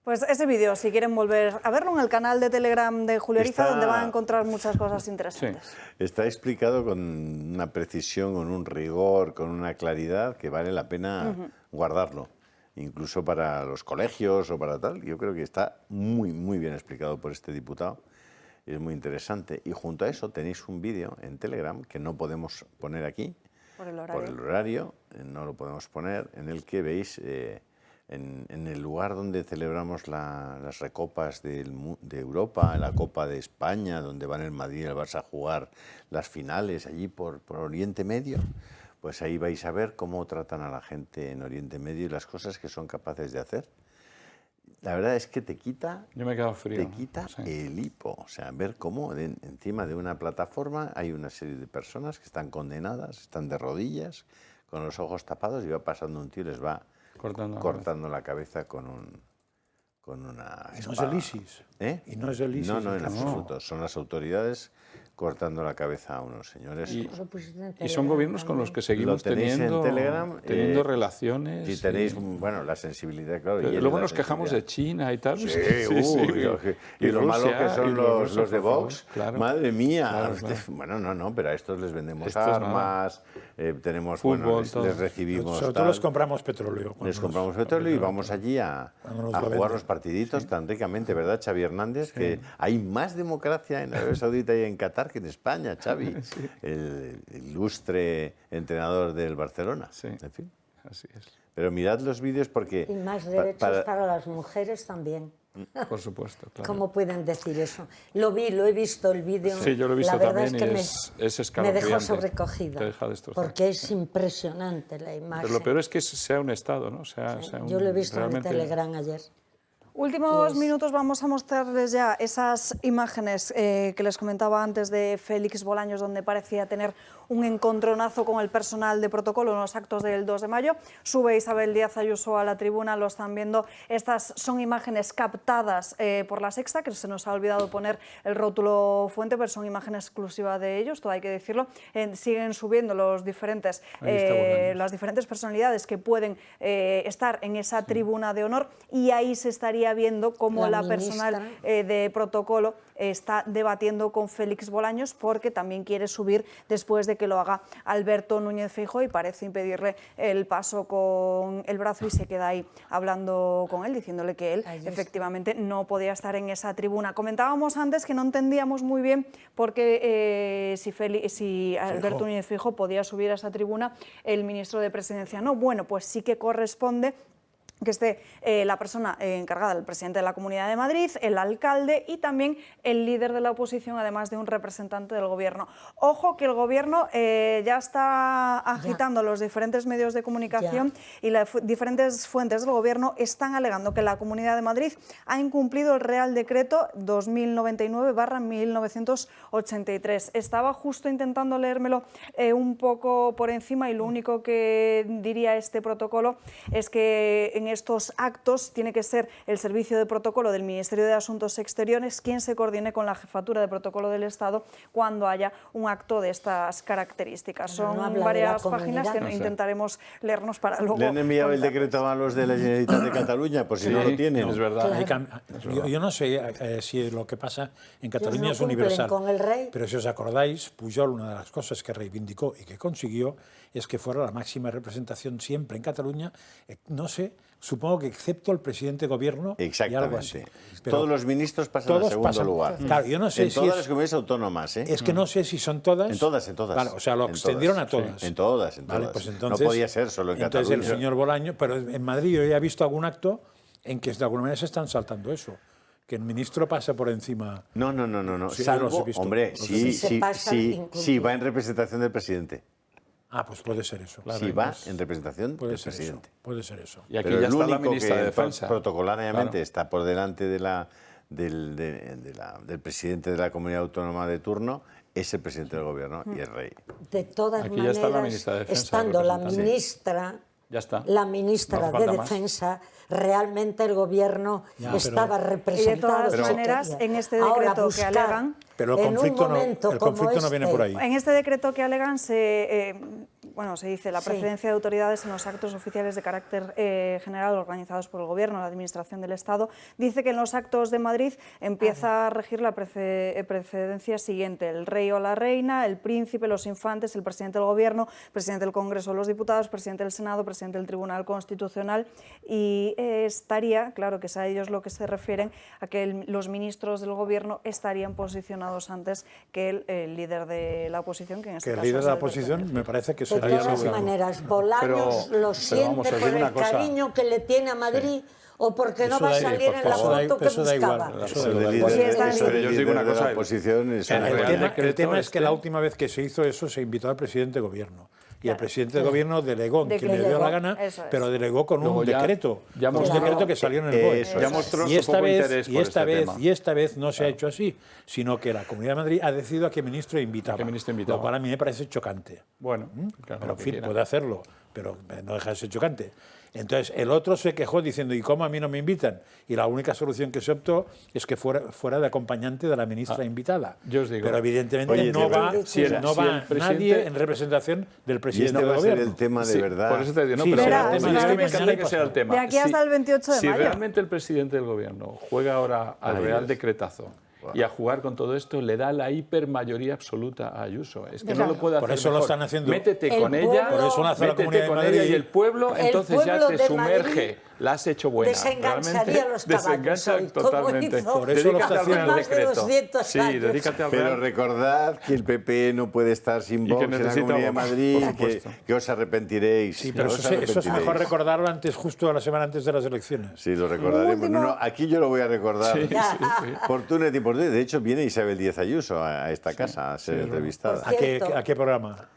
Pues ese vídeo, si quieren volver a verlo, en el canal de Telegram de Julio Ariza, donde van a encontrar muchas cosas interesantes. Sí. Está explicado con una precisión, con un rigor, con una claridad que vale la pena guardarlo, incluso para los colegios o para tal. Yo creo que está muy bien explicado por este diputado. Es muy interesante. Y junto a eso tenéis un vídeo en Telegram que no podemos poner aquí, por el horario, no lo podemos poner, en el que veis en el lugar donde celebramos las recopas de Europa, la Copa de España, donde van el Madrid y el Barça a jugar las finales, allí por Oriente Medio, pues ahí vais a ver cómo tratan a la gente en Oriente Medio y las cosas que son capaces de hacer. La verdad es que te quita, yo me he quedado frío, te quita el hipo. O sea, ver cómo encima de una plataforma hay una serie de personas que están condenadas, están de rodillas, con los ojos tapados, y va pasando un tío y les va cortando la cabeza con una espada. ¿No es el ISIS? ¿Eh? ¿Y no es el ISIS? No, en absoluto. Son las autoridades cortando la cabeza a unos señores. Y son gobiernos con los que seguimos teniendo relaciones. Y tenéis, bueno, la sensibilidad, claro. Y luego nos quejamos de China y tal. Sí, y lo malo que son los de Vox. Claro. Madre mía. Claro. Bueno, no, pero a estos les vendemos armas, tenemos fútbol, les recibimos. Sobre todo les compramos petróleo. Les compramos petróleo y vamos allí a jugar los partiditos tan ricamente, ¿verdad, Xavi Hernández? Sí. Que hay más democracia en Arabia Saudita y en Qatar que en España, Xavi, sí. El ilustre entrenador del Barcelona. Sí, en fin. Así es. Pero mirad los vídeos porque... Y más derechos para las mujeres también. Por supuesto, claro. ¿Cómo pueden decir eso? Lo he visto el vídeo. Sí, yo lo he visto la verdad también, es que es escalofriante. me dejó sobrecogida. Te deja destrozado. Porque es impresionante la imagen. Pero lo peor es que sea un Estado, ¿no? Yo lo he visto en el Telegram ayer. Últimos minutos, vamos a mostrarles ya esas imágenes que les comentaba antes de Félix Bolaños, donde parecía tener un encontronazo con el personal de protocolo en los actos del 2 de mayo. Sube Isabel Díaz Ayuso a la tribuna, lo están viendo. Estas son imágenes captadas por La Sexta, que se nos ha olvidado poner el rótulo fuente, pero son imágenes exclusivas de ellos, todo hay que decirlo. Siguen subiendo las diferentes personalidades que pueden estar en esa tribuna de honor, y ahí se estaría viendo cómo la personal de protocolo está debatiendo con Félix Bolaños, porque también quiere subir después de que lo haga Alberto Núñez Feijóo, y parece impedirle el paso con el brazo, y se queda ahí hablando con él, diciéndole que él efectivamente no podía estar en esa tribuna. Comentábamos antes que no entendíamos muy bien por qué si Alberto Núñez Feijóo podía subir a esa tribuna, el ministro de Presidencia no. Bueno, pues sí que corresponde que esté la persona encargada, el presidente de la Comunidad de Madrid, el alcalde y también el líder de la oposición, además de un representante del Gobierno. Ojo que el Gobierno ya está agitando los diferentes medios de comunicación y las diferentes fuentes del Gobierno están alegando que la Comunidad de Madrid ha incumplido el Real Decreto 2099/1983. Estaba justo intentando leérmelo un poco por encima y lo único que diría este protocolo es que en estos actos tiene que ser el Servicio de Protocolo del Ministerio de Asuntos Exteriores quien se coordine con la Jefatura de Protocolo del Estado cuando haya un acto de estas características. Son varias páginas que intentaremos leernos para luego... ¿Le han enviado el decreto a los de la Generalitat de Cataluña? Por si no lo tienen. Es verdad. Yo no sé si lo que pasa en Cataluña es universal, con el rey. Pero si os acordáis, Pujol, una de las cosas que reivindicó y que consiguió es que fuera la máxima representación siempre en Cataluña, no sé, supongo que excepto el presidente de gobierno y algo así. Pero todos los ministros pasan a segundo lugar. Claro, yo no sé en todas las comunidades autónomas. Es que no sé si son todas. En todas. Vale, o sea, lo extendieron a todas. Sí, en todas. Vale, pues entonces, no podía ser solo en Cataluña. Entonces el señor Bolaño, pero en Madrid yo ya he visto algún acto en que de alguna manera se están saltando eso. Que el ministro pasa por encima. No. Sí, salvo, hombre, sí, va en representación del presidente. Ah, pues puede ser eso. Sí, va en representación del presidente. Puede ser eso. Y aquí ya está la ministra de Defensa. Protocolariamente está por delante del presidente de la comunidad autónoma de turno, es el presidente del gobierno y el rey. De todas aquí maneras, ya está la ministra de Defensa, estando la ministra... Ya está. La ministra de Defensa, realmente el gobierno estaba representado. Y de todas maneras, en este decreto que alegan... Pero el conflicto no viene por ahí. En este decreto que alegan se dice la precedencia de autoridades en los actos oficiales de carácter general organizados por el Gobierno, la Administración del Estado. Dice que en los actos de Madrid empieza a regir la precedencia siguiente: el rey o la reina, el príncipe, los infantes, el presidente del Gobierno, presidente del Congreso de los Diputados, presidente del Senado, presidente del Tribunal Constitucional, y estaría, claro que es a ellos lo que se refieren, a que los ministros del Gobierno estarían posicionados antes que el líder de la oposición, que en este caso el líder es de la el oposición me parece que de todas maneras, Bolaños lo siente por el cariño que le tiene a Madrid o porque no va a salir en la foto que buscaba. Yo os digo una cosa, el tema es que la última vez que se hizo eso se invitó al presidente de gobierno. Y el presidente del gobierno delegó quien le dio la gana, pero delegó con un decreto. Un decreto que salió en el BOE. Ya mostró su poco interés por este tema. Y esta vez no se ha hecho así, sino que la Comunidad de Madrid ha decidido a qué ministro invitaba. Lo cual a mí me parece chocante. Bueno, pero en fin, puede hacerlo, pero no deja de ser chocante. Entonces el otro se quejó diciendo, ¿y cómo a mí no me invitan? Y la única solución que se optó es que fuera de acompañante de la ministra invitada. Yo os digo. Pero evidentemente no va nadie en representación del presidente del gobierno. Va a ser el tema de verdad. Por eso te digo, pero es que me encanta que sea el tema. De aquí hasta el 28 de mayo. Si realmente el presidente del gobierno juega ahora al Real Decretazo y a jugar con todo esto, le da la hipermayoría absoluta a Ayuso. Es que no lo puede hacer. Por eso lo están haciendo. Métete con ella, métete con ella y el pueblo, entonces ya te sumerge. La has hecho buena. Desengancharía los caballos. Desengancha totalmente. Por eso lo está haciendo. Más de 200 sí, años. Dedícate al Pero recordad que el PP no puede estar sin Vox en la Comunidad de Madrid, que os arrepentiréis. Sí, pero eso es mejor recordarlo justo la semana antes de las elecciones. Sí, lo recordaremos. No, aquí yo lo voy a recordar. Por Túnez y por Túnez. De hecho, viene Isabel Díaz Ayuso a esta casa a ser entrevistada. ¿A qué programa?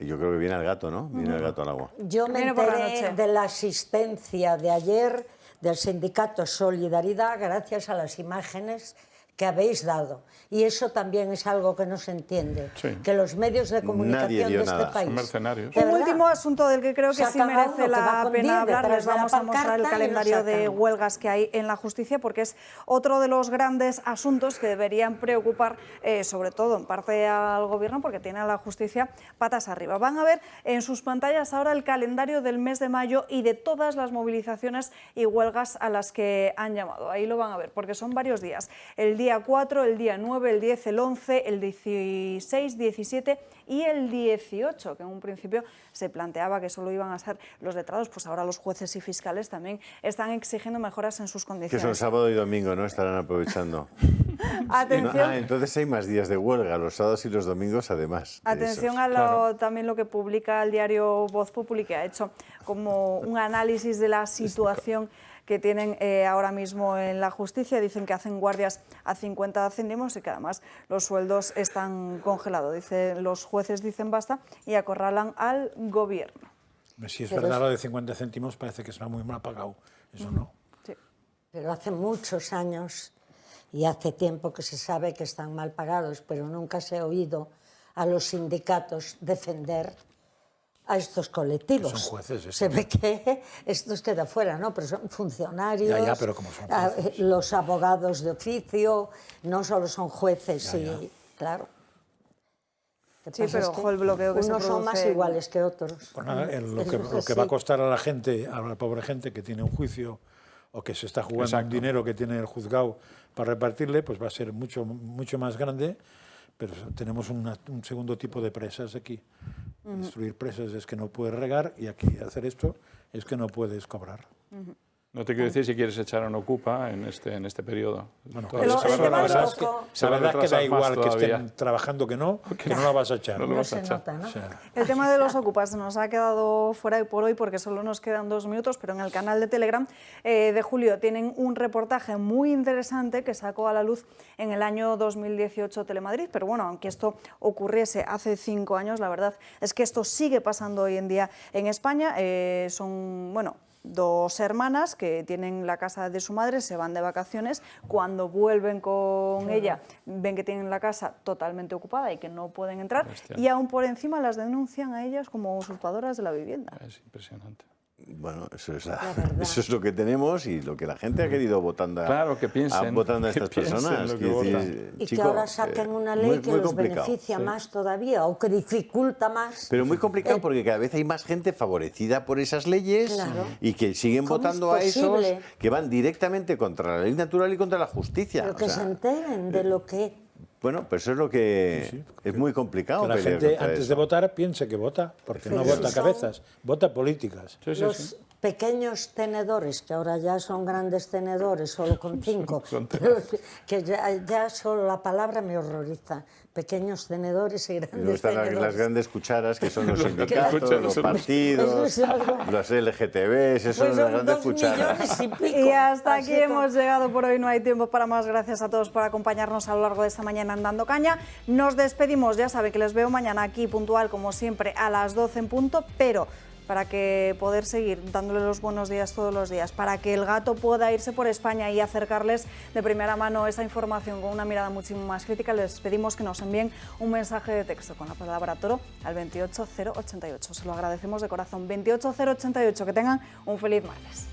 Yo creo que viene al gato, ¿no? Viene al gato al agua. Yo me enteré de la asistencia de ayer del sindicato Solidaridad gracias a las imágenes que habéis dado. Y eso también es algo que no se entiende, que los medios de comunicación de este país... Son mercenarios. Un último asunto del que creo que sí merece la pena hablar, les vamos a mostrar el calendario de huelgas que hay en la justicia, porque es otro de los grandes asuntos que deberían preocupar, sobre todo en parte al gobierno, porque tiene a la justicia patas arriba. Van a ver en sus pantallas ahora el calendario del mes de mayo y de todas las movilizaciones y huelgas a las que han llamado. Ahí lo van a ver, porque son varios días. El día día 4, el día 9, el 10, el 11, el 16, 17 y el 18, que en un principio se planteaba que solo iban a ser los letrados, pues ahora los jueces y fiscales también están exigiendo mejoras en sus condiciones. Que son sábado y domingo, ¿no? Estarán aprovechando. Atención. Entonces hay más días de huelga, los sábados y los domingos además. Atención a también lo que publica el diario Voz Populi, que ha hecho como un análisis de la situación que tienen ahora mismo en la justicia. Dicen que hacen guardias a 50 céntimos y que además los sueldos están congelados. Los jueces dicen basta y acorralan al gobierno. Si es verdad lo de 50 céntimos, parece que está muy mal pagado. Eso no. Sí. Pero hace muchos años y hace tiempo que se sabe que están mal pagados, pero nunca se ha oído a los sindicatos defender a estos colectivos. Que son jueces. Se ve que estos quedan fuera, ¿no? Pero son funcionarios, Ya, pero como son jueces. Los abogados de oficio, no solo son jueces, claro. Sí, pero ojo el bloqueo que se produce. Unos son más iguales que otros. Pues nada, lo que va a costar a la gente, a la pobre gente que tiene un juicio o que se está jugando un dinero que tiene el juzgado para repartirle, pues va a ser mucho más grande, pero tenemos un segundo tipo de presas aquí. Destruir presas es que no puedes regar y aquí hacer esto es que no puedes cobrar. No te quiero decir si quieres echar a un ocupa en este periodo. Bueno, la verdad es que da igual que estén trabajando que no la vas a echar. No se nota, ¿no? O sea. El tema de los ocupas se nos ha quedado fuera por hoy porque solo nos quedan 2 minutos, pero en el canal de Telegram de Julio tienen un reportaje muy interesante que sacó a la luz en el año 2018 Telemadrid. Pero bueno, aunque esto ocurriese hace 5 años, la verdad es que esto sigue pasando hoy en día en España. Son, bueno, 2 hermanas que tienen la casa de su madre, se van de vacaciones, cuando vuelven con ella ven que tienen la casa totalmente ocupada y que no pueden entrar. Bestia. Y aún por encima las denuncian a ellas como usurpadoras de la vivienda. Es impresionante. Bueno, eso es lo que tenemos y lo que la gente ha querido votando a estas personas. Que ahora saquen una ley que los beneficia más todavía o que dificulta más. Pero muy complicado porque cada vez hay más gente favorecida por esas leyes y que siguen votando a esos que van directamente contra la ley natural y contra la justicia. Pero que se enteren de lo que... Bueno, pues eso es lo que es muy complicado. Que la gente antes de votar piense que vota, porque no vota cabezas, vota políticas. Los pequeños tenedores, que ahora ya son grandes tenedores, solo con 5, que ya solo la palabra me horroriza. Pequeños tenedores y grandes tenedores. Están las grandes cucharas, que son los sindicatos, los partidos, los LGTBs, eso son las grandes cucharas. Y hasta aquí hemos llegado por hoy, no hay tiempo para más. Gracias a todos por acompañarnos a lo largo de esta mañana en Dando Caña. Nos despedimos, ya saben que les veo mañana aquí puntual, como siempre, a las 12 en punto, pero para que poder seguir dándole los buenos días todos los días, para que el gato pueda irse por España y acercarles de primera mano esa información con una mirada muchísimo más crítica, les pedimos que nos envíen un mensaje de texto con la palabra toro al 28088. Se lo agradecemos de corazón. 28088, que tengan un feliz martes.